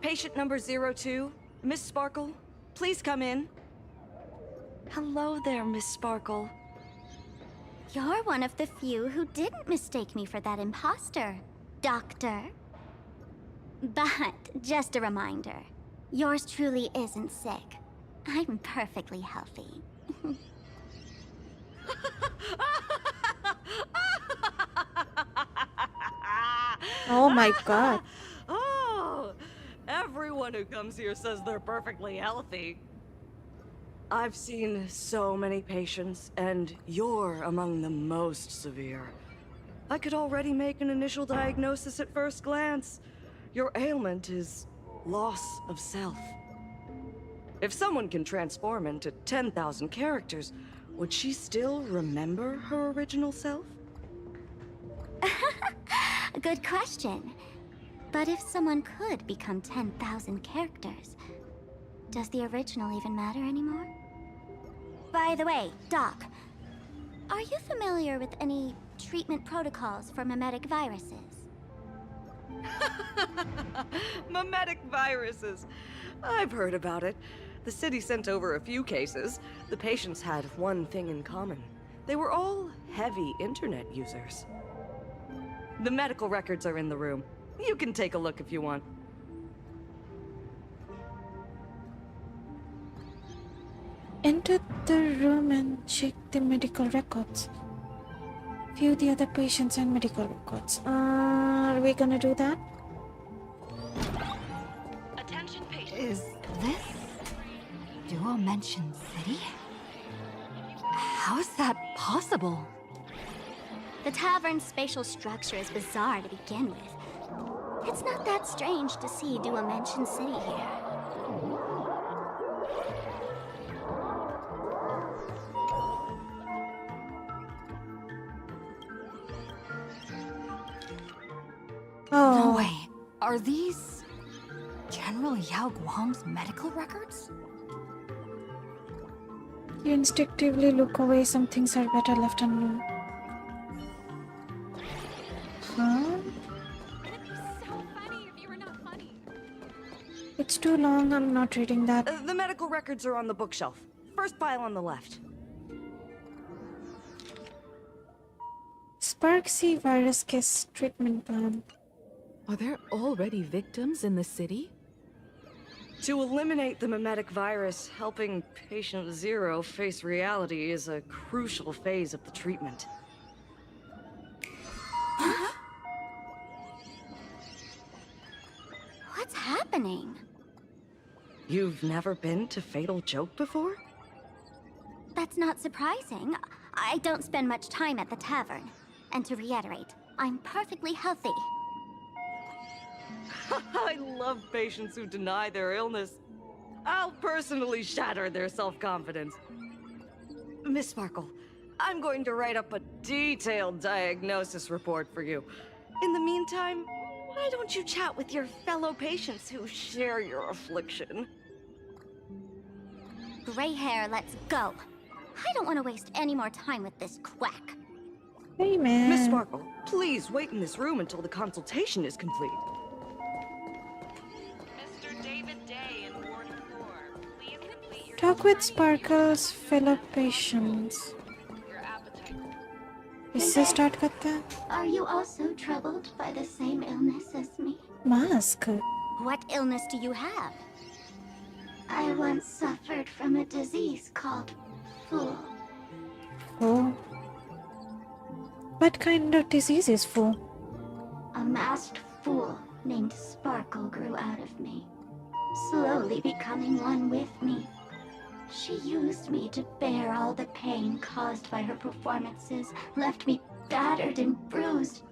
Patient number 02, Miss Sparkle, please come in. Hello there, Miss Sparkle. You're one of the few who didn't mistake me for that imposter, Doctor. But just a reminder, yours truly isn't sick. I'm perfectly healthy. Oh my god. Oh, everyone who comes here says they're perfectly healthy. I've seen so many patients, and you're among the most severe. I could already make an initial diagnosis at first glance. Your ailment is loss of self. If someone can transform into 10,000 characters, would she still remember her original self? Good question. But if someone could become 10,000 characters, does the original even matter anymore? By the way, Doc, are you familiar with any treatment protocols for mimetic viruses? Mimetic viruses. I've heard about it. The city sent over a few cases. The patients had one thing in common. They were all heavy internet users. The medical records are in the room. You can take a look if you want. Enter the room and check the medical records. View the other patients and medical records. Are we gonna do that? Attention patients. Is this Duo Mention City? How is that possible? The tavern's spatial structure is bizarre to begin with. It's not that strange to see Duo-Mention City here. No way. Are these General Yao Guang's medical records? You instinctively look away. Some things are better left unknown. Huh? It's too long. I'm not reading that. The medical records are on the bookshelf. First pile on the left. Sparksy virus case treatment plan. Are there already victims in the city? To eliminate the mimetic virus, helping Patient Zero face reality is a crucial phase of the treatment. What's happening? You've never been to Fatal Joke before? That's not surprising. I don't spend much time at the tavern. And to reiterate, I'm perfectly healthy. I love patients who deny their illness. I'll personally shatter their self-confidence. Miss Sparkle, I'm going to write up a detailed diagnosis report for you. In the meantime, why don't you chat with your fellow patients who share your affliction? Gray hair, let's go. I don't want to waste any more time with this quack. Hey, man. Miss Sparkle, please wait in this room until the consultation is complete. Mr. David Day in Ward 4, please complete your Talk with Sparkle's fellow patients. इससे start करते हैं. Are you also troubled by the same illness as me? Mask. What illness do you have? I once suffered from a disease called Fool. Oh. What kind of disease is Fool? A masked fool named Sparkle grew out of me, slowly becoming one with me. She used me to bear all the pain caused by her performances, left me battered and bruised,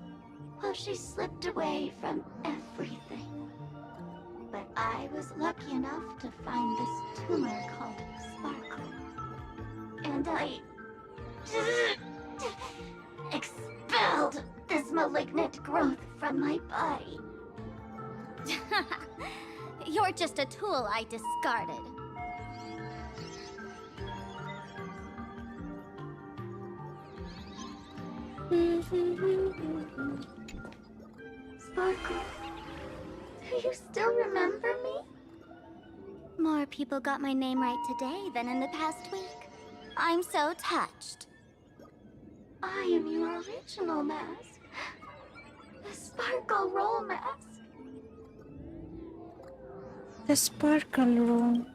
while she slipped away from everything. But I was lucky enough to find this tumor called Sparkle. And I expelled this malignant growth from my body. You're just a tool I discarded. Sparkle, do you still remember me? More people got my name right today than in the past week. I'm so touched. I am your original mask. The Sparkle Roll mask. The Sparkle Roll.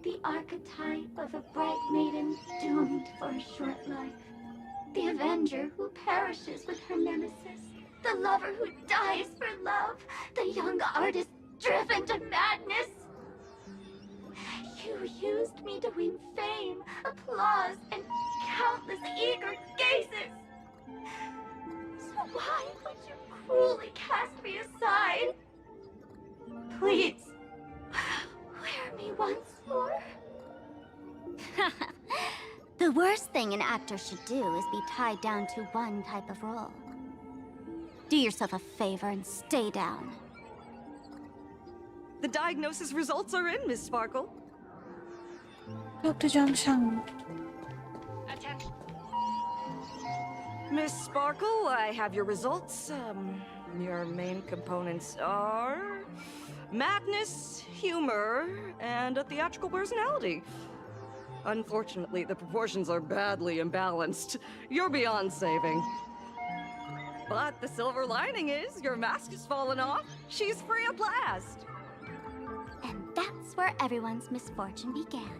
The archetype of a bright maiden doomed for a short life. The avenger who perishes with her nemesis. The lover who dies for love. The young artist driven to madness. You used me to win fame, applause, and countless eager gazes. So why would you cruelly cast me aside? Please, wear me once more. The worst thing an actor should do is be tied down to one type of role. Do yourself a favor and stay down. The diagnosis results are in, Miss Sparkle. Dr. Zhang. Attention. Miss Sparkle, I have your results. Your main components are madness, humor, and a theatrical personality. Unfortunately, the proportions are badly imbalanced. You're beyond saving. But the silver lining is your mask has fallen off. She's free at last. And that's where everyone's misfortune began.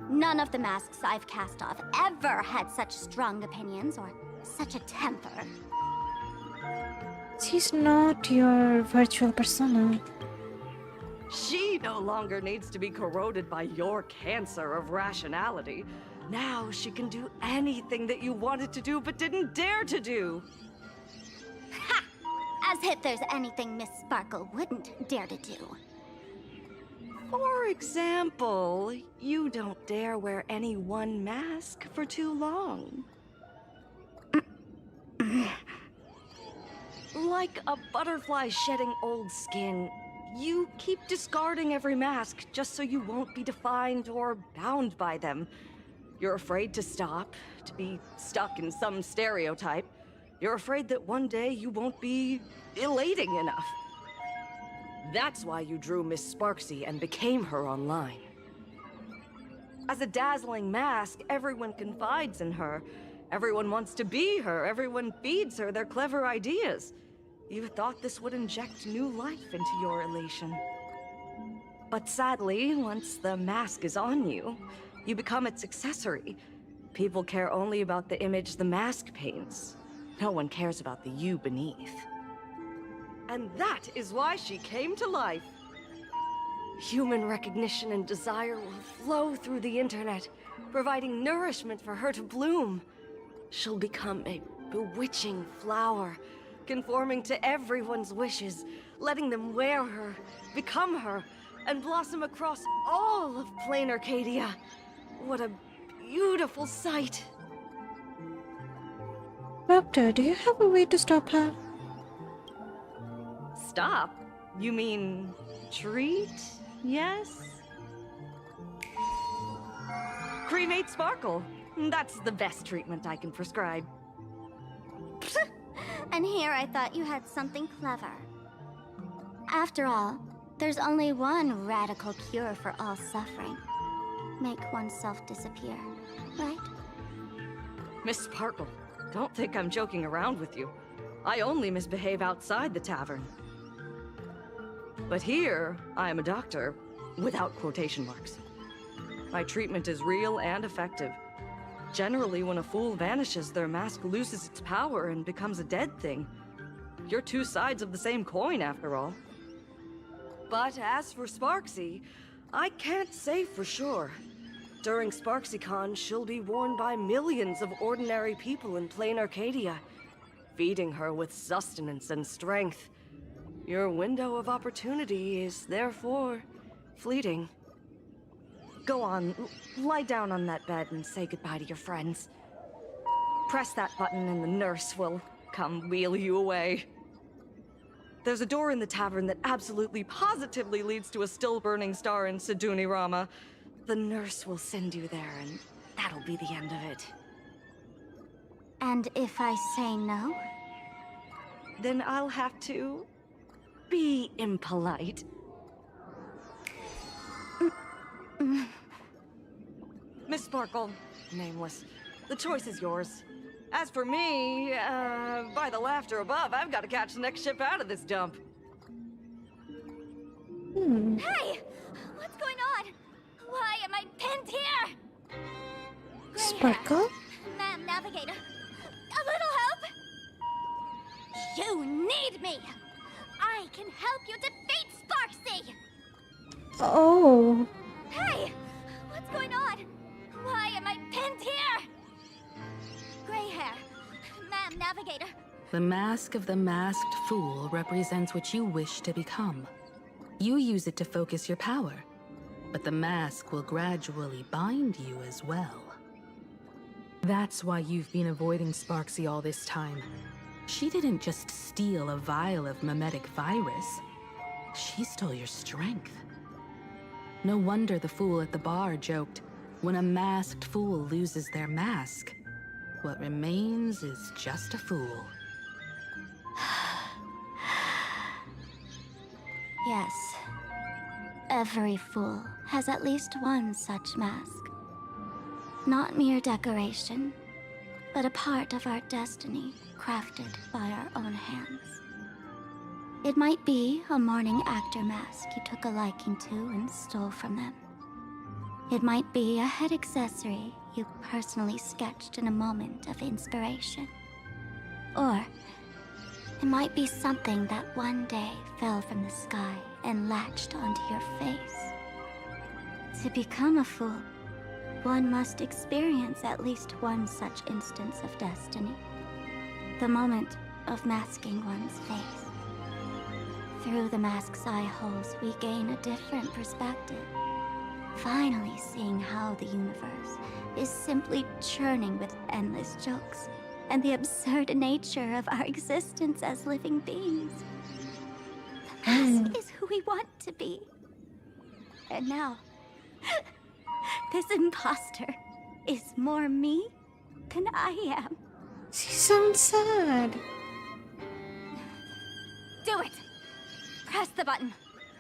None of the masks I've cast off ever had such strong opinions or such a temper. She's not your virtual persona. She no longer needs to be corroded by your cancer of rationality. Now she can do anything that you wanted to do but didn't dare to do. Ha! As if there's anything Miss Sparkle wouldn't dare to do. For example, you don't dare wear any one mask for too long. Like a butterfly shedding old skin, you keep discarding every mask just so you won't be defined or bound by them. You're afraid to stop, to be stuck in some stereotype. You're afraid that one day you won't be elating enough. That's why you drew Miss Sparksy and became her online. As a dazzling mask, everyone confides in her. Everyone wants to be her. Everyone feeds her their clever ideas. You thought this would inject new life into your elation. But sadly, once the mask is on you, you become its accessory. People care only about the image the mask paints. No one cares about the you beneath. And that is why she came to life. Human recognition and desire will flow through the internet. providing nourishment for her to bloom. She'll become a bewitching flower, conforming to everyone's wishes, letting them wear her, become her, and blossom across all of plain Arcadia. What a beautiful sight. Raptor, do you have a way to stop her? Stop? You mean treat? Yes? Cremate Sparkle. That's the best treatment I can prescribe. And here I thought you had something clever. After all, there's only one radical cure for all suffering. Make oneself disappear, right? Miss Sparkle, don't think I'm joking around with you. I only misbehave outside the tavern. But here, I am a doctor, without quotation marks. My treatment is real and effective. Generally, when a fool vanishes, their mask loses its power and becomes a dead thing. You're two sides of the same coin, after all. But as for Sparksy, I can't say for sure. During SparksyCon, she'll be worn by millions of ordinary people in plain Arcadia, feeding her with sustenance and strength. Your window of opportunity is therefore fleeting. Go on, lie down on that bed and say goodbye to your friends. Press that button and the nurse will come wheel you away. There's a door in the tavern that absolutely positively leads to a still-burning star in Siduni Rama. The nurse will send you there, and that'll be the end of it. And if I say no? Then I'll have to be impolite. Miss Sparkle, nameless, the choice is yours. As for me, by the laughter above, I've got to catch the next ship out of this dump. Hey! What's going on? Why am I pinned here? Sparkle? Ma'am, Navigator. A little help? You need me! I can help you defeat Sparksy! Oh. Hey! What's going on? Why am I pinned here? Gray hair. Ma'am, Navigator. The mask of the masked fool represents what you wish to become. You use it to focus your power, but the mask will gradually bind you as well. That's why you've been avoiding Sparksy all this time. She didn't just steal a vial of mimetic virus. She stole your strength. No wonder the fool at the bar joked, when a masked fool loses their mask, what remains is just a fool. Yes. Every fool has at least one such mask. Not mere decoration, but a part of our destiny, crafted by our own hands. It might be a morning actor mask you took a liking to and stole from them. It might be a head accessory you personally sketched in a moment of inspiration. Or it might be something that one day fell from the sky and latched onto your face. To become a fool, one must experience at least one such instance of destiny. The moment of masking one's face. Through the mask's eye holes, we gain a different perspective. Finally seeing how the universe is simply churning with endless jokes, and the absurd nature of our existence as living beings. The mask is who we want to be. And now, this imposter is more me than I am. She sounds sad. Do it! Press the button.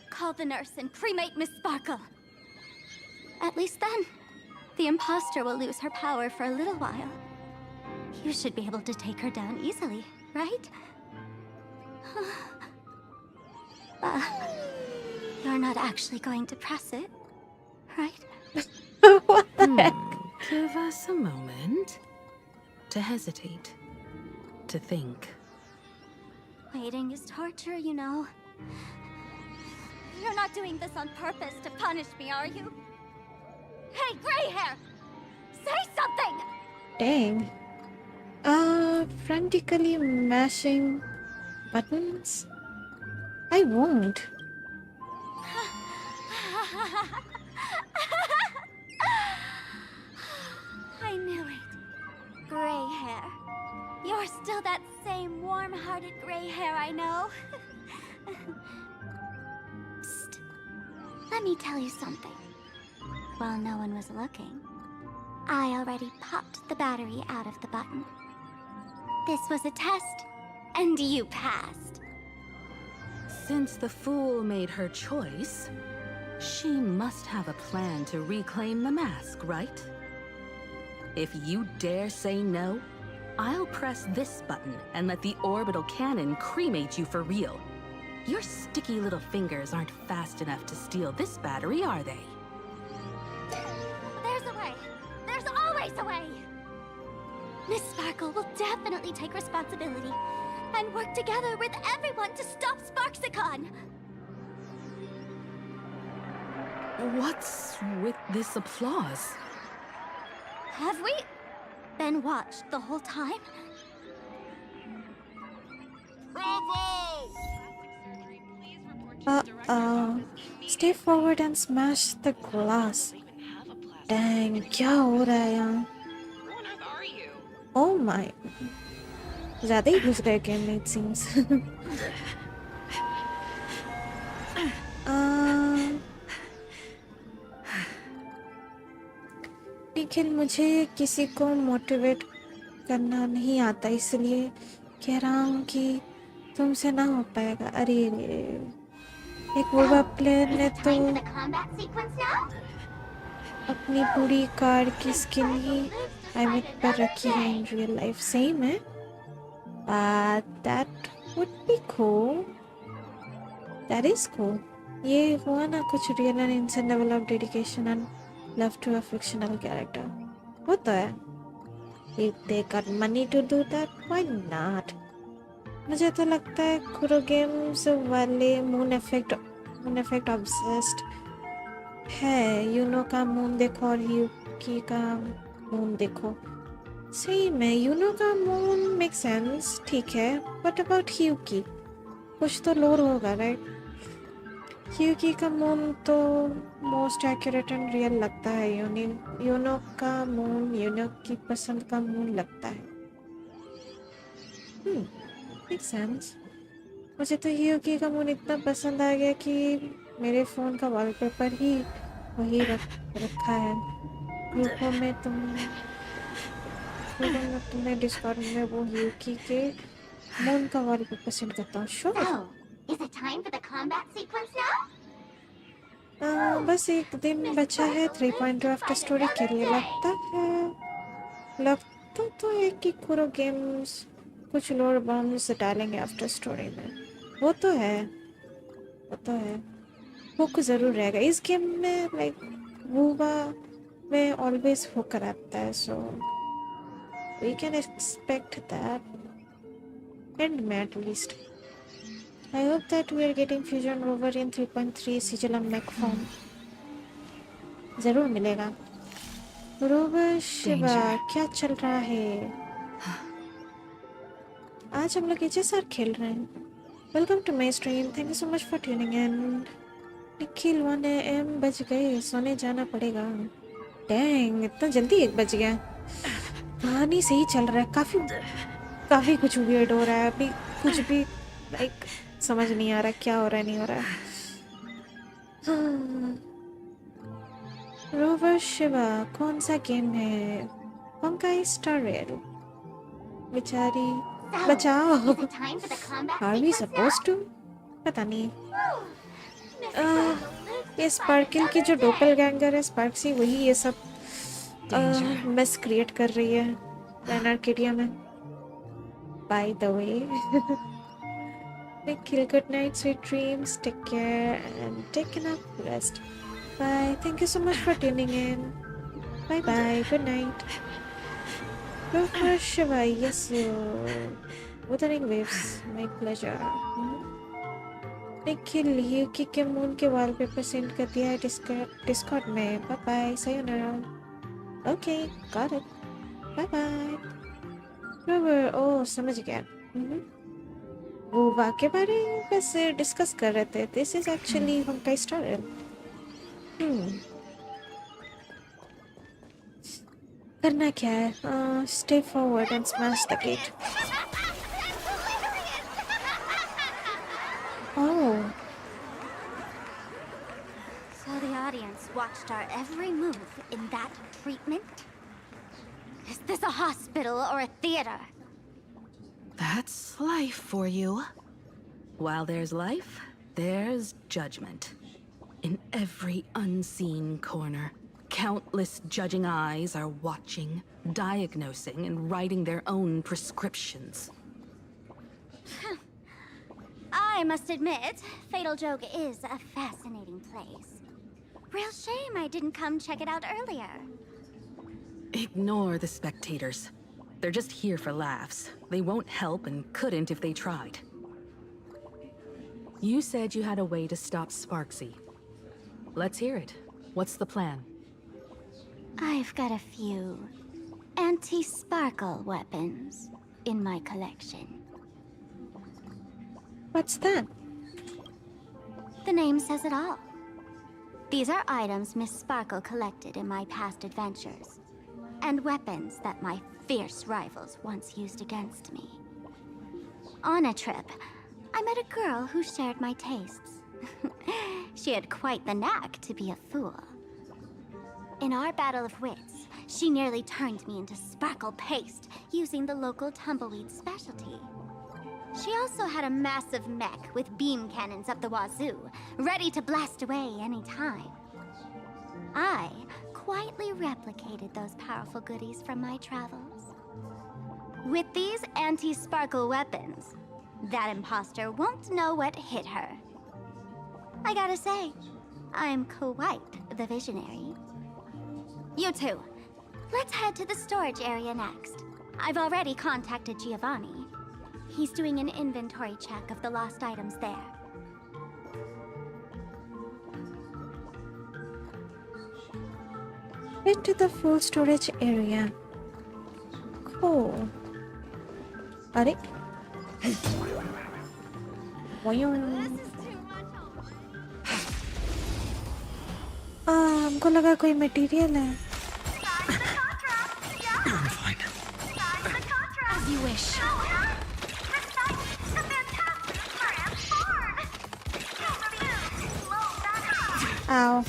Call the nurse and cremate Miss Sparkle. At least then, the imposter will lose her power for a little while. You should be able to take her down easily, right? You're not actually going to press it, right? What the heck? Give us a moment to hesitate, to think. Waiting is torture, you know. You're not doing this on purpose to punish me, are you? Hey, gray hair! Say something! Dang. Frantically mashing buttons? I won't. I knew it. Gray hair. You're still that same warm-hearted gray hair I know. Psst. Let me tell you something. While no one was looking, I already popped the battery out of the button. This was a test, and you passed. Since the fool made her choice, she must have a plan to reclaim the mask, right? If you dare say no, I'll press this button and let the orbital cannon cremate you for real. Your sticky little fingers aren't fast enough to steal this battery, are they? There's a way. There's always a way. Miss Sparkle will definitely take responsibility and work together with everyone to stop Sparksicon. What's with this applause? Have we been watched the whole time? Stay forward and smash the glass. Dang, क्या हो रहा है यहाँ? Oh my. ज़्यादा ही घुस गए game में it seems. Nikhil, मुझे किसी को मोटिवेट करना नहीं आता, इसलिए कह रहा हूँ कि तुमसे ना हो पाएगा. अरे एक वोवा प्लेयर ने तो अपनी पूरी कार की स्किन ही आईमेक पर रखी है इन रियल लाइफ. सही में that would be cool. That is cool. ये हुआ ना कुछ रियल एंड इंसान level of dedication and love to a fictional character. वो तो है. If they got money to do that, why not? मुझे तो लगता है कुरो गेम्स वाले मून इफेक्ट ऑब्सेस्ड है. यूनो का मून देखो और यूकी का मून देखो. सही में यूनो का मून मेक सेंस, ठीक है. What about Yuki? कुछ तो लोर होगा, राइट? यूकी का मून तो मोस्ट एक्यूरेट एंड रियल लगता है. यूनो का मून यूनो की पसंद का मून लगता है. Make sense. मुझे तो यूकी का मून इतना पसंद आ गया कि मेरे फ़ोन का वॉलपेपर ही वही रखा है. रुको मैं तुम्हें डिस्कॉर्ड में वो यूकी के मून का वॉलपेपर सेंड करता हूँ. Sure. Is it time for the combat sequence now? बस एक दिन बचा है 3.2 आफ्टर स्टोरी के लिए. लगता तो है कि कुरो गेम्स कुछ लोड बॉम्ब्स डालेंगे आफ्टर स्टोरी में. वो तो है. हुक जरूर रहेगा इस गेम में. लाइक वूवा में ऑलवेज हुक रहता है, so we can expect that end में at least. I hope that we are getting Fusion Rover in 3.3 Sigillum Mech form. जरूर मिलेगा. रोवर शिवा, क्या चल रहा है? आज हम लोग HSR खेल रहे हैं. Welcome to my stream. Thank you so much for tuning in. Nikhil 1 AM बज गए, सोने जाना पड़ेगा. Dang, इतना जल्दी 1 बज गया. कहानी सही चल रहा है. काफी कुछ weird हो रहा है अभी. कुछ भी like समझ नहीं आ रहा क्या हो रहा है, नहीं हो रहा है. रोवर शिवा कौन सा गेम है? Honkai Starrail. बेचारी बचाओ. Are we supposed to? पता नहीं. ये स्पार्किल की जो डोपलगैंगर है स्पार्क्सी, वही ये सब मेस क्रिएट कर रही है एनार्केडिया में. By the way. Nikhil, good night, sweet dreams. Take care and take enough rest. Bye. Thank you so much for tuning in. Bye bye. Good night. Go for Shiva. Yes, you. Wuthering waves. My pleasure. Nikhil, Yuki के moon के wallpaper send कर दिया है Discord में. Bye bye. Sayonara. Okay, got it. Bye bye. River, oh, समझ गया. वो वाक्य बारे में बस डिस्कस कर रहे थे. This is actually Honkai Starrail. करना क्या है? Stay forward and smash the gate. Oh. So the audience watched our every move in that treatment? Is this a hospital or a theater? That's life for you. While there's life, there's judgment. In every unseen corner, countless judging eyes are watching, diagnosing, and writing their own prescriptions. I must admit, Fatal Joke is a fascinating place. Real shame I didn't come check it out earlier. Ignore the spectators. They're just here for laughs. They won't help and couldn't if they tried. You said you had a way to stop Sparksy. Let's hear it. What's the plan? I've got a few anti-sparkle weapons in my collection. What's that? The name says it all. These are items Miss Sparkle collected in my past adventures, and weapons that my fierce rivals once used against me. On a trip, I met a girl who shared my tastes. She had quite the knack to be a fool. In our battle of wits, she nearly turned me into sparkle paste using the local tumbleweed specialty. She also had a massive mech with beam cannons up the wazoo, ready to blast away any time. I quietly replicated those powerful goodies from my travels. With these anti-sparkle weapons, that imposter won't know what hit her. I gotta say, I'm quite the visionary. You two, let's head to the storage area next. I've already contacted Giovanni. He's doing an inventory check of the lost items there. Head to the full storage area. Cool. अरे हमको लगा कोई material है. As you wish. Ow.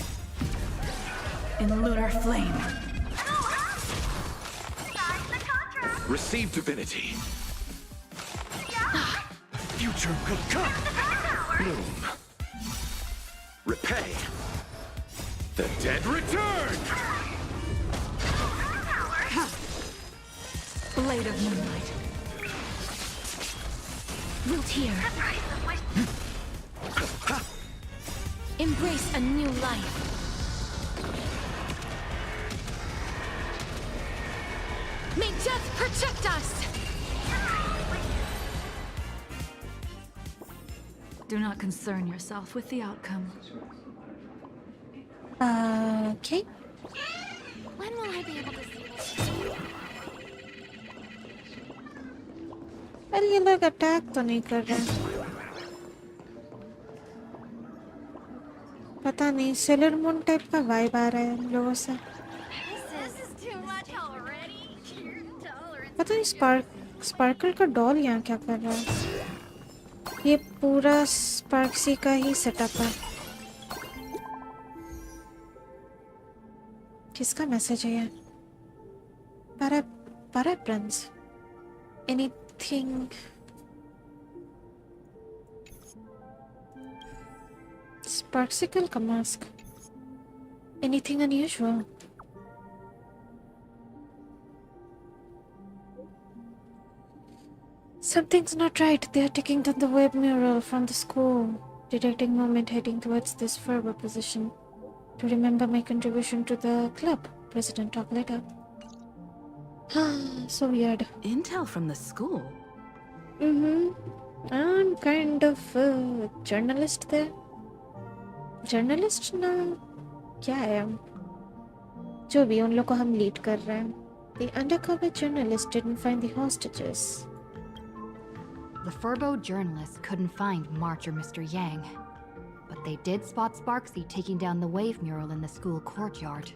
In lunar flame. Receive divinity. Future could come. Bloom. Repay. The dead return. Blade of moonlight. Root here. Embrace a new life. May death protect us! Do not concern yourself with the outcome. Okay. When will I be able to see this? अरे ये लोग attack तो नहीं कर रहे. पता नहीं seller moon type का वाइब आ रहा है इन लोगों से. पता नहीं स्पार्कल का डॉल यहाँ क्या कर रहा है. ये पूरा स्पार्क्सी का ही सेटअप है. किसका मैसेज है ये? para Prince. Anything? Sparksicle का mask. Anything unusual? Something's not right. They are taking down the web mural from the school. Detecting movement heading towards this fervor position. To remember my contribution to the club. President, talk later. So weird. Intel from the school? I'm kind of a journalist there. Journalist na? Kya hai? जो भी उन लोग को हम lead कर रहे हैं. The undercover journalist didn't find the hostages. The Furbo journalists couldn't find March or Mr. Yang, but they did spot Sparksy taking down the wave mural in the school courtyard.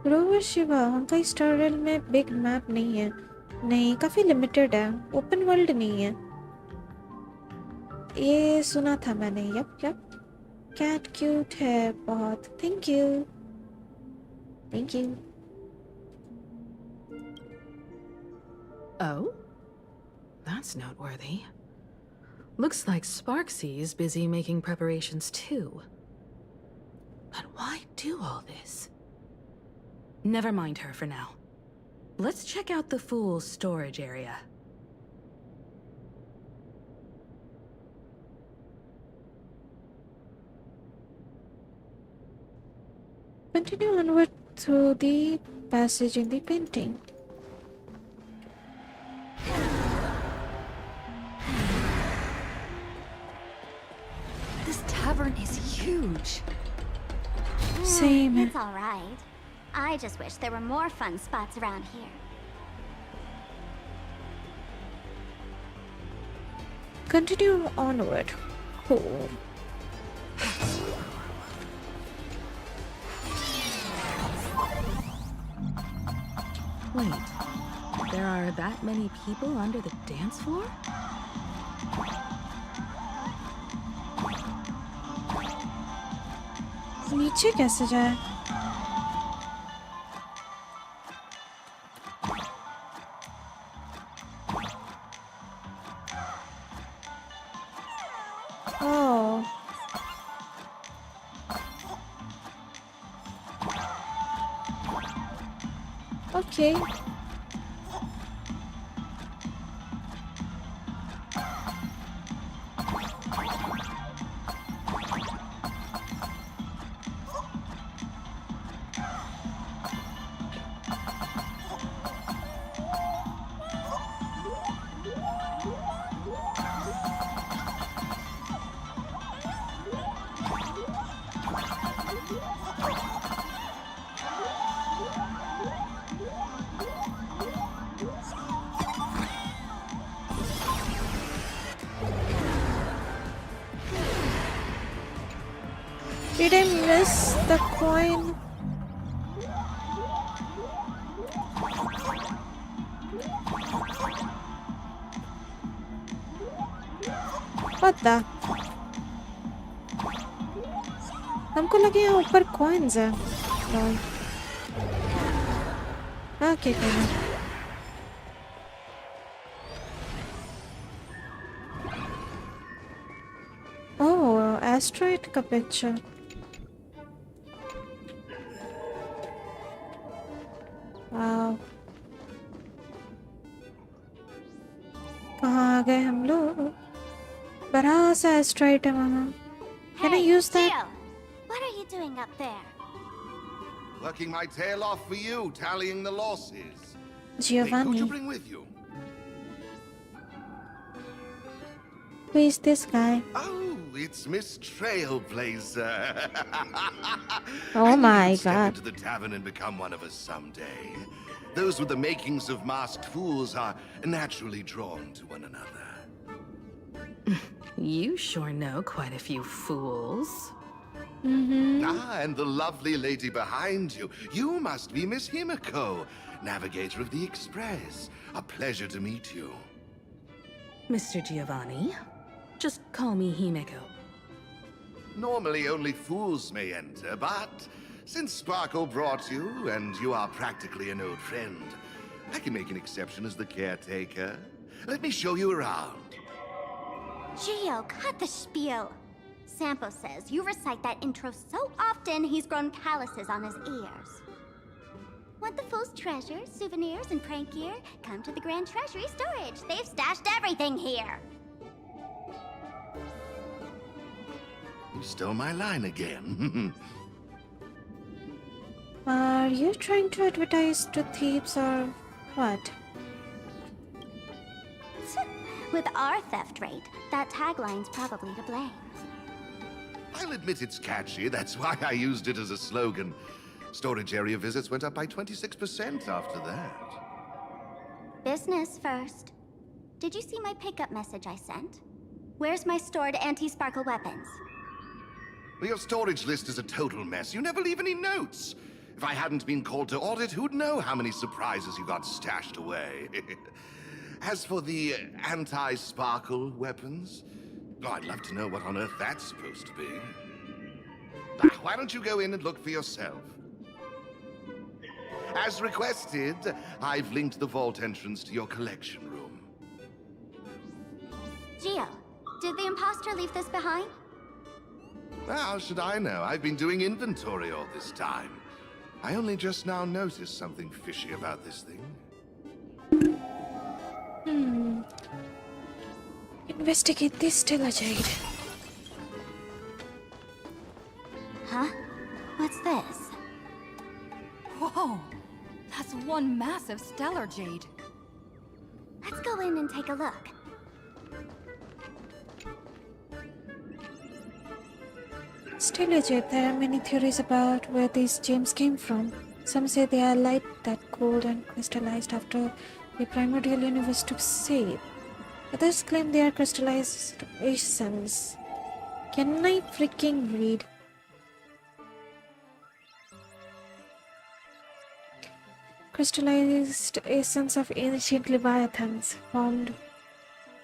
Rover Shiva, Honkai Starrail में big map नहीं है. नहीं, काफी limited है. Open world नहीं है. ये सुना था मैंने. यप. कैट क्यूट है बहुत. Thank you. Oh? That's noteworthy. Looks like Sparksy is busy making preparations too. But why do all this? Never mind her for now. Let's check out the Fool's storage area. Continue onward through the passage in the painting. This tavern is huge. Same. It's all right. I just wish there were more fun spots around here. Continue onward. Cool. Wait, there are that many people under the dance floor? नीचे कैसे जाए? Oh. Okay. Did I miss the coin? What the? हमको लगे यहाँ ऊपर coins है. No. Okay, fine. Oh, asteroid का picture. Wow. कहाँ आ गए हम लोग? बड़ा सा एस्ट्रॉइड है वहाँ. Can I use that? Gio, what are you doing up there? Working my tail off for you, tallying the losses. Giovanni. Who'd you bring with you? Who is this guy? Oh, it's Miss Trailblaze. Oh my Step god. into the tavern and become one of us someday. Those with the makings of masked fools are naturally drawn to one another. You sure know quite a few fools. Ah, and the lovely lady behind you. You must be Miss Himiko, navigator of the Express. A pleasure to meet you. Mr. Giovanni, just call me Himeko. Normally only fools may enter, but since Sparkle brought you, and you are practically an old friend, I can make an exception as the caretaker. Let me show you around. Gio, cut the spiel. Sampo says you recite that intro so often he's grown calluses on his ears. Want the fool's treasures, souvenirs, and prank gear? Come to the Grand Treasury Storage. They've stashed everything here. You stole my line again. Are you trying to advertise to thieves or what? With our theft rate, that tagline's probably to blame. I'll admit it's catchy. That's why I used it as a slogan. Storage area visits went up by 26% after that. Business first. Did you see my pickup message I sent? Where's my stored anti-sparkle weapons? Well, your storage list is a total mess. You never leave any notes. If I hadn't been called to audit, who'd know how many surprises you got stashed away? As for the anti-sparkle weapons, oh, I'd love to know what on earth that's supposed to be. Why don't you go in and look for yourself? As requested, I've linked the vault entrance to your collection room. Gio, did the imposter leave this behind? How should I know? I've been doing inventory all this time. I only just now noticed something fishy about this thing. Investigate this stellar jade. Huh? What's this? Whoa! That's one massive stellar jade. Let's go in and take a look. Stellar jade, there are many theories about where these gems came from. Some say they are light that cooled and crystallized after the primordial universe took shape. Others claim they are crystallized essence. Can I freaking read? Crystallized essence of ancient leviathans formed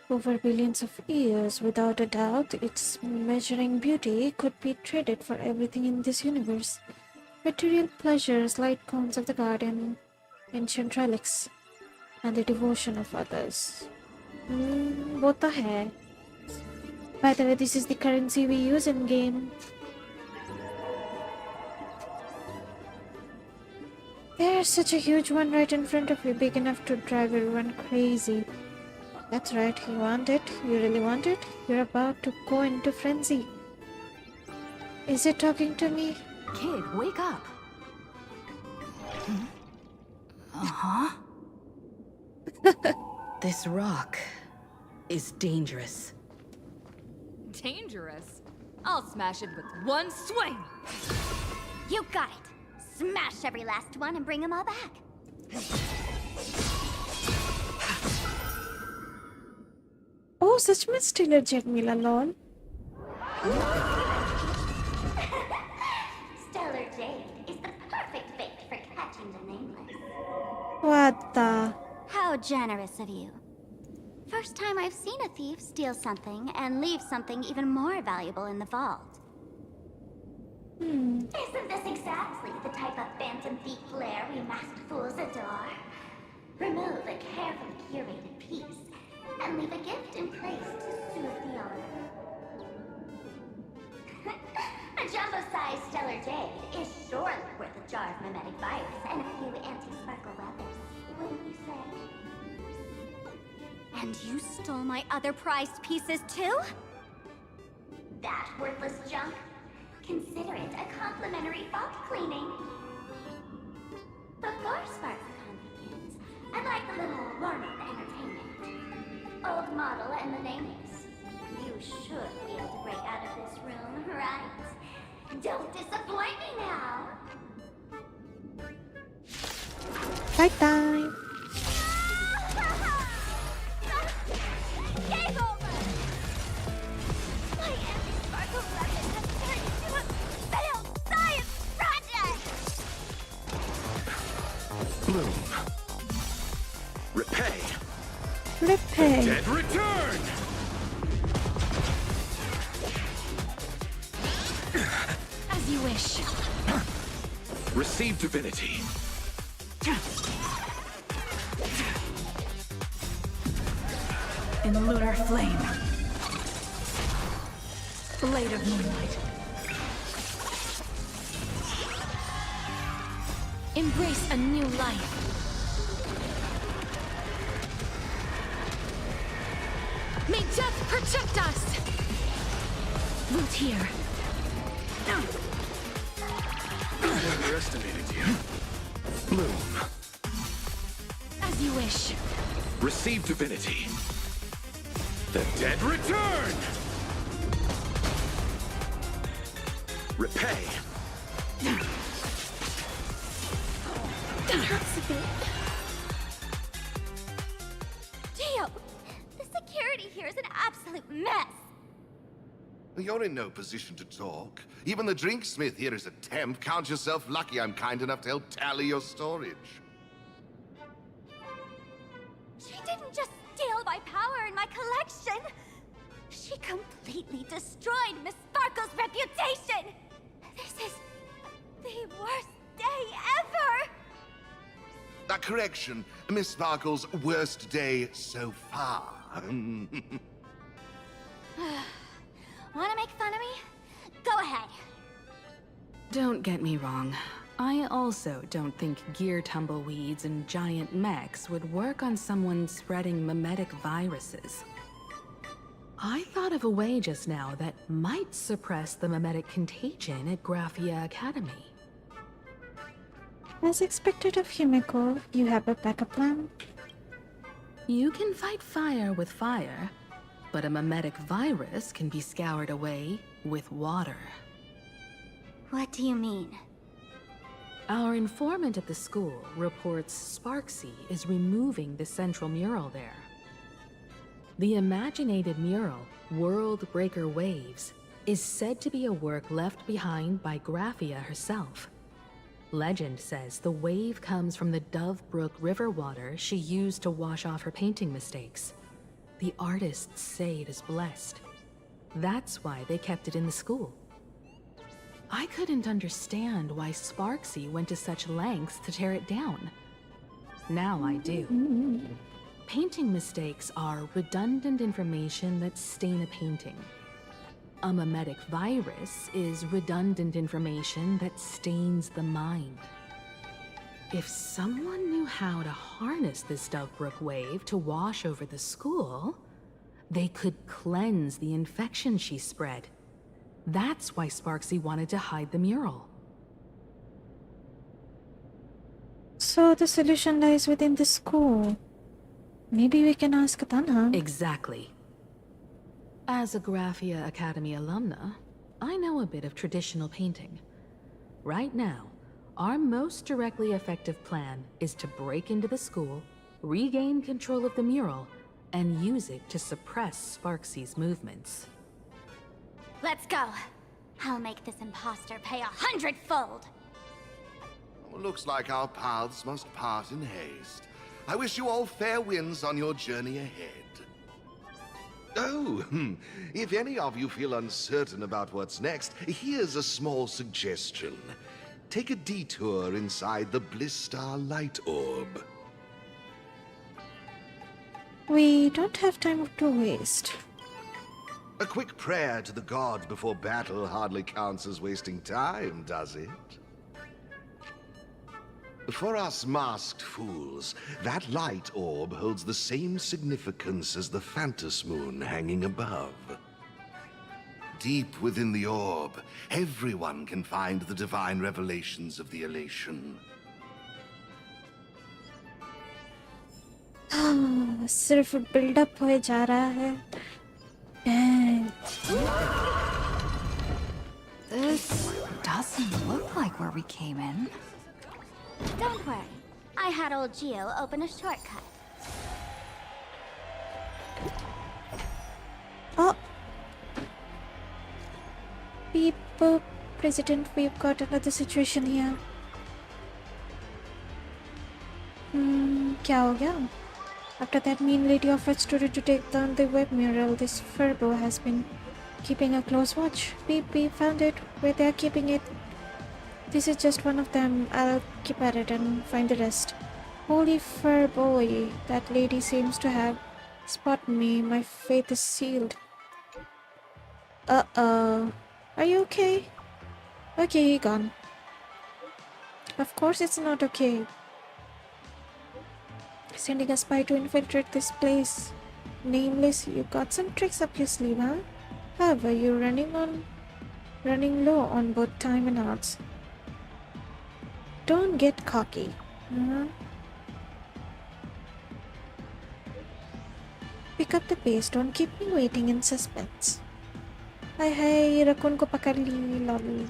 over billions of years. Without a doubt, its measuring beauty could be traded for everything in this universe. Material pleasures, light cones of the garden, ancient relics, and the devotion of others. What the heck? By the way, this is the currency we use in game. There's such a huge one right in front of you, big enough to drive everyone crazy. That's right, you want it? You really want it? You're about to go into frenzy. Is it talking to me? Kid, wake up. Uh-huh. This rock is dangerous. Dangerous? I'll smash it with one swing! You got it! Smash every last one and bring them all back. Oh, such में stellar jade मिला lol. Stellar jade is the perfect bait for catching the nameless. What the? How generous of you. First time I've seen a thief steal something and leave something even more valuable in the vault. Isn't this exactly the type of phantom thief flair we masked fools adore? Remove a carefully curated piece and leave a gift in place to soothe the owner. A jumbo-sized stellar jade is surely worth a jar of mimetic virus and a few anti-sparkle weapons, wouldn't you say? And you stole my other prized pieces too? That worthless junk? Consider it a complimentary vault cleaning. Before Sparklecon begins, I'd like a little warm-up entertainment. Old model and the nameless. You should be able to break out of this room, right? Don't disappoint me now! Fight time! Game over! My anti-sparkle weapon has turned into a failed science project! Bloom. Repay. Repay. Dead return! As you wish. Receive divinity. In lunar flame. Blade of moonlight. Embrace a new life. May death protect us! Root here. I underestimated you. Bloom. As you wish. Receive divinity. The dead return! Repay. That hurts a bit. Gio, the security here is an absolute mess. You're in no position to talk. Even the drinksmith here is a temp. Count yourself lucky I'm kind enough to help tally your storage. She didn't just steal my power and my collection. She completely destroyed Miss Sparkle's reputation. This is the worst day ever. A correction, Miss Sparkle's worst day so far. Wanna make fun of me? Go ahead. Don't get me wrong. I also don't think gear tumbleweeds and giant mechs would work on someone spreading mimetic viruses. I thought of a way just now that might suppress the mimetic contagion at Graphia Academy. As expected of Himiko, you have a backup plan? You can fight fire with fire, but a mimetic virus can be scoured away with water. What do you mean? Our informant at the school reports Sparksy is removing the central mural there. The imaginated mural, World Breaker Waves, is said to be a work left behind by Graphia herself. Legend says the wave comes from the Dove Brook river water she used to wash off her painting mistakes. The artists say it is blessed. That's why they kept it in the school. I couldn't understand why Sparksy went to such lengths to tear it down. Now I do. Painting mistakes are redundant information that stain a painting. A mimetic virus is redundant information that stains the mind. If someone knew how to harness this Dovebrook wave to wash over the school, they could cleanse the infection she spread. That's why Sparksy wanted to hide the mural. So the solution lies within the school. Maybe we can ask Tanha. Exactly. As a Graphia Academy alumna, I know a bit of traditional painting. Right now, our most directly effective plan is to break into the school, regain control of the mural, and use it to suppress Sparksy's movements. Let's go. I'll make this imposter pay 100-fold. Looks like our paths must part in haste. I wish you all fair winds on your journey ahead. Oh, if any of you feel uncertain about what's next, here's a small suggestion. Take a detour inside the Blistar light orb. We don't have time to waste. A quick prayer to the gods before battle hardly counts as wasting time, does it? For us masked fools, that light orb holds the same significance as the Phantos moon hanging above. Deep within the orb, everyone can find the divine revelations of the elation. सिर्फ buildup हो जा रहा है. This doesn't look like where we came in. Don't worry. I had old Gio open a shortcut. Oh. People, President, we've got another situation here. क्या हो गया? After that mean lady offered Story to take down the web mural, this Furbo has been keeping a close watch. Beep, found it. Where they're keeping it. This is just one of them. I'll keep at it and find the rest. Holy Furboy, that lady seems to have spotted me. My fate is sealed. Uh-oh. Are you okay? Okay, gone. Of course it's not okay. Sending a spy to infiltrate this place. Nameless, you got some tricks up your sleeve, huh? However, you're running low on both time and hearts. Don't get cocky. Pick up the pace. Don't keep me waiting in suspense. Hi, raccoon ko pakad li, lol.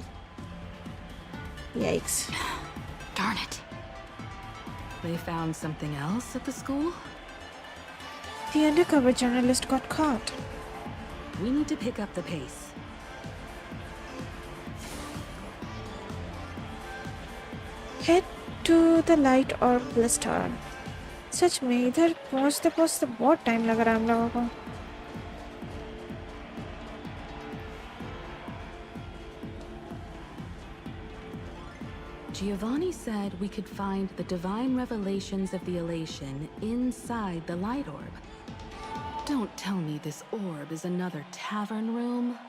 Yikes. Darn it. They found something else at the school? The undercover journalist got caught. We need to pick up the pace. Head to the light orb blister. सच में इधर पहुंचते पहुंचते बहुत time लग रहा है हम लोगों को. Giovanni said we could find the divine revelations of the elation inside the light orb. Don't tell me this orb is another tavern room.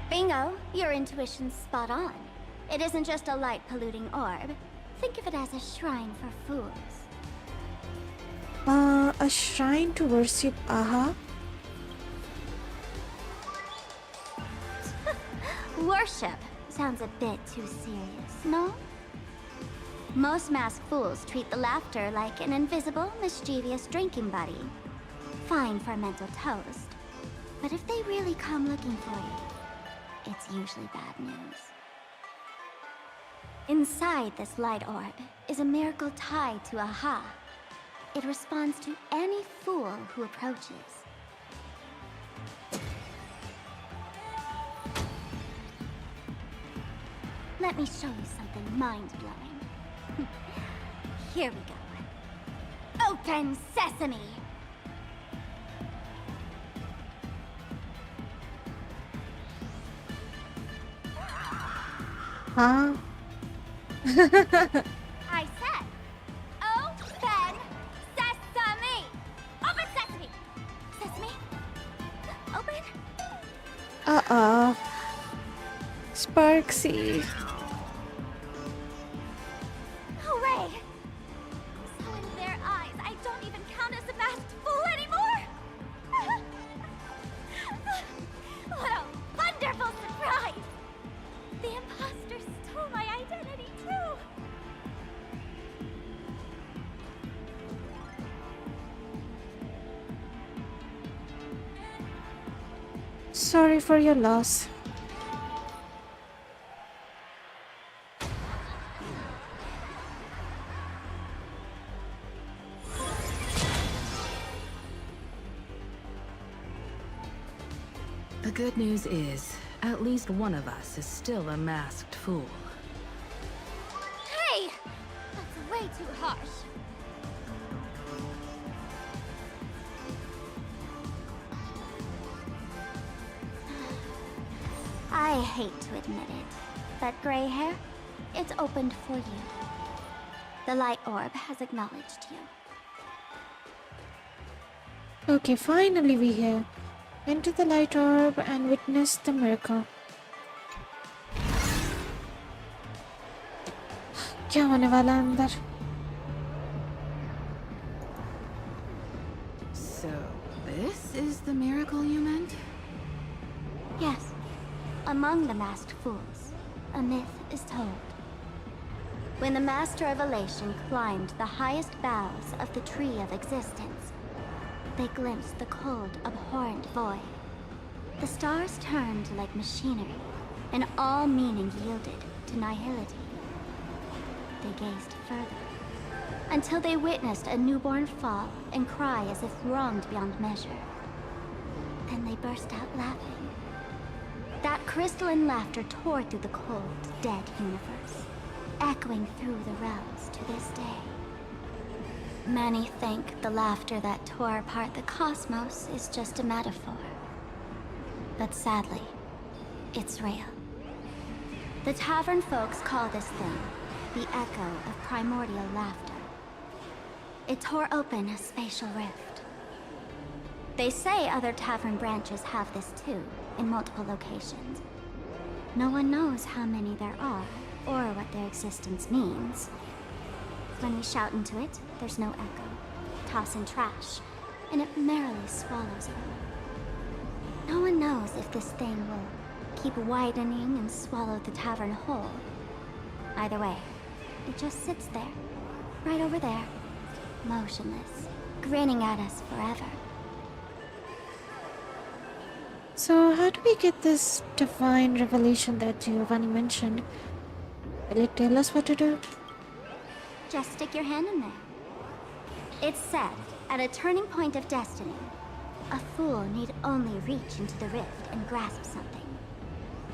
Bingo, your intuition's spot on. It isn't just a light-polluting orb. Think of it as a shrine for fools. A shrine to worship Aha? Worship sounds a bit too serious, no? Most masked fools treat the laughter like an invisible, mischievous drinking buddy. Fine for mental toast. But if they really come looking for you, it's usually bad news. Inside this light orb is a miracle tied to Aha. It responds to any fool who approaches. Let me show you something mind-blowing. Here we go. Open sesame! Huh? I said, open sesame! Open sesame! Sesame? Open? Sparksy. Hooray! So in their eyes, I don't even count as a masked fool anymore! What a wonderful surprise! The imposter stole my identity too! Sorry for your loss. The good news is, at least one of us is still a masked fool. Hey! That's way too harsh. I hate to admit it, but gray hair, it's opened for you. The light orb has acknowledged you. Okay, finally we're here. Enter the light orb and witness the miracle. क्या होने वाला है अंदर? So, this is the miracle you meant? Yes. Among the masked fools, a myth is told. When the Master of Elation climbed the highest boughs of the Tree of Existence, they glimpsed the cold, abhorrent void. The stars turned like machinery, and all meaning yielded to nihility. They gazed further, until they witnessed a newborn fall and cry as if wronged beyond measure. Then they burst out laughing. That crystalline laughter tore through the cold, dead universe, echoing through the realms to this day. Many think the laughter that tore apart the cosmos is just a metaphor. But sadly, it's real. The tavern folks call this thing the echo of primordial laughter. It tore open a spatial rift. They say other tavern branches have this too, in multiple locations. No one knows how many there are, or what their existence means. When we shout into it, there's no echo. Toss in trash, and it merrily swallows it all. No one knows if this thing will keep widening and swallow the tavern whole. Either way, it just sits there, right over there, motionless, grinning at us forever. So how do we get this divine revelation that Giovanni mentioned? Will it tell us what to do? Just stick your hand in there. It's said, at a turning point of destiny, a fool need only reach into the rift and grasp something.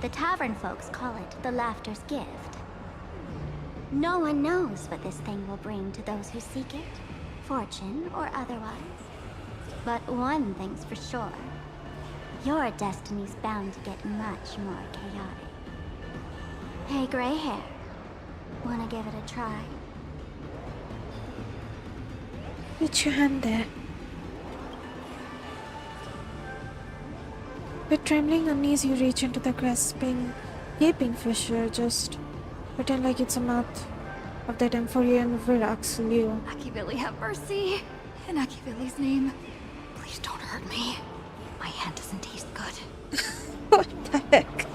The tavern folks call it the Laughter's Gift. No one knows what this thing will bring to those who seek it, fortune or otherwise. But one thing's for sure. Your destiny's bound to get much more chaotic. Hey, gray hair. Wanna give it a try? Put your hand there. With trembling unease, you reach into the grasping, gaping fissure. Just pretend like it's a mouth of that amphibian Virax Leo. Akivili, have mercy. In Akivili's name, please don't hurt me. My hand doesn't taste good. What the heck?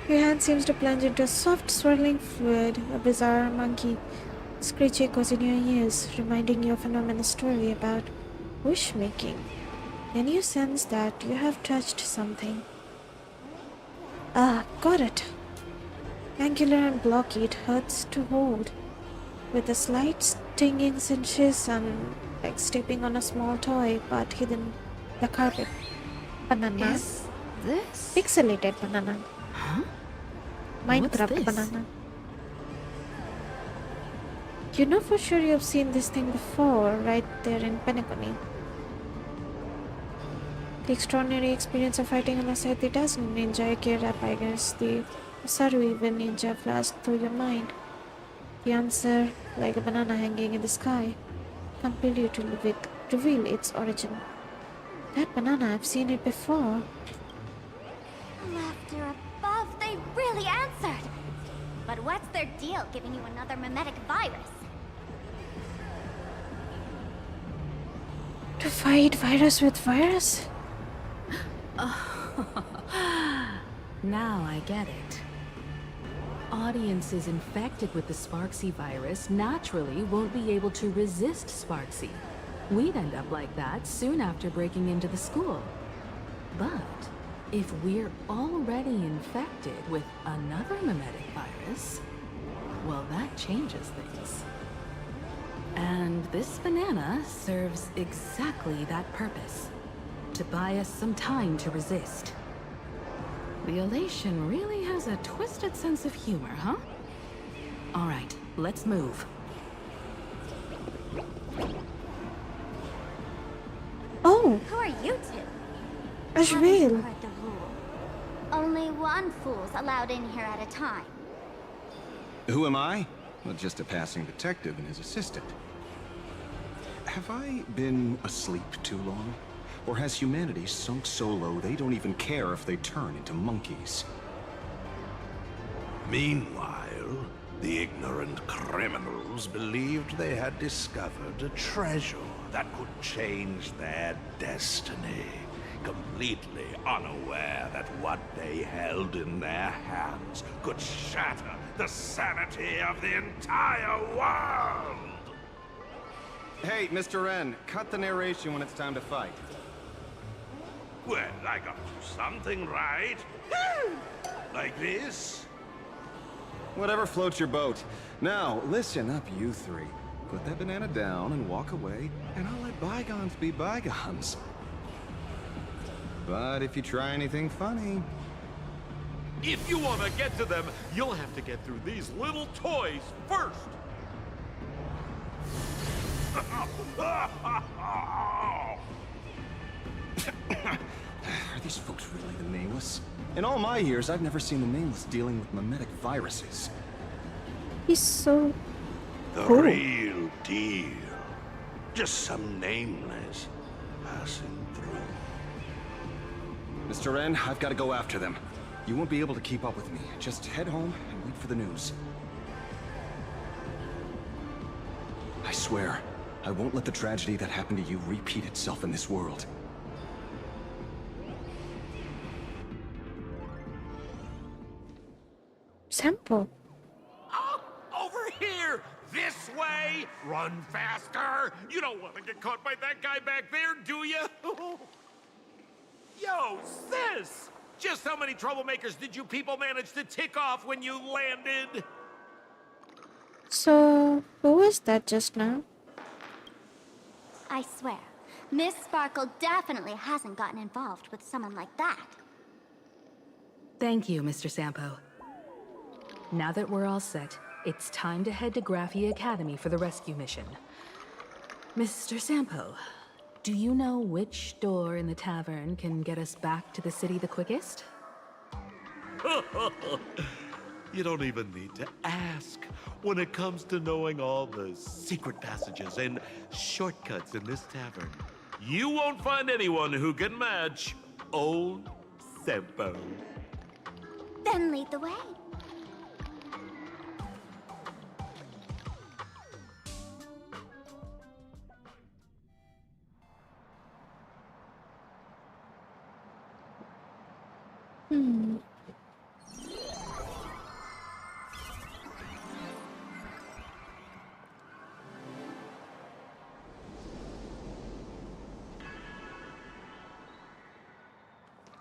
Your hand seems to plunge into a soft, swirling fluid. A bizarre monkey screech echoes in your ears, reminding you of an ominous story about wish-making. Then you sense that you have touched something. Ah, got it. Angular and blocky, it hurts to hold. With a slight stinging sensation, like stepping on a small toy, but hidden the carpet. Banana. Is this? Pixelated banana. Huh? Minecraft What's this? banana. You know for sure you've seen this thing before, right there in Penacony. The extraordinary experience of fighting alongside the dazzling ninja geared up against the Saru evil ninja flashed through your mind. The answer, like a banana hanging in the sky, compelled you to reveal its origin. That banana, I've seen it before. Laughter above, they really answered! But what's their deal giving you another mimetic virus? To fight virus with virus? Now I get it. Audiences infected with the Sparksy virus naturally won't be able to resist Sparksy. We'd end up like that soon after breaking into the school. But if we're already infected with another mimetic virus, well, that changes things. And this banana serves exactly that purpose. To buy us some time to resist. The elation really has a twisted sense of humor, huh? All right, let's move. Oh! Who are you two? Ashvale. Haven't you heard the rule? Only one fool's allowed in here at a time. Who am I? Well, just a passing detective and his assistant. Have I been asleep too long? Or has humanity sunk so low they don't even care if they turn into monkeys? Meanwhile, the ignorant criminals believed they had discovered a treasure that could change their destiny, completely unaware that what they held in their hands could shatter the sanity of the entire world! Hey, Mr. Wren, cut the narration when it's time to fight. Well, I got something right. Like this? Whatever floats your boat. Now, listen up, you three. Put that banana down and walk away, and I'll let bygones be bygones. But if you try anything funny... If you want to get to them, you'll have to get through these little toys first. Are these folks really the Nameless? In all my years, I've never seen the Nameless dealing with mimetic viruses. He's so The cool. real deal. Just some nameless passing through. Mr. Wren, I've got to go after them. You won't be able to keep up with me. Just head home and wait for the news. I swear, I won't let the tragedy that happened to you repeat itself in this world. Sample. Over here! This way! Run faster! You don't want to get caught by that guy back there, do you? Yo, sis! Just how many troublemakers did you people manage to tick off when you landed? So, who was that just now? I swear, Miss Sparkle definitely hasn't gotten involved with someone like that. Thank you, Mr. Sampo. Now that we're all set, it's time to head to Graphia Academy for the rescue mission. Mr. Sampo, do you know which door in the tavern can get us back to the city the quickest? You don't even need to ask. When it comes to knowing all the secret passages and shortcuts in this tavern, you won't find anyone who can match old Sempo. Then lead the way.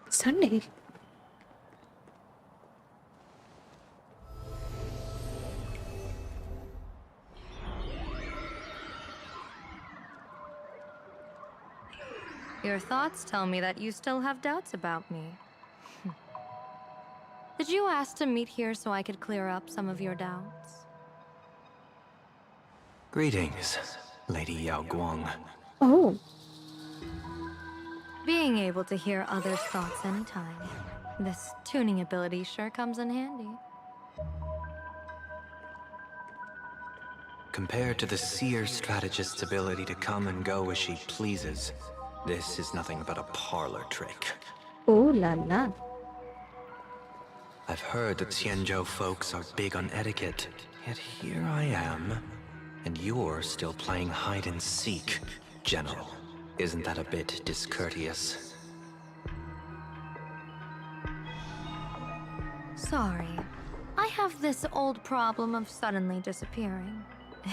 Sunday. Your thoughts tell me that you still have doubts about me. Did you ask to meet here so I could clear up some of your doubts? Greetings, Lady Yao Guang. Oh. Being able to hear others' thoughts anytime. This tuning ability sure comes in handy. Compared to the seer strategist's ability to come and go as she pleases, this is nothing but a parlor trick. Oh la la. I've heard that Xianzhou folks are big on etiquette, yet here I am, and you're still playing hide and seek, General. Isn't that a bit discourteous? Sorry. I have this old problem of suddenly disappearing.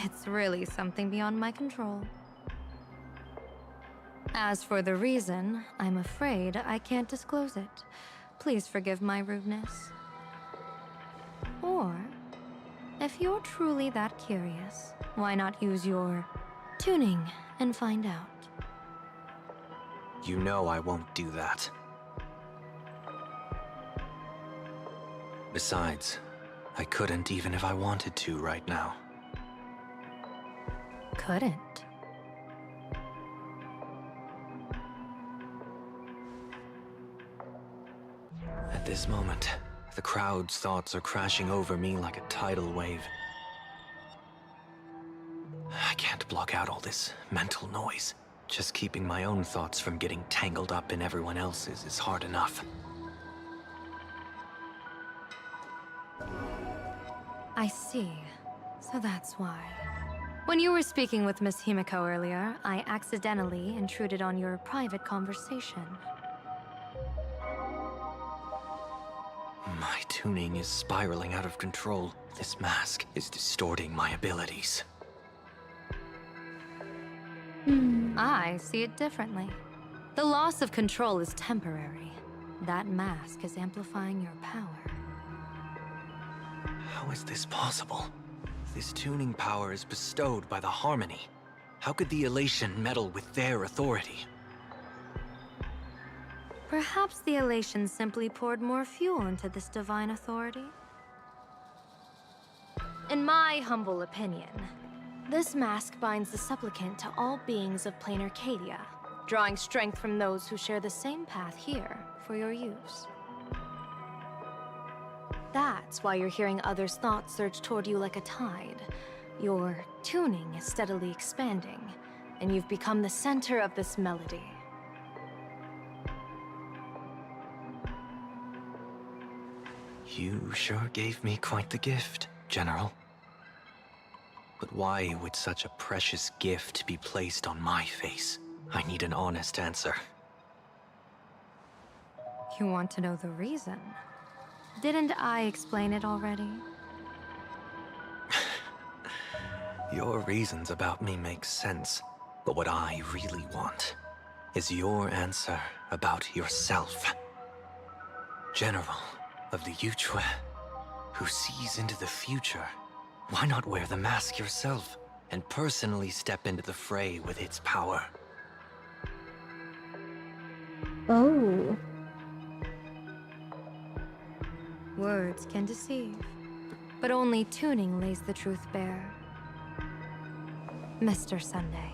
It's really something beyond my control. As for the reason, I'm afraid I can't disclose it. Please forgive my rudeness. Or, if you're truly that curious, why not use your tuning and find out? You know I won't do that. Besides, I couldn't even if I wanted to right now. Couldn't? At this moment, the crowd's thoughts are crashing over me like a tidal wave. I can't block out all this mental noise. Just keeping my own thoughts from getting tangled up in everyone else's is hard enough. I see. So that's why. When you were speaking with Miss Himiko earlier, I accidentally intruded on your private conversation. My tuning is spiraling out of control. This mask is distorting my abilities. I see it differently. The loss of control is temporary. That mask is amplifying your power. How is this possible? This tuning power is bestowed by the Harmony. How could the Elation meddle with their authority? Perhaps the Elation simply poured more fuel into this divine authority? In my humble opinion, this mask binds the supplicant to all beings of plain Arcadia, drawing strength from those who share the same path here for your use. That's why you're hearing others' thoughts surge toward you like a tide. Your tuning is steadily expanding, and you've become the center of this melody. You sure gave me quite the gift, General. But why would such a precious gift be placed on my face? I need an honest answer. You want to know the reason? Didn't I explain it already? Your reasons about me make sense, but what I really want is your answer about yourself. General of the Yuchue, who sees into the future. Why not wear the mask yourself and personally step into the fray with its power? Oh. Words can deceive, but only tuning lays the truth bare. Mr. Sunday,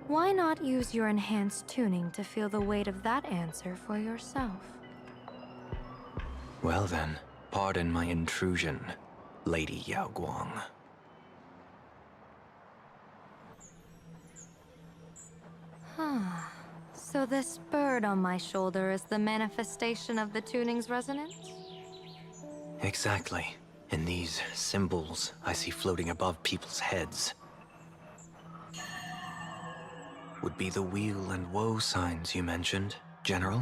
why not use your enhanced tuning to feel the weight of that answer for yourself? Well then, pardon my intrusion, Lady Yao Guang. So this bird on my shoulder is the manifestation of the tuning's resonance? Exactly. And these symbols I see floating above people's heads would be the wheel and woe signs you mentioned, General?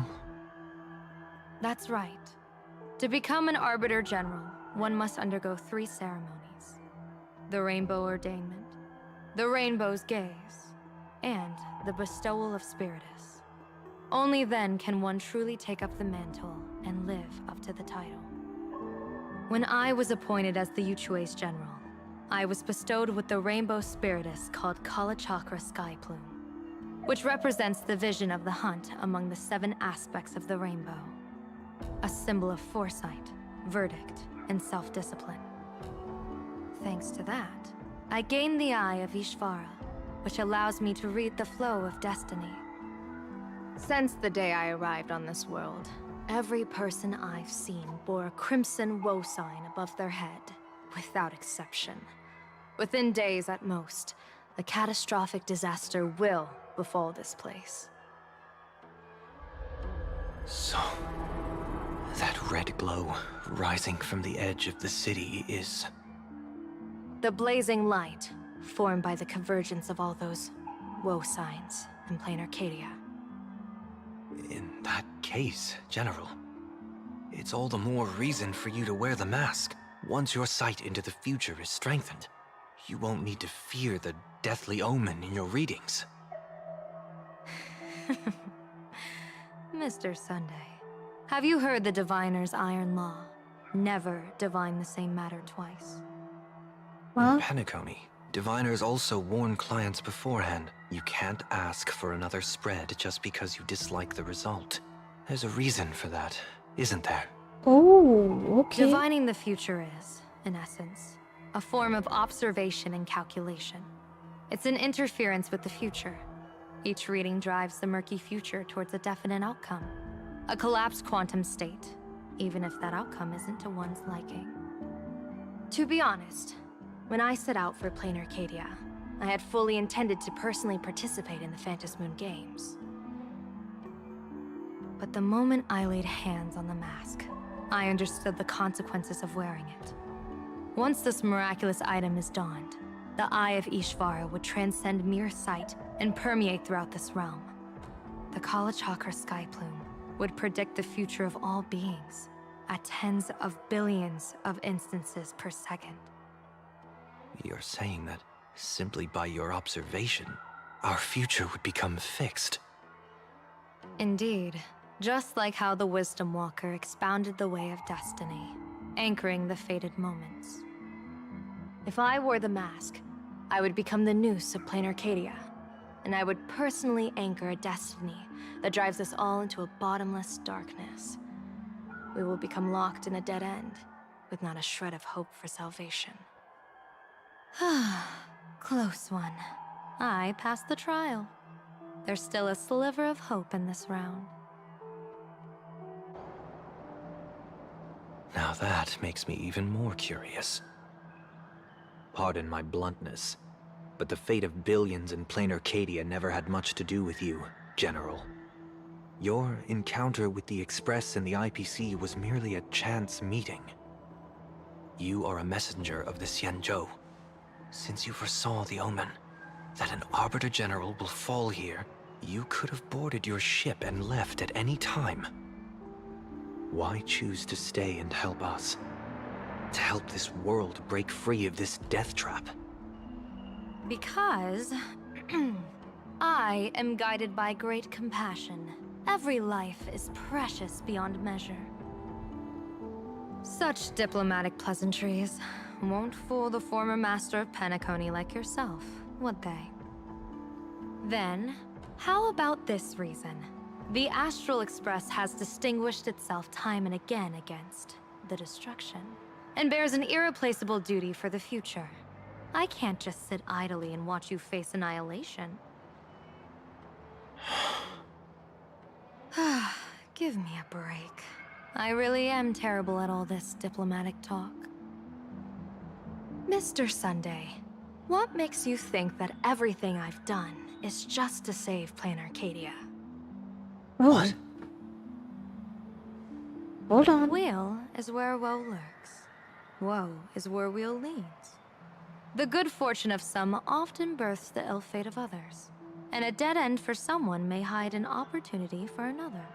That's right. To become an Arbiter General, one must undergo 3 ceremonies. The Rainbow Ordainment, the Rainbow's Gaze, and the Bestowal of Spiritus. Only then can one truly take up the mantle and live up to the title. When I was appointed as the Yuchue's General, I was bestowed with the Rainbow Spiritus called Kalachakra Sky Plume, which represents the vision of the hunt among the 7 aspects of the rainbow. A symbol of foresight, verdict, and self-discipline. Thanks to that, I gained the Eye of Ishvara, which allows me to read the flow of destiny. Since the day I arrived on this world, every person I've seen bore a crimson woe sign above their head, without exception. Within days at most, a catastrophic disaster will befall this place. So, that red glow rising from the edge of the city is... The blazing light, formed by the convergence of all those woe signs in plain Arcadia. In that case, General, it's all the more reason for you to wear the mask. Once your sight into the future is strengthened, you won't need to fear the deathly omen in your readings. Mr. Sunday, have you heard the Diviner's iron law? Never divine the same matter twice. In Penacony, diviners also warn clients beforehand. You can't ask for another spread just because you dislike the result. There's a reason for that, isn't there? Oh, okay. Divining the future is, in essence, a form of observation and calculation. It's an interference with the future. Each reading drives the murky future towards a definite outcome. A collapsed quantum state, even if that outcome isn't to one's liking. To be honest, when I set out for Plain Arcadia, I had fully intended to personally participate in the Phantom Moon Games. But the moment I laid hands on the mask, I understood the consequences of wearing it. Once this miraculous item is donned, the Eye of Ishvara would transcend mere sight and permeate throughout this realm. The Kalachakra Sky Plume would predict the future of all beings at tens of billions of instances per second. You're saying that simply by your observation, our future would become fixed. Indeed, just like how the Wisdom Walker expounded the way of destiny, anchoring the fated moments. If I wore the mask, I would become the noose of Plain Arcadia, and I would personally anchor a destiny that drives us all into a bottomless darkness. We will become locked in a dead end, with not a shred of hope for salvation. Close one. I passed the trial. There's still a sliver of hope in this round. Now that makes me even more curious. Pardon my bluntness, but the fate of billions in Plain Arcadia never had much to do with you, General. Your encounter with the Express and the IPC was merely a chance meeting. You are a messenger of the Xianzhou. Since you foresaw the omen, that an Arbiter General will fall here, you could have boarded your ship and left at any time. Why choose to stay and help us? To help this world break free of this death trap? Because I am guided by great compassion. Every life is precious beyond measure. Such diplomatic pleasantries won't fool the former master of Penacony like yourself, would they? Then, how about this reason? The Astral Express has distinguished itself time and again against the destruction, and bears an irreplaceable duty for the future. I can't just sit idly and watch you face annihilation. Give me a break. I really am terrible at all this diplomatic talk. Mr. Sunday, what makes you think that everything I've done is just to save Plain Arcadia? What? Hold on. Weal is where woe lurks. Woe is where weal leads. The good fortune of some often births the ill fate of others, and a dead end for someone may hide an opportunity for another.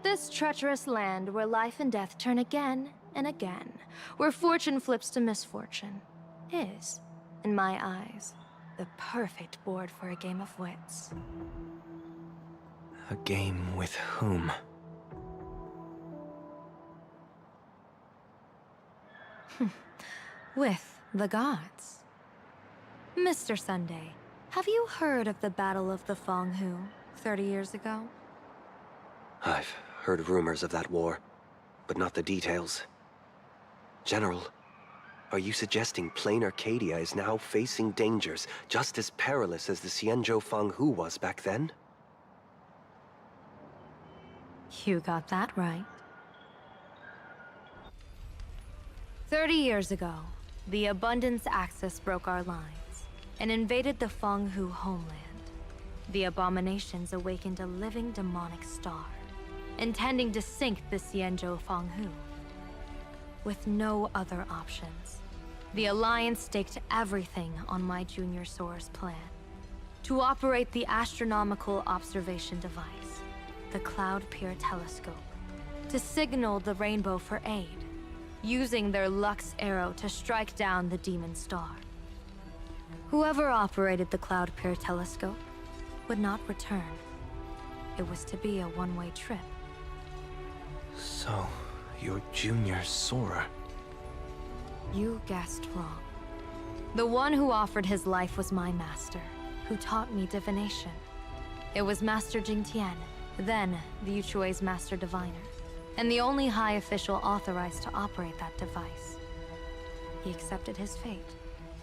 This treacherous land where life and death turn again and again, where fortune flips to misfortune, is, in my eyes, the perfect board for a game of wits. A game with whom? With the gods. Mr. Sunday, have you heard of the Battle of the Fonghu 30 years ago? I've heard rumors of that war, but not the details. General, are you suggesting Plain Arcadia is now facing dangers just as perilous as the Xianzhou Fanghu was back then? You got that right. 30 years ago, the Abundance Axis broke our lines and invaded the Fanghu homeland. The abominations awakened a living demonic star, intending to sink the Xianzhou Fanghu. With no other options, the Alliance staked everything on my Junior Soarer's plan to operate the astronomical observation device, the Cloud Pier Telescope, to signal the Rainbow for aid, using their Lux arrow to strike down the Demon Star. Whoever operated the Cloud Pier Telescope would not return. It was to be a one-way trip. So, you're Junior Soarer. You guessed wrong. The one who offered his life was my master, who taught me divination. It was Master Jingtian, then the Yuchui's Master Diviner, and the only high official authorized to operate that device. He accepted his fate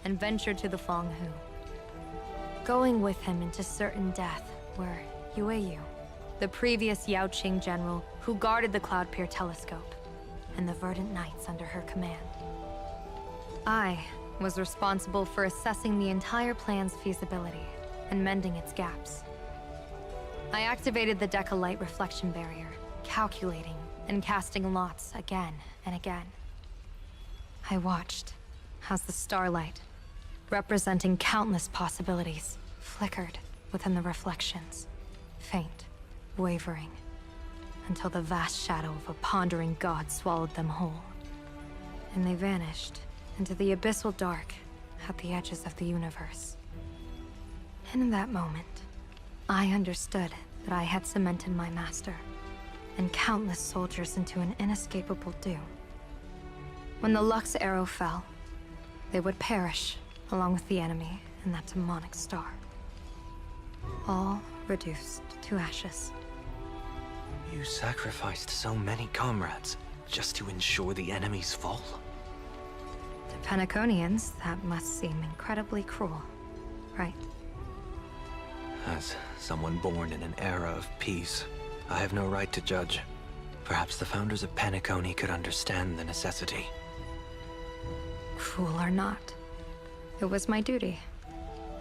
and ventured to the Fanghu. Going with him into certain death were Yueyu, the previous Yaoqing general who guarded the Cloud Pier Telescope, and the Verdant Knights under her command. I was responsible for assessing the entire plan's feasibility and mending its gaps. I activated the Decalite reflection barrier, calculating and casting lots again and again. I watched as the starlight, representing countless possibilities, flickered within the reflections, faint, wavering, until the vast shadow of a pondering god swallowed them whole. And they vanished into the abyssal dark at the edges of the universe. And in that moment, I understood that I had cemented my master and countless soldiers into an inescapable doom. When the Lux arrow fell, they would perish along with the enemy and that demonic star. All reduced to ashes. You sacrificed so many comrades just to ensure the enemy's fall? To Penaconians, that must seem incredibly cruel, right? As someone born in an era of peace, I have no right to judge. Perhaps the founders of Penacony could understand the necessity. Cruel or not, it was my duty.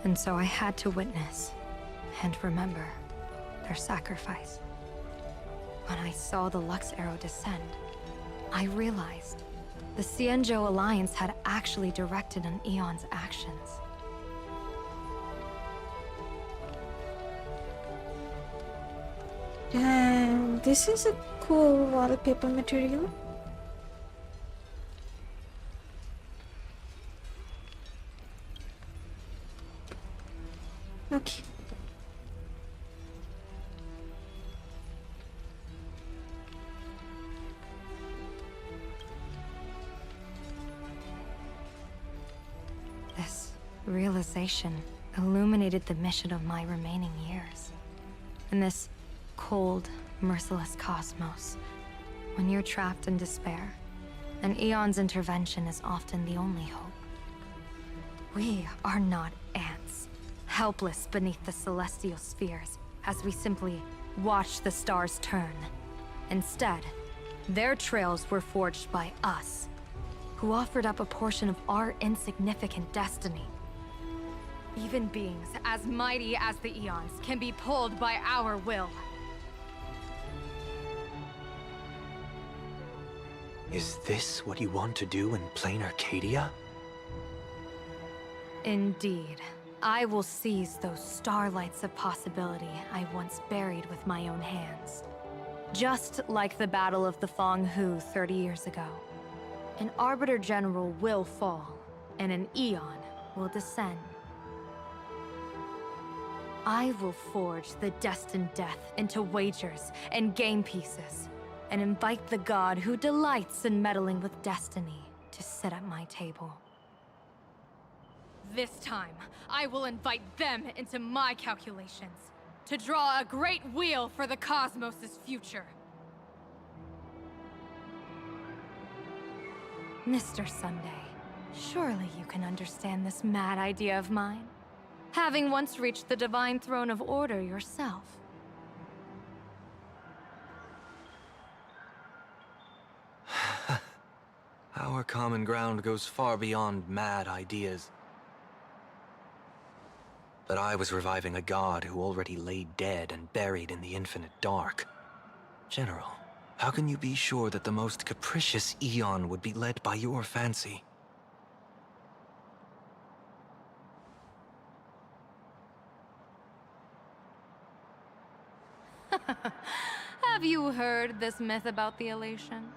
And so I had to witness and remember their sacrifice. When I saw the Lux arrow descend, I realized the Xianzhou Alliance had actually directed an Eon's actions. Damn, this is a cool wallpaper material. Okay. realization illuminated the mission of my remaining years. In this cold, merciless cosmos, when you're trapped in despair, an Eon's intervention is often the only hope. We are not ants, helpless beneath the celestial spheres as we simply watch the stars turn. Instead, their trails were forged by us, who offered up a portion of our insignificant destiny. Even beings as mighty as the Eons can be pulled by our will. Is this what you want to do in plain Arcadia? Indeed. I will seize those starlights of possibility I once buried with my own hands. Just like the Battle of the Fong Hu 30 years ago. An Arbiter General will fall, and an Eon will descend. I will forge the destined death into wagers and game pieces, and invite the god who delights in meddling with destiny to sit at my table. This time, I will invite them into my calculations, to draw a great wheel for the cosmos' future. Mr. Sunday, surely you can understand this mad idea of mine, having once reached the divine throne of order yourself. Our common ground goes far beyond mad ideas. But I was reviving a god who already lay dead and buried in the infinite dark. General, how can you be sure that the most capricious Eon would be led by your fancy? Have you heard this myth about the elation?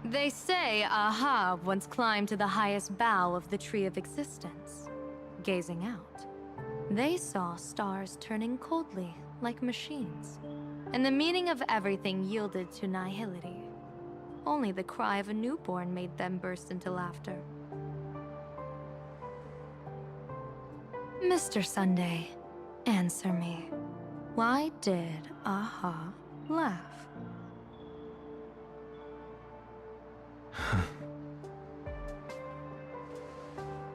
They say Aha once climbed to the highest bough of the Tree of Existence. Gazing out, they saw stars turning coldly like machines, and the meaning of everything yielded to nihility. Only the cry of a newborn made them burst into laughter. Mr. Sunday, answer me. Why did Aha laugh?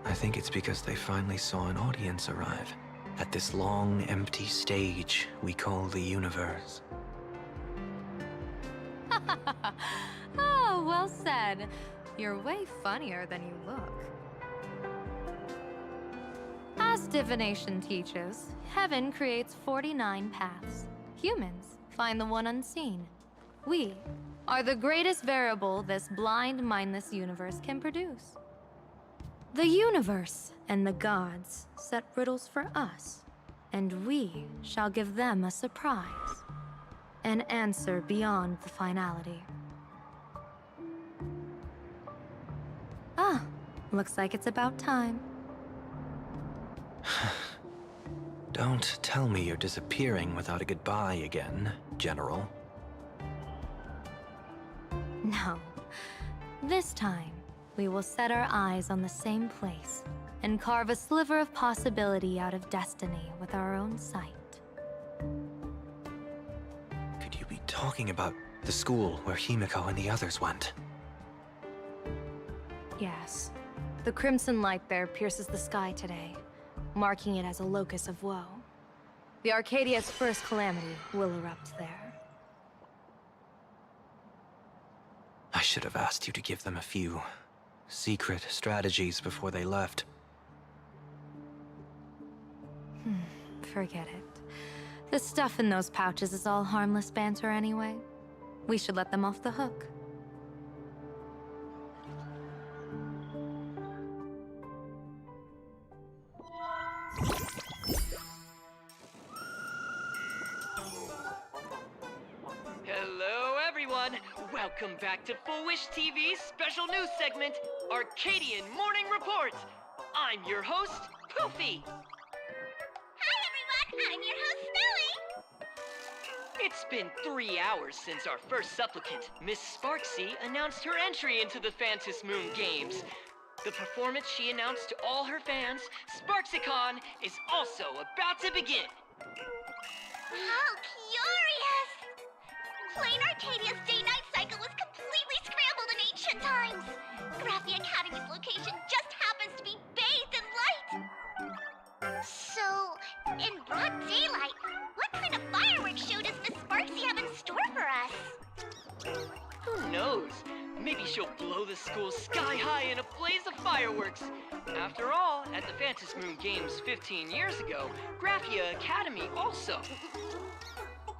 I think it's because they finally saw an audience arrive at this long, empty stage we call the universe. Oh, well said. You're way funnier than you look. As divination teaches, heaven creates 49 paths. Humans find the one unseen. We are the greatest variable this blind, mindless universe can produce. The universe and the gods set riddles for us, and we shall give them a surprise. An answer beyond the finality. Ah, looks like it's about time. Don't tell me you're disappearing without a goodbye again, General. No. This time, we will set our eyes on the same place and carve a sliver of possibility out of destiny with our own sight. Could you be talking about the school where Himiko and the others went? Yes. The crimson light there pierces the sky today, marking it as a locus of woe. The Arcadia's first calamity will erupt there. I should have asked you to give them a few secret strategies before they left. Forget it. The stuff in those pouches is all harmless banter anyway. We should let them off the hook. Hello, everyone. Welcome back to Full Wish TV's special news segment, Arcadian Morning Report. I'm your host, Poofy. Hi, everyone. I'm your host, Snowy. It's been 3 hours since our first supplicant, Miss Sparksy, announced her entry into the Phantus Moon Games. The performance she announced to all her fans, SparksyCon, is also about to begin. How curious! Plain Arcadia's day-night cycle was completely scrambled in ancient times. Graphia Academy's location just happens to be bathed in light. So, in broad daylight, what kind of fireworks show does Miss Sparksy have in store for us? Who knows? Maybe she'll blow the school sky high in a blaze of fireworks. After all, at the Phantom Moon Games 15 years ago, Graphia Academy also.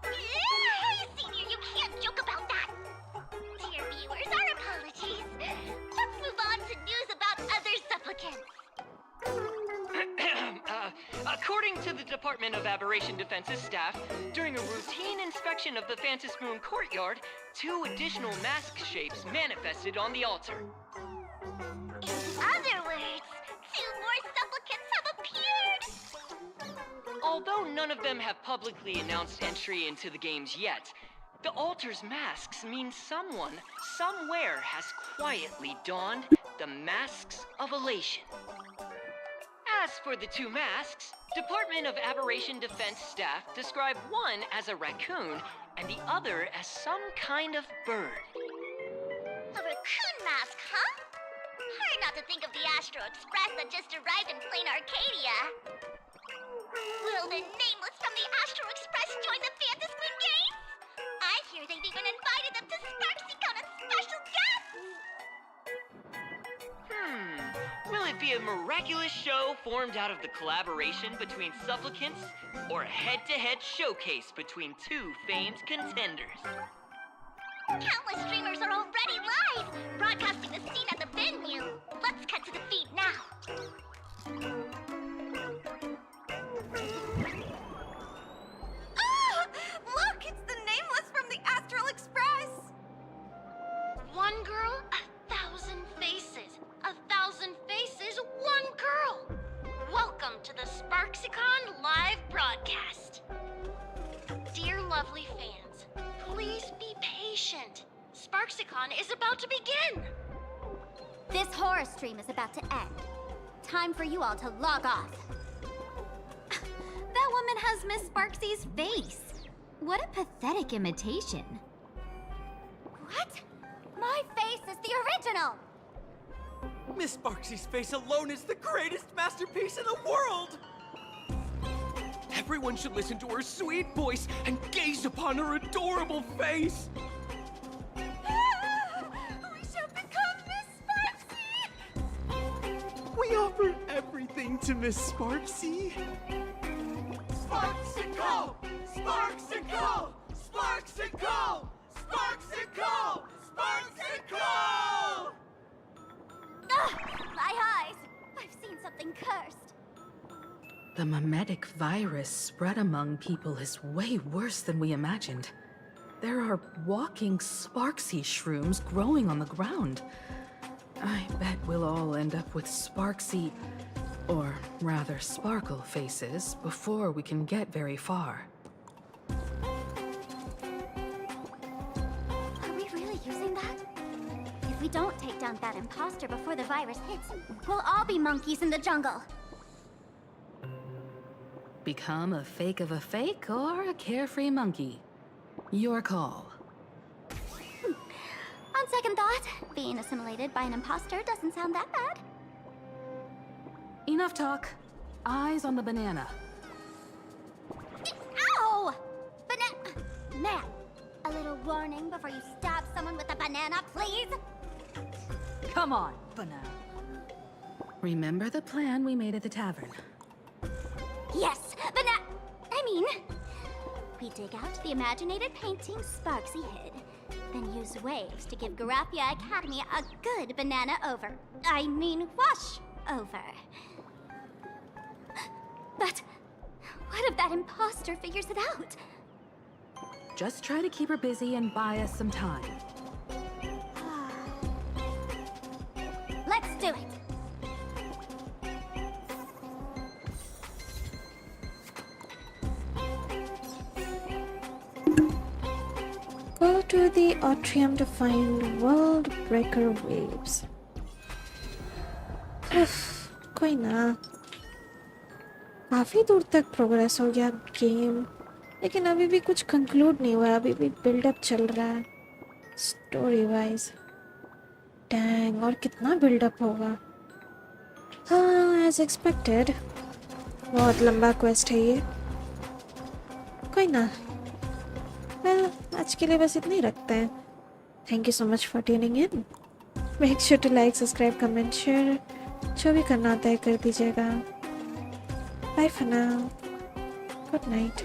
Hey, Senior, you can't joke about that. Dear viewers, our apologies. Let's move on to news about other supplicants. According to the Department of Aberration Defense's staff, during a routine inspection of the Phantom Moon courtyard, 2 additional mask shapes manifested on the altar. In other words, 2 more supplicants have appeared! Although none of them have publicly announced entry into the games yet, the altar's masks mean someone, somewhere has quietly donned the masks of elation. As for the 2 masks, Department of Aberration Defense staff describe one as a raccoon and the other as some kind of bird. A raccoon mask, huh? Hard not to think of the Astro Express that just arrived in plain Arcadia. Will the nameless from the Astro Express join the Phantom Moon Games? I hear they've even invited them to SparksyCon as special guests! Will it be a miraculous show formed out of the collaboration between supplicants, or a head-to-head showcase between 2 famed contenders? Countless streamers are already live, broadcasting the scene at the venue. Let's cut to the feed now. Ah! Look, it's the nameless from the Astral Express! One girl, 1,000 faces. 1,000 faces, one girl! Welcome to the SparksyCon live broadcast. Dear lovely fans, please be patient. SparksyCon is about to begin. This horror stream is about to end. Time for you all to log off. That woman has Miss Sparksy's face. What a pathetic imitation. What? My face is the original! Miss Sparksy's face alone is the greatest masterpiece in the world! Everyone should listen to her sweet voice and gaze upon her adorable face! We shall become Miss Sparksy! We offer everything to Miss Sparksy! SparksyCon! SparksyCon! SparksyCon! SparksyCon! SparksyCon! My eyes! I've seen something cursed. The mimetic virus spread among people is way worse than we imagined. There are walking Sparksy shrooms growing on the ground. I bet we'll all end up with Sparksy, or rather Sparkle faces before we can get very far. Are we really using that? If we don't take down that imposter before the virus hits, we'll all be monkeys in the jungle. Become a fake of a fake or a carefree monkey? Your call. On second thought, being assimilated by an imposter doesn't sound that bad. Enough talk. Eyes on the banana. Ow! Man, a little warning before you stab someone with a banana, please? Come on, banana. Remember the plan we made at the tavern? Yes, we dig out the imaginated painting Sparksy hid, then use waves to give Graphia Academy a good banana wash over. But what if that imposter figures it out? Just try to keep her busy and buy us some time. Let's do it! Go to the atrium to find World Breaker Waves. कोई ना, काफी दूर तक progress हो गया game, लेकिन अभी भी कुछ कंक्लूड नहीं हुआ है, अभी भी बिल्डअप चल रहा है स्टोरी वाइज। डैंग, और कितना बिल्डअप होगा। हाँ, एज एक्सपेक्टेड बहुत लंबा क्वेस्ट है ये। कोई ना, वेल आज के लिए बस इतना ही रखते हैं। Thank you so much for tuning in. Make sure to like, subscribe, comment, share, जो भी करना होता है कर दीजिएगा। Bye for now, good night.